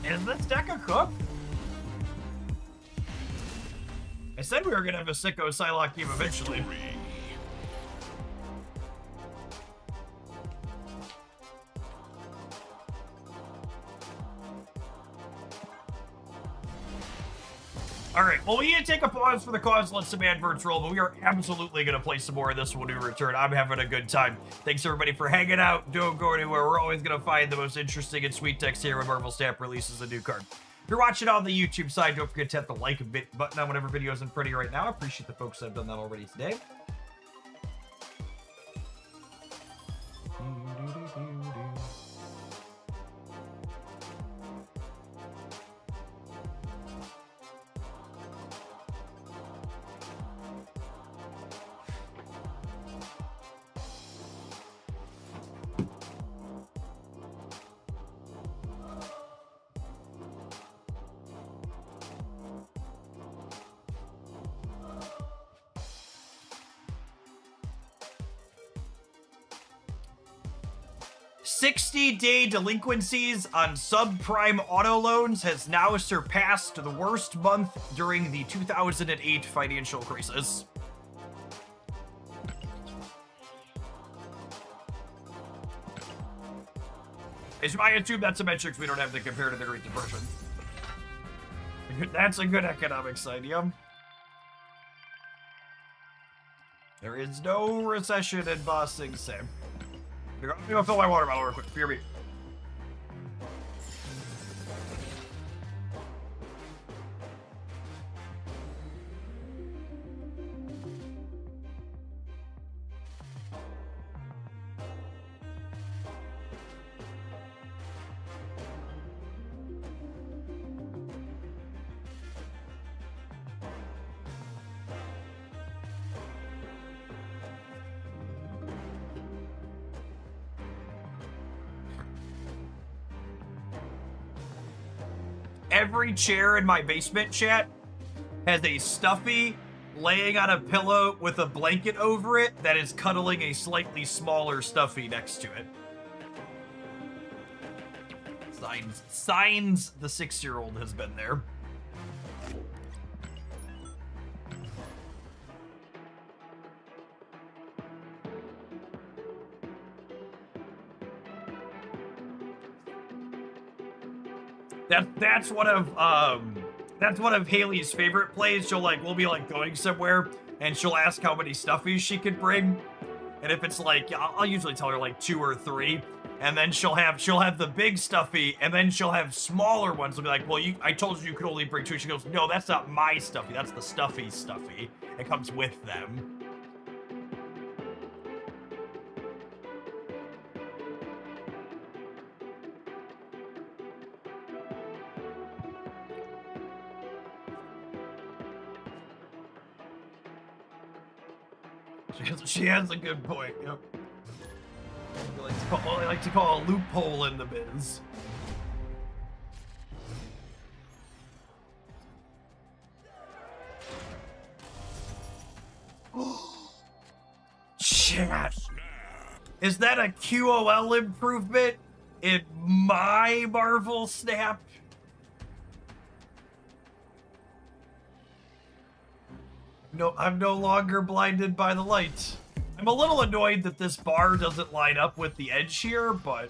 Is this deck a cook? I said we were gonna have a sicko Psylocke team eventually. Alright, well, we need to take a pause for the cause, let some adverts roll, but we are absolutely going to play some more of this when we return. I'm having a good time. Thanks, everybody, for hanging out. Don't go anywhere. We're always going to find the most interesting and sweet text here when Marvel Snap releases a new card. If you're watching on the YouTube side, don't forget to hit the like button on whatever video is in front of you right now. I appreciate the folks that have done that already today. $60-day delinquencies on subprime auto loans has now surpassed the worst month during the 2008 financial crisis. I assume that's a metrics we don't have to compare to the Great Depression. That's a good economic sign, yeah. There is no recession in Boss Sing Sim. I'm gonna fill my water bottle real quick. Fear me. Every chair in my basement chat has a stuffy laying on a pillow with a blanket over it that is cuddling a slightly smaller stuffy next to it. Signs the 6-year-old has been there. That's one of Haley's favorite plays. We'll be like going somewhere and she'll ask how many stuffies she could bring. And if it's like, I'll usually tell her like 2 or 3, and then she'll have the big stuffy, and then she'll have smaller ones. I'll be like, well, I told you could only bring 2. She goes, no, that's not my stuffy. That's the stuffy stuffy. It comes with them. She has a good point, yep. I like to call a loophole in the biz. Chat. Is that a QOL improvement in my Marvel Snap? No, I'm no longer blinded by the light. I'm a little annoyed that this bar doesn't line up with the edge here, but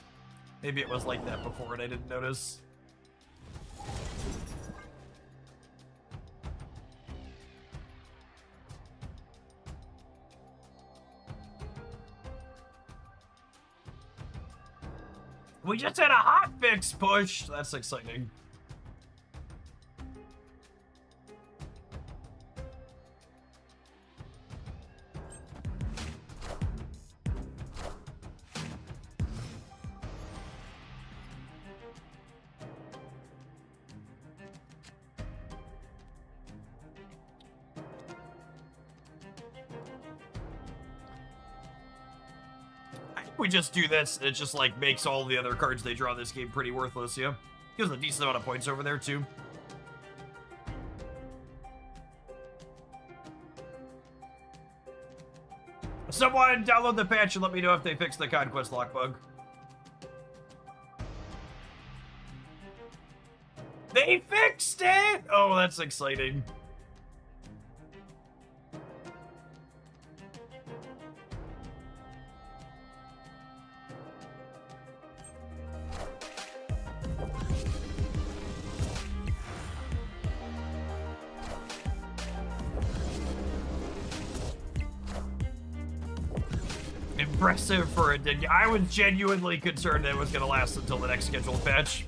maybe it was like that before and I didn't notice. We just had a hotfix push. That's exciting. We just do this, it just like makes all the other cards they draw this game pretty worthless, yeah. Gives a decent amount of points over there too. Someone download the patch and let me know if they fixed the Conquest lock bug. They fixed it! Oh, that's exciting. Impressive for a dig. I was genuinely concerned that it was going to last until the next scheduled patch.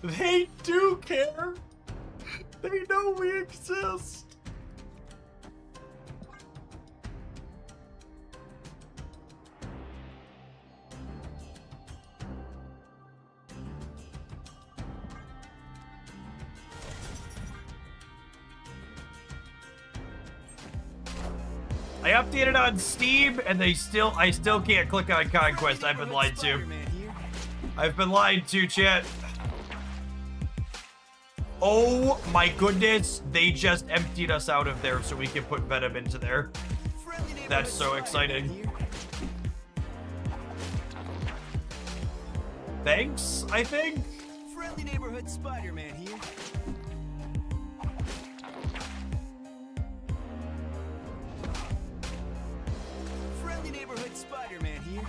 They do care. They know we exist. I updated on Steam, and I still can't click on Conquest. I've been lied to. I've been lied to, chat. Oh my goodness, they just emptied us out of there so we can put Venom into there. That's so exciting. Thanks, I think. Friendly neighborhood Spider-Man here. Friendly neighborhood Spider-Man here.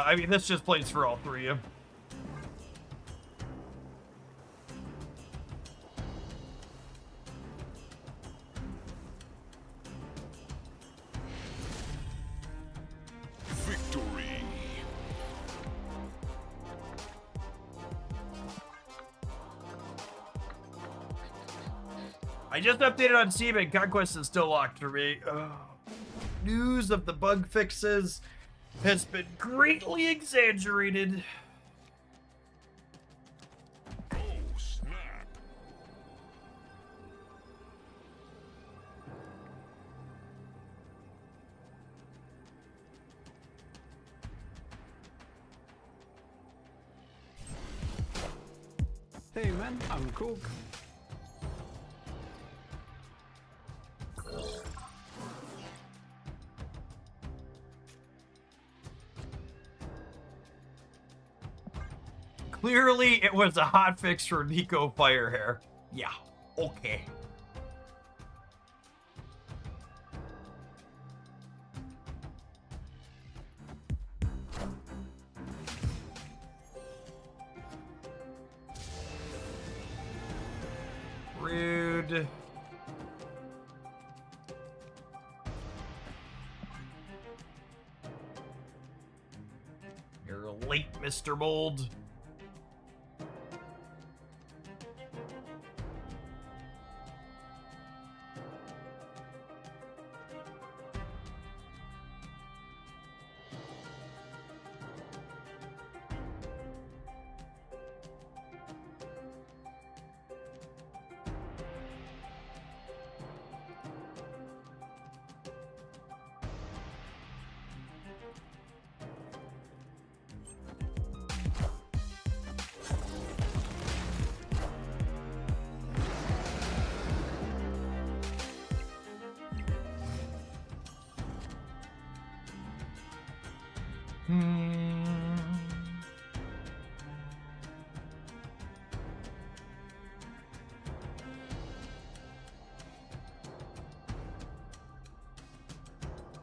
I mean, this just plays for all three of you. Victory. I just updated on Steam and Conquest is still locked for me. News of the bug fixes has been greatly exaggerated. Oh, snap. Hey man, I'm Cook. Clearly, it was a hotfix for Nico Firehair. Yeah, okay. Rude. You're late, Mr. Mold. I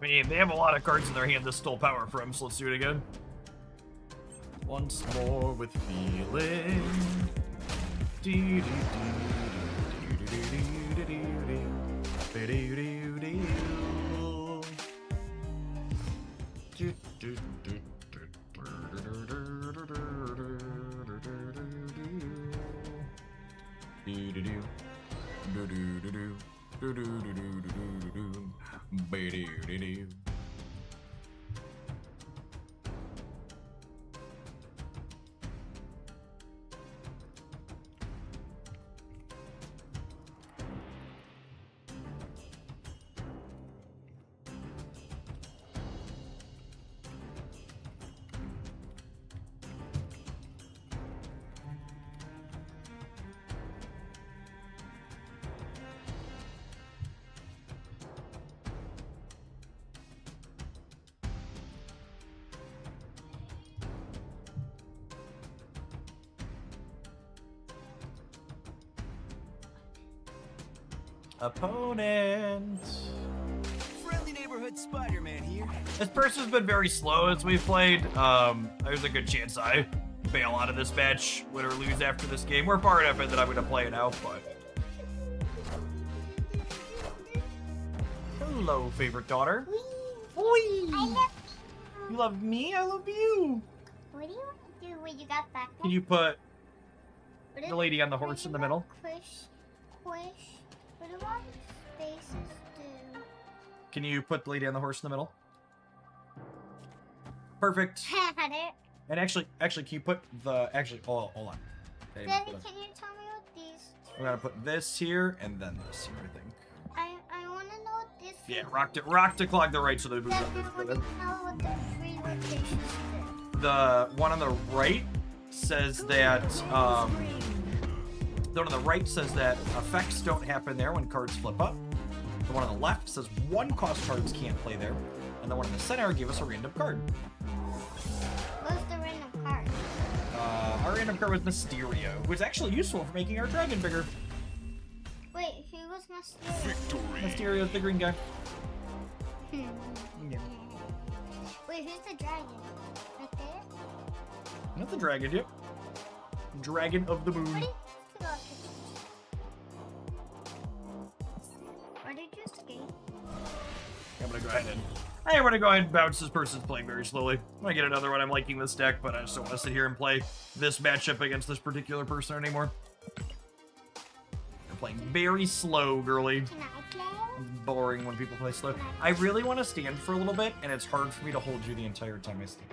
mean, they have a lot of cards in their hand this stole power from, so let's do it again. Once more with feeling. Opponent. Friendly neighborhood Spider-Man here. This person's been very slow as we've played. There's a good chance I bail out of this match, win or lose after this game. We're far enough in that I'm gonna play it out, but. Hello, favorite daughter. I love You love me? I love you. What do you want to do when you got back there? Can you put What the lady on the horse in the middle? Push. What do all the spaces do? Can you put the lady on the horse in the middle? Perfect. Had it. And actually, can you put the hold on. Hey, Daddy, hold on. can you tell me what these We're gonna put this here and then this here, I think. I want to know what this Yeah, is. rock to clog the right so they move Daddy, up. I want to know what the three locations do. The one on the right says that the one on the right says that effects don't happen there when cards flip up. The one on the left says one cost cards can't play there, and the one in the center gave us a random card. What's the random card? Our random card was Mysterio, which is actually useful for making our dragon bigger. Wait, who was Mysterio? Victory. Mysterio's the green guy. Yeah. Wait, who's the dragon? Right there? Not the dragon, yep. Dragon of the moon. What did you do about this? Where did you escape? I'm gonna go ahead and bounce. This person's playing very slowly. I'm gonna get another one. I'm liking this deck, but I just don't want to sit here and play this matchup against this particular person anymore. I'm playing very slow, girly. Can I play? Boring when people play slow. I really want to stand for a little bit, and it's hard for me to hold you the entire time I stand.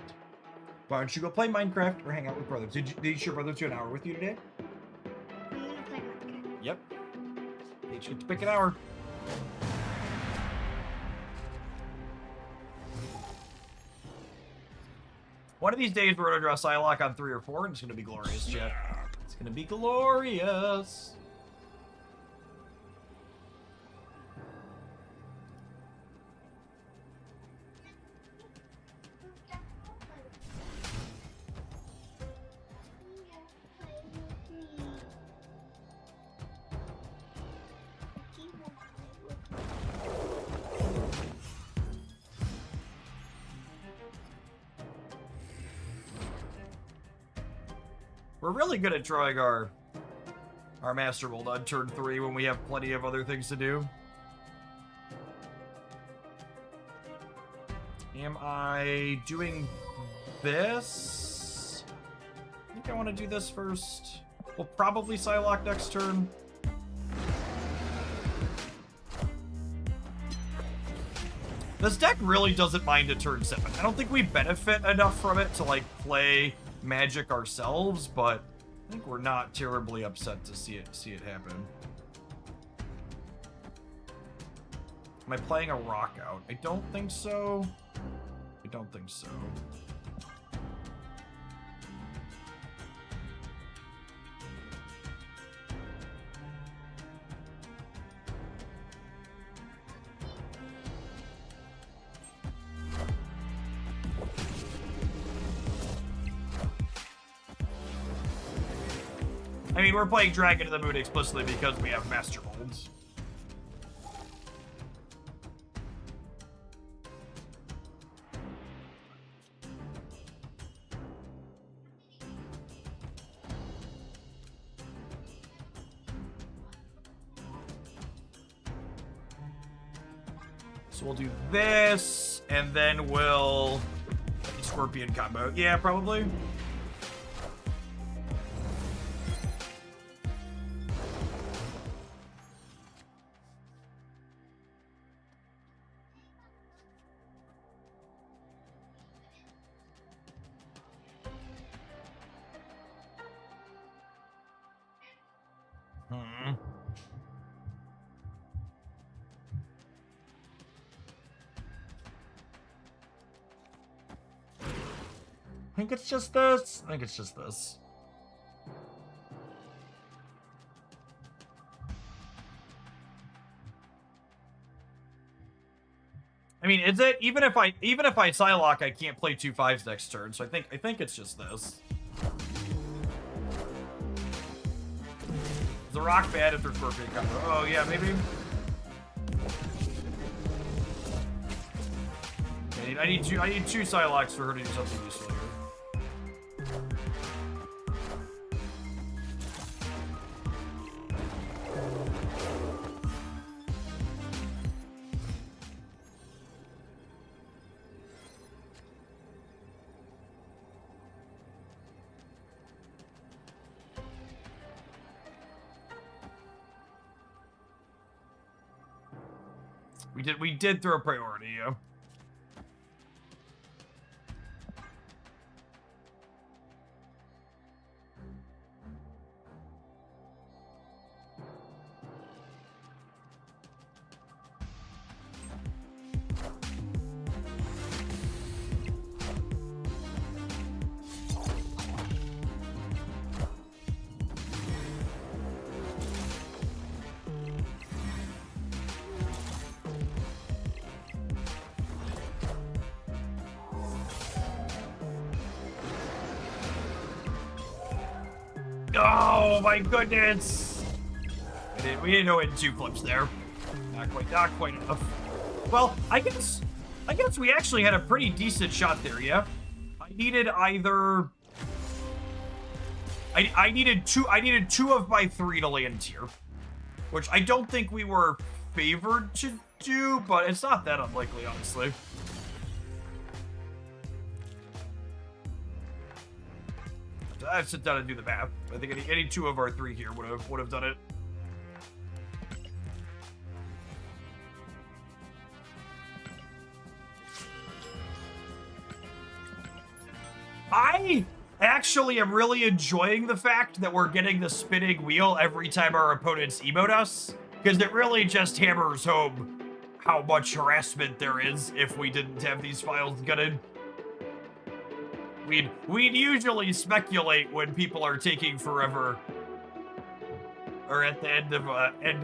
Why don't you go play Minecraft or hang out with brothers? Did your brothers do an hour with you today? I'm gonna play Minecraft. Yep. Each get to pick an hour. One of these days, we're gonna draw Psylocke on 3 or 4, and it's gonna be glorious, Jeff. It's gonna be glorious. We're really good at drawing our Master Mold on turn 3 when we have plenty of other things to do. Am I doing this? I think I want to do this first. We'll probably Psylocke next turn. This deck really doesn't mind a turn 7. I don't think we benefit enough from it to, like, play Magic ourselves, but I think we're not terribly upset to see it happen. Am I playing a rock out? I don't think so. I don't think so. I mean, we're playing Dragon of the Moon explicitly because we have Master Molds. So we'll do this, and then we'll... Scorpion combo. Yeah, probably. I think it's just this. I think it's just this. I mean, is it even if I Psylocke, I can't play 2 5s next turn, so I think it's just this. Is the rock bad if there's Scorpion combo? Oh yeah, maybe. I need two Psylocks for her to do something useful here. We did throw priority, yeah. Oh my goodness! We didn't know it in 2 flips there. Not quite enough. Well, I guess we actually had a pretty decent shot there, yeah? I needed either... I needed two of my 3 to land here. Which I don't think we were favored to do, but it's not that unlikely, honestly. I have to sit down and do the math. I think any 2 of our 3 here would have done it. I actually am really enjoying the fact that we're getting the spinning wheel every time our opponents emote us, because it really just hammers home how much harassment there is if we didn't have these files gutted. We'd usually speculate when people are taking forever, or at the end of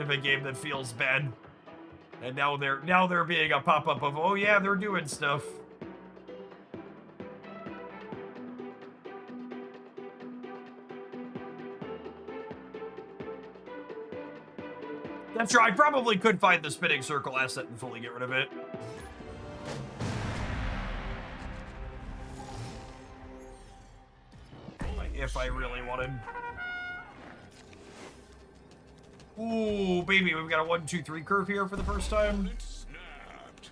a game that feels bad, and now they're being a pop-up of, oh yeah, they're doing stuff. That's true. I probably could find the spinning circle asset and fully get rid of it. If I really wanted. Ooh, baby, we've got a 1, 2, 3 curve here for the first time. Snapped.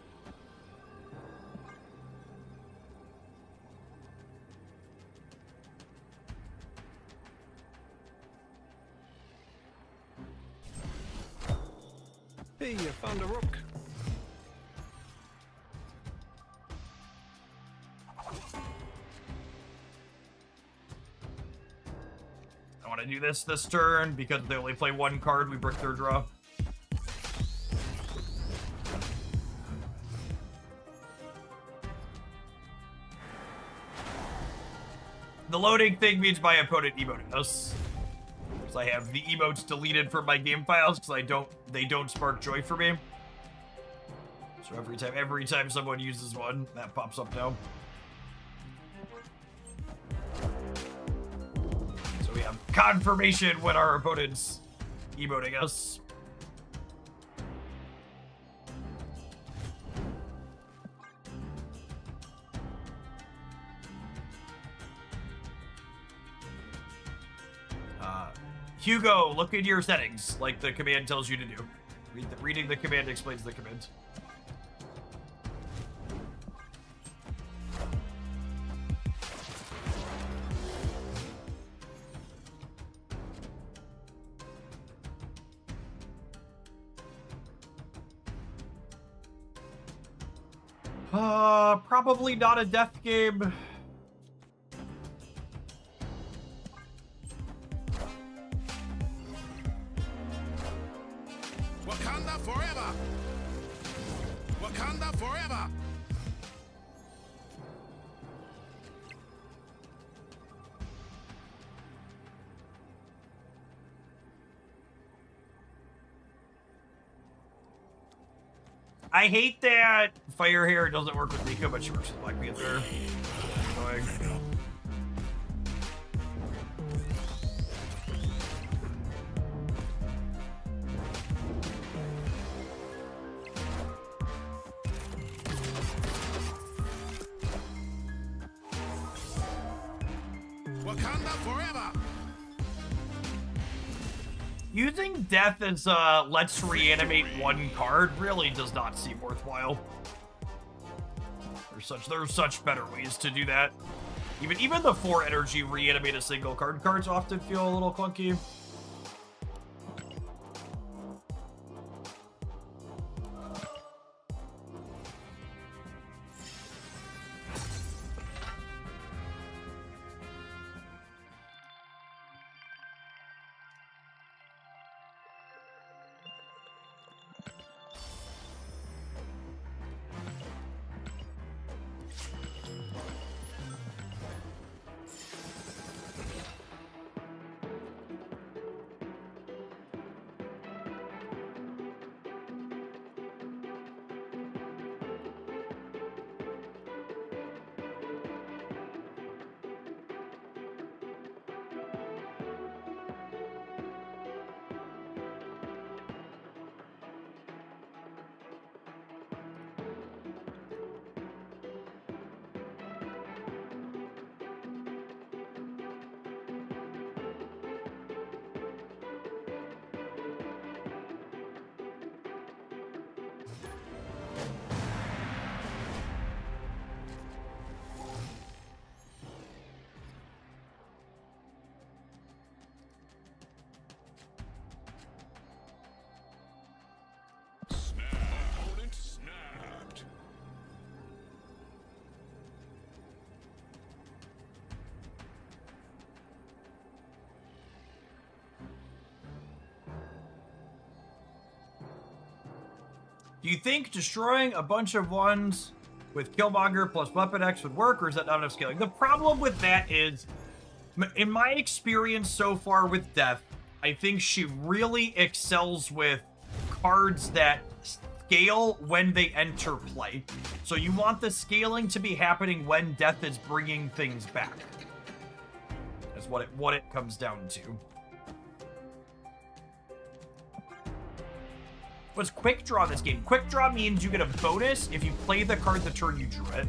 Hey, you found a rook. I want to do this turn because they only play 1 card. We break their draw. The loading thing means my opponent emoted us. Because I have the emotes deleted from my game files because they don't spark joy for me. So every time someone uses one, that pops up now. So have confirmation when our opponent's emoting us. Hugo, look in your settings, like the command tells you to do. Reading the command explains the command. Probably not a death game. Wakanda forever! Wakanda forever! I hate that Fire Hair doesn't work with Mika, but she works with Black Panther. Annoying. Wakanda forever! Using death as let's reanimate one card really does not seem worthwhile. There's such better ways to do that. Even the 4 energy reanimate a single card cards often feel a little clunky. Opponent snapped. Do you think destroying a bunch of ones with Killmonger plus Weapon X would work, or is that not enough scaling? The problem with that is, in my experience so far with Death, I think she really excels with cards that scale when they enter play. So you want the scaling to be happening when Death is bringing things back. That's what it comes down to. What's Quick Draw in this game? Quick Draw means you get a bonus if you play the card the turn you drew it.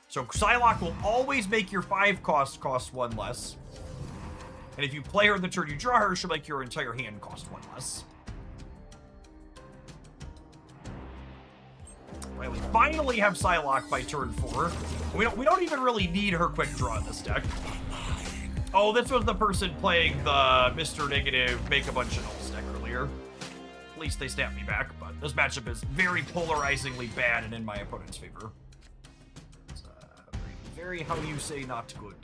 So Psylocke will always make your 5 cost 1 less. And if you play her the turn you draw her, she'll make your entire hand cost 1 less. Right, we finally have Psylocke by turn 4. We don't even really need her Quick Draw in this deck. Oh, this was the person playing the Mr. Negative make a bunch of nulls deck earlier. At least they snapped me back, but this matchup is very polarizingly bad and in my opponent's favor. It's very how you say not good.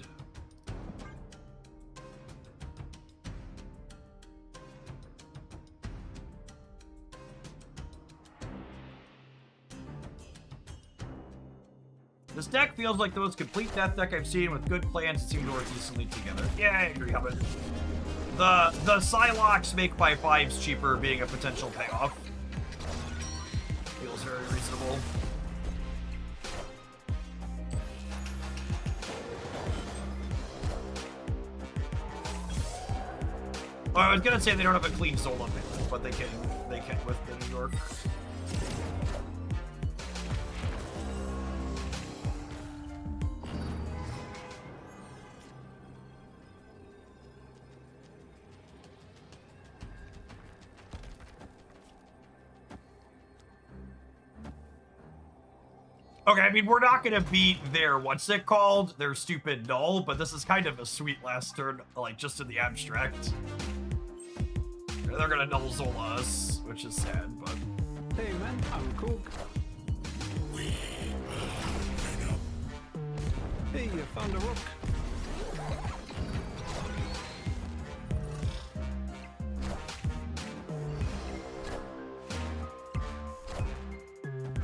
This deck feels like the most complete death deck I've seen with good plans that seem to work decently together. Yeah, I agree, Hubbard. The Psylocke's make by 5s cheaper being a potential payoff. Feels very reasonable. Well, I was gonna say they don't have a clean Zola balance, but they can with the New York. Okay, I mean, we're not gonna beat their, what's it called? Their stupid null, but this is kind of a sweet last turn, like, just in the abstract. They're gonna null Zola us, which is sad, but... Hey man, I'm Cook. Hey, you found a rook.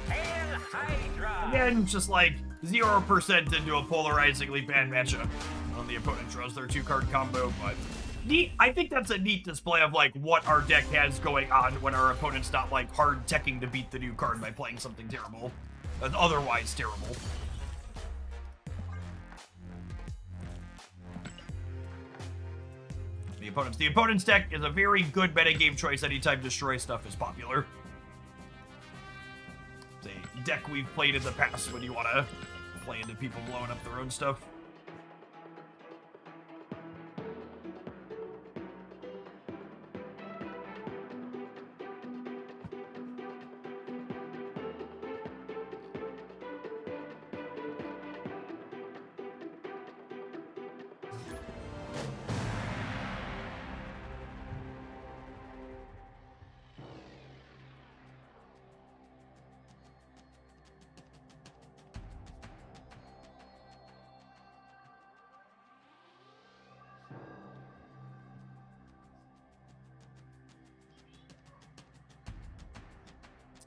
Hail Hydra! Again, just like 0% into a polarizingly bad matchup on the opponent draws their 2-card combo, but neat. I think that's a neat display of like what our deck has going on when our opponent's not like hard teching to beat the new card by playing something terrible, otherwise terrible. The opponent's deck is a very good metagame choice anytime destroy stuff is popular. It's a deck we've played in the past when you want to play into people blowing up their own stuff.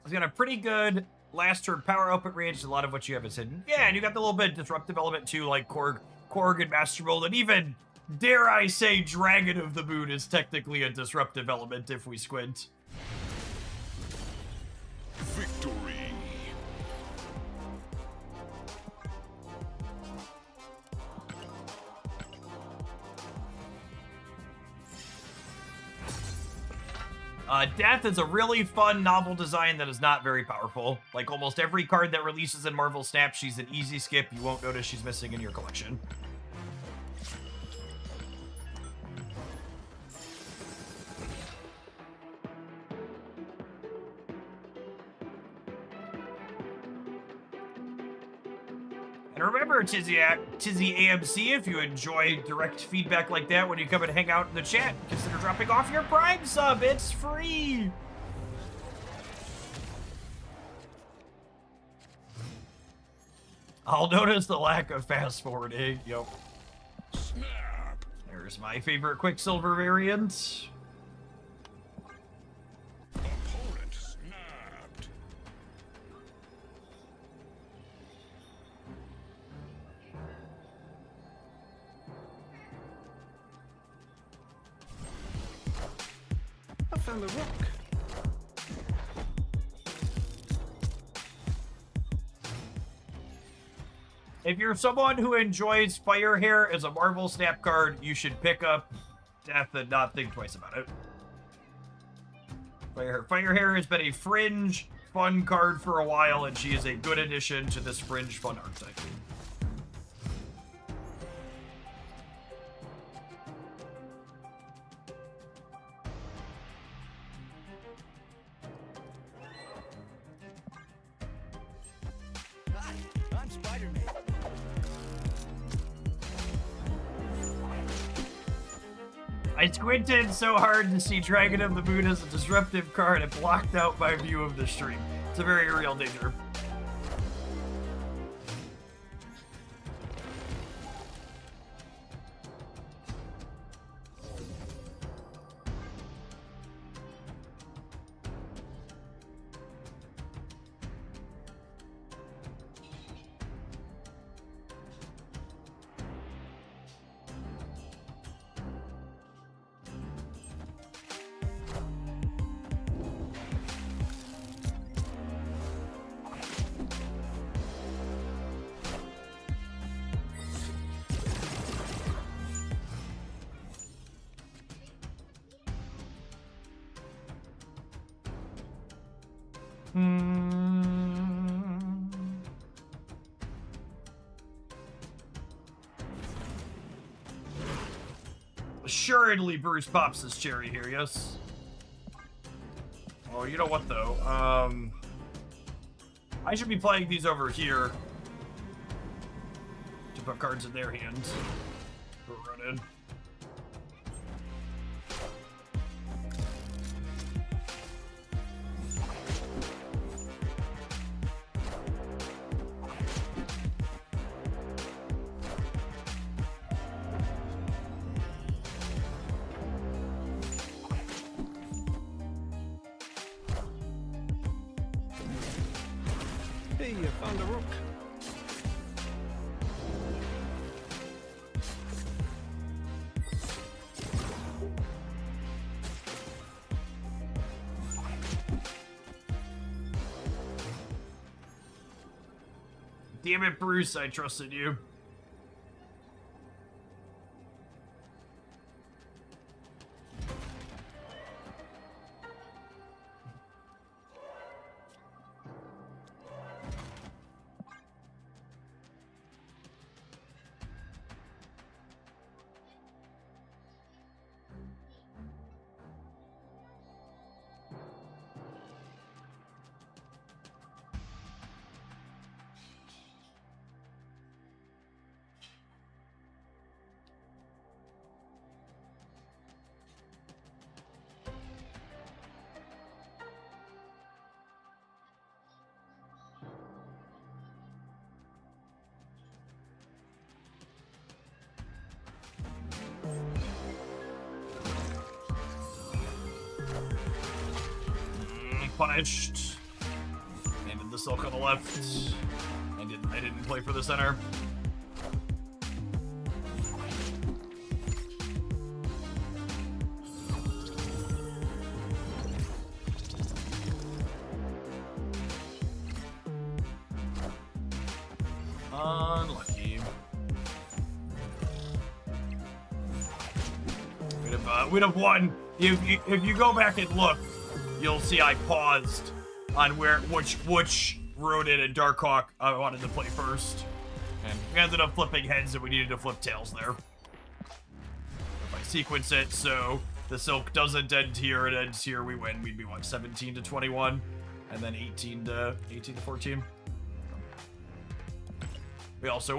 He's got a pretty good last turn power output range. A lot of what you have is hidden. Yeah, and you got the little bit of disruptive element too, like Korg and Master Mold, and even, dare I say, Dragon of the Moon is technically a disruptive element if we squint. Victory. Death is a really fun novel design that is not very powerful. Like almost every card that releases in Marvel Snap, she's an easy skip. You won't notice she's missing in your collection. And remember, Tizzy AMC, if you enjoy direct feedback like that when you come and hang out in the chat, consider dropping off your Prime sub. It's free. I'll notice the lack of fast forwarding. Yep. Snap. There's my favorite Quicksilver variant. Opponent snapped. I found a rook. If you're someone who enjoys Firehair as a Marvel Snap card, you should pick up Death and not think twice about it. Firehair has been a fringe fun card for a while, and she is a good addition to this fringe fun archetype. Hi, I'm Spider-Man. I squinted so hard to see Dragon of the Moon as a disruptive card, it blocked out my view of the stream. It's a very real danger. Assuredly, Bruce pops his cherry here, yes? Oh, you know what, though? I should be playing these over here to put cards in their hands. Run in. Hey, you found a rook. Damn it, Bruce, I trusted you. Punished. Landed the silk on the left. I didn't play for the center. Unlucky. We'd have won. If you go back and look, you'll see I paused on which Rodin and Darkhawk I wanted to play first. And we ended up flipping heads and we needed to flip tails there. If I sequence it so the silk doesn't end here, it ends here, we win. We'd be what, 17 to 21? And then 18 to 14. We also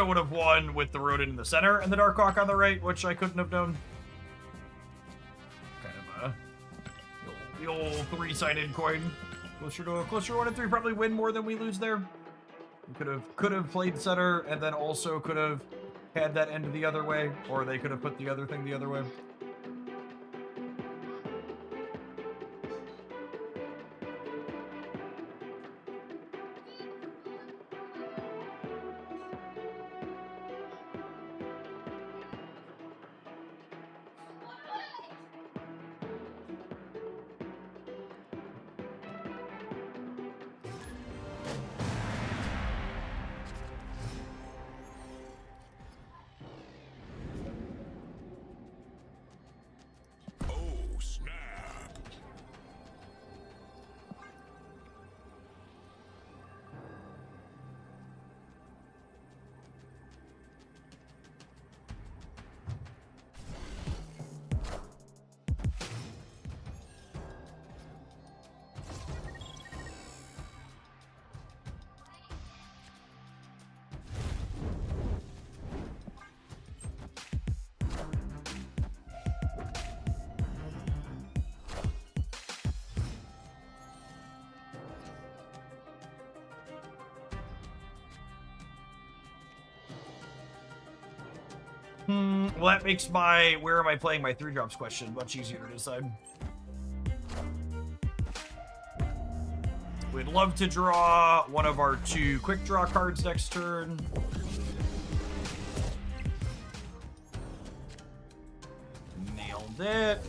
would have won with the Rodin in the center and the Darkhawk on the right, which I couldn't have done. The old three-sided coin. Closer to 1 and 3. Probably win more than we lose there. We could have played center and then also could have had that end the other way, or they could have put the other thing the other way. Oh, snap. Well, that makes my where am I playing my 3-drops question much easier to decide. We'd love to draw one of our 2 quick draw cards next turn. Nailed it.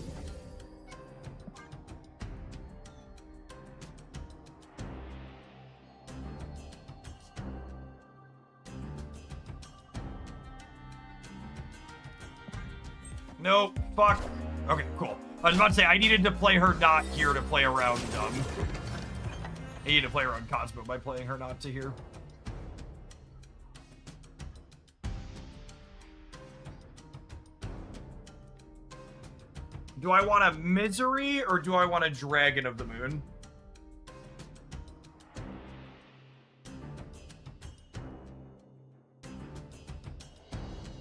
Nope. Fuck. Okay, cool. I was about to say, I needed to play her not here to play around dumb. I need to play around Cosmo by playing her not to here. Do I want a Misery or do I want a Dragon of the Moon?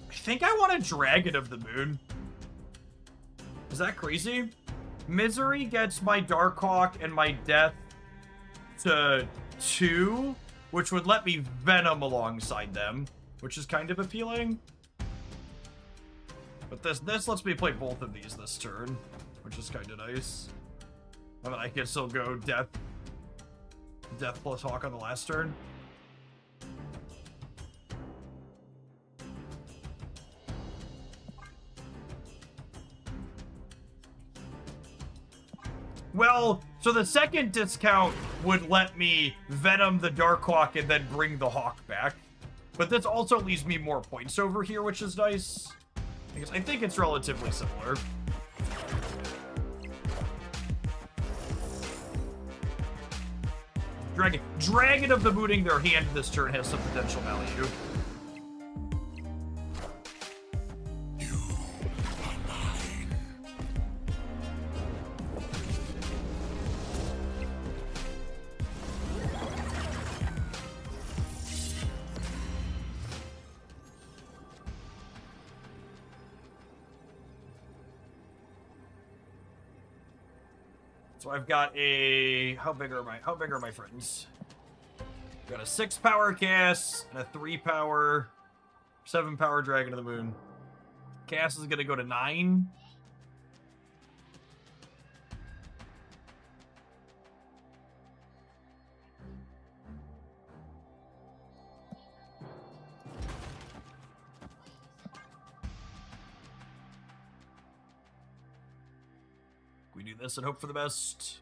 I think I want a Dragon of the Moon. Is that crazy? Misery gets my Darkhawk and my Death to 2, which would let me Venom alongside them, which is kind of appealing. But this lets me play both of these this turn, which is kind of nice. I mean, I can still go Death plus Hawk on the last turn. Well, so the second discount would let me Venom the Darkhawk and then bring the Hawk back. But this also leaves me more points over here, which is nice. Because I think it's relatively similar. Dragon of the Moon in their hand this turn has some potential value. So I've got a... How big are my friends? I've got a 6 power Cass and a 3 power, 7 power Dragon of the Moon. Cass is gonna go to 9. We do this and hope for the best.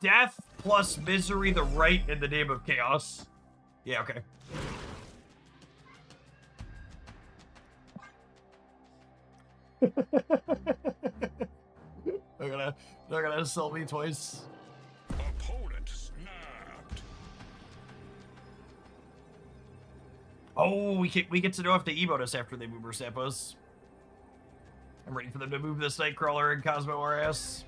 Death plus Misery, the right in the name of Chaos. Yeah, okay. They're gonna insult me twice. Opponent snapped. Oh, we get to know if they emote us after they move or sap us. I'm ready for them to move this Nightcrawler and Cosmo RS.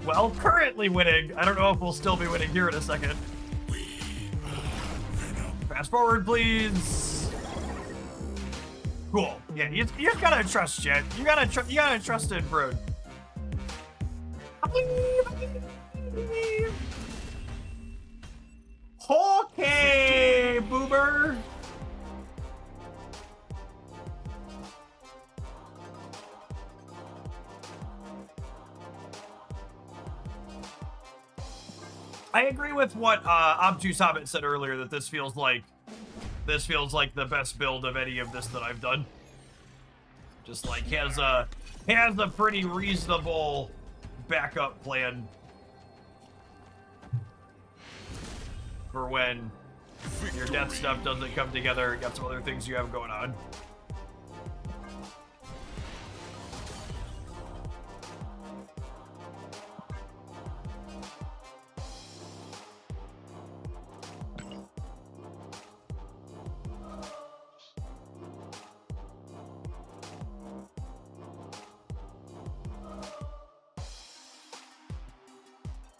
Well, currently winning. I don't know if we'll still be winning here in a second. Fast forward, please. Cool. Yeah, you just gotta trust Jet. You gotta trust in Brood. Okay, Boober. I agree with what Obtuse Hobbit said earlier, that this feels like the best build of any of this that I've done. Just like has a pretty reasonable backup plan for when your death stuff doesn't come together. You got some other things you have going on.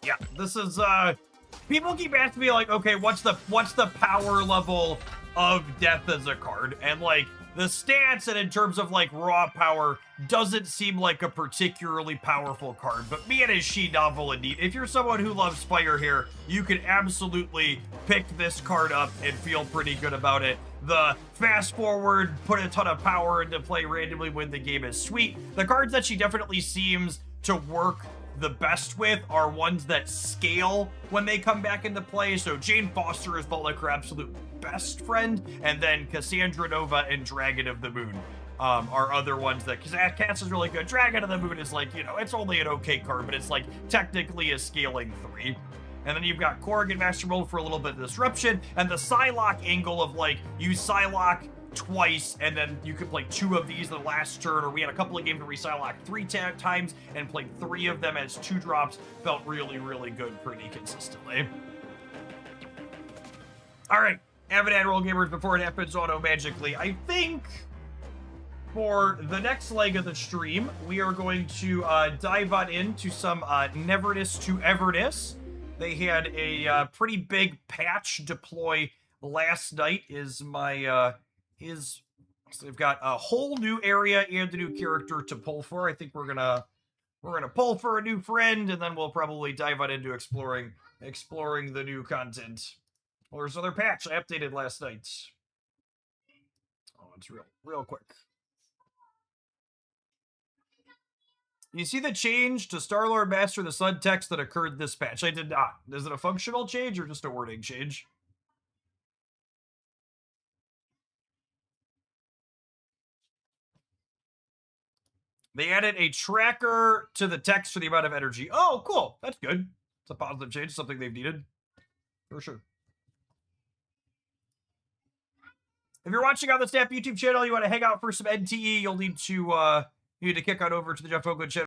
Yeah, this is people keep asking me like, okay, what's the power level of Death as a card? And like the stats and in terms of like raw power doesn't seem like a particularly powerful card, but being as she novel indeed, if you're someone who loves fire here, you can absolutely pick this card up and feel pretty good about it. The fast forward, put a ton of power into play randomly when the game is sweet. The cards that she definitely seems to work the best with are ones that scale when they come back into play. So Jane Foster is felt like her absolute best friend, and then Cassandra Nova and Dragon of the Moon are other ones that, because Cass is really good. Dragon of the Moon is like, you know, it's only an okay card, but it's like technically a scaling 3. And then you've got Corrigan Master Mold for a little bit of disruption, and the Psylocke angle of like, use Psylocke twice, and then you could play 2 of these the last turn, or we had a couple of games where we Psylocke 3 times and played 3 of them as 2 drops. Felt really, really good pretty consistently. All right, Avid Admiral Gamers, before it happens auto-magically, I think for the next leg of the stream, we are going to dive on into some Neverness to Everness. They had a pretty big patch deploy last night. So they've got a whole new area and a new character to pull for. I think we're gonna pull for a new friend, and then we'll probably dive on into exploring the new content. Well, there's another patch I updated last night. Oh, it's real quick. You see the change to Star-Lord Master of the Sun text that occurred this patch? I did not. Is it a functional change or just a wording change? They added a tracker to the text for the amount of energy. Oh, cool. That's good. It's a positive change, something they've needed. For sure. If you're watching on the Snap YouTube channel, you want to hang out for some NTE, you'll need to kick on over to the Jeff Hoagland channel.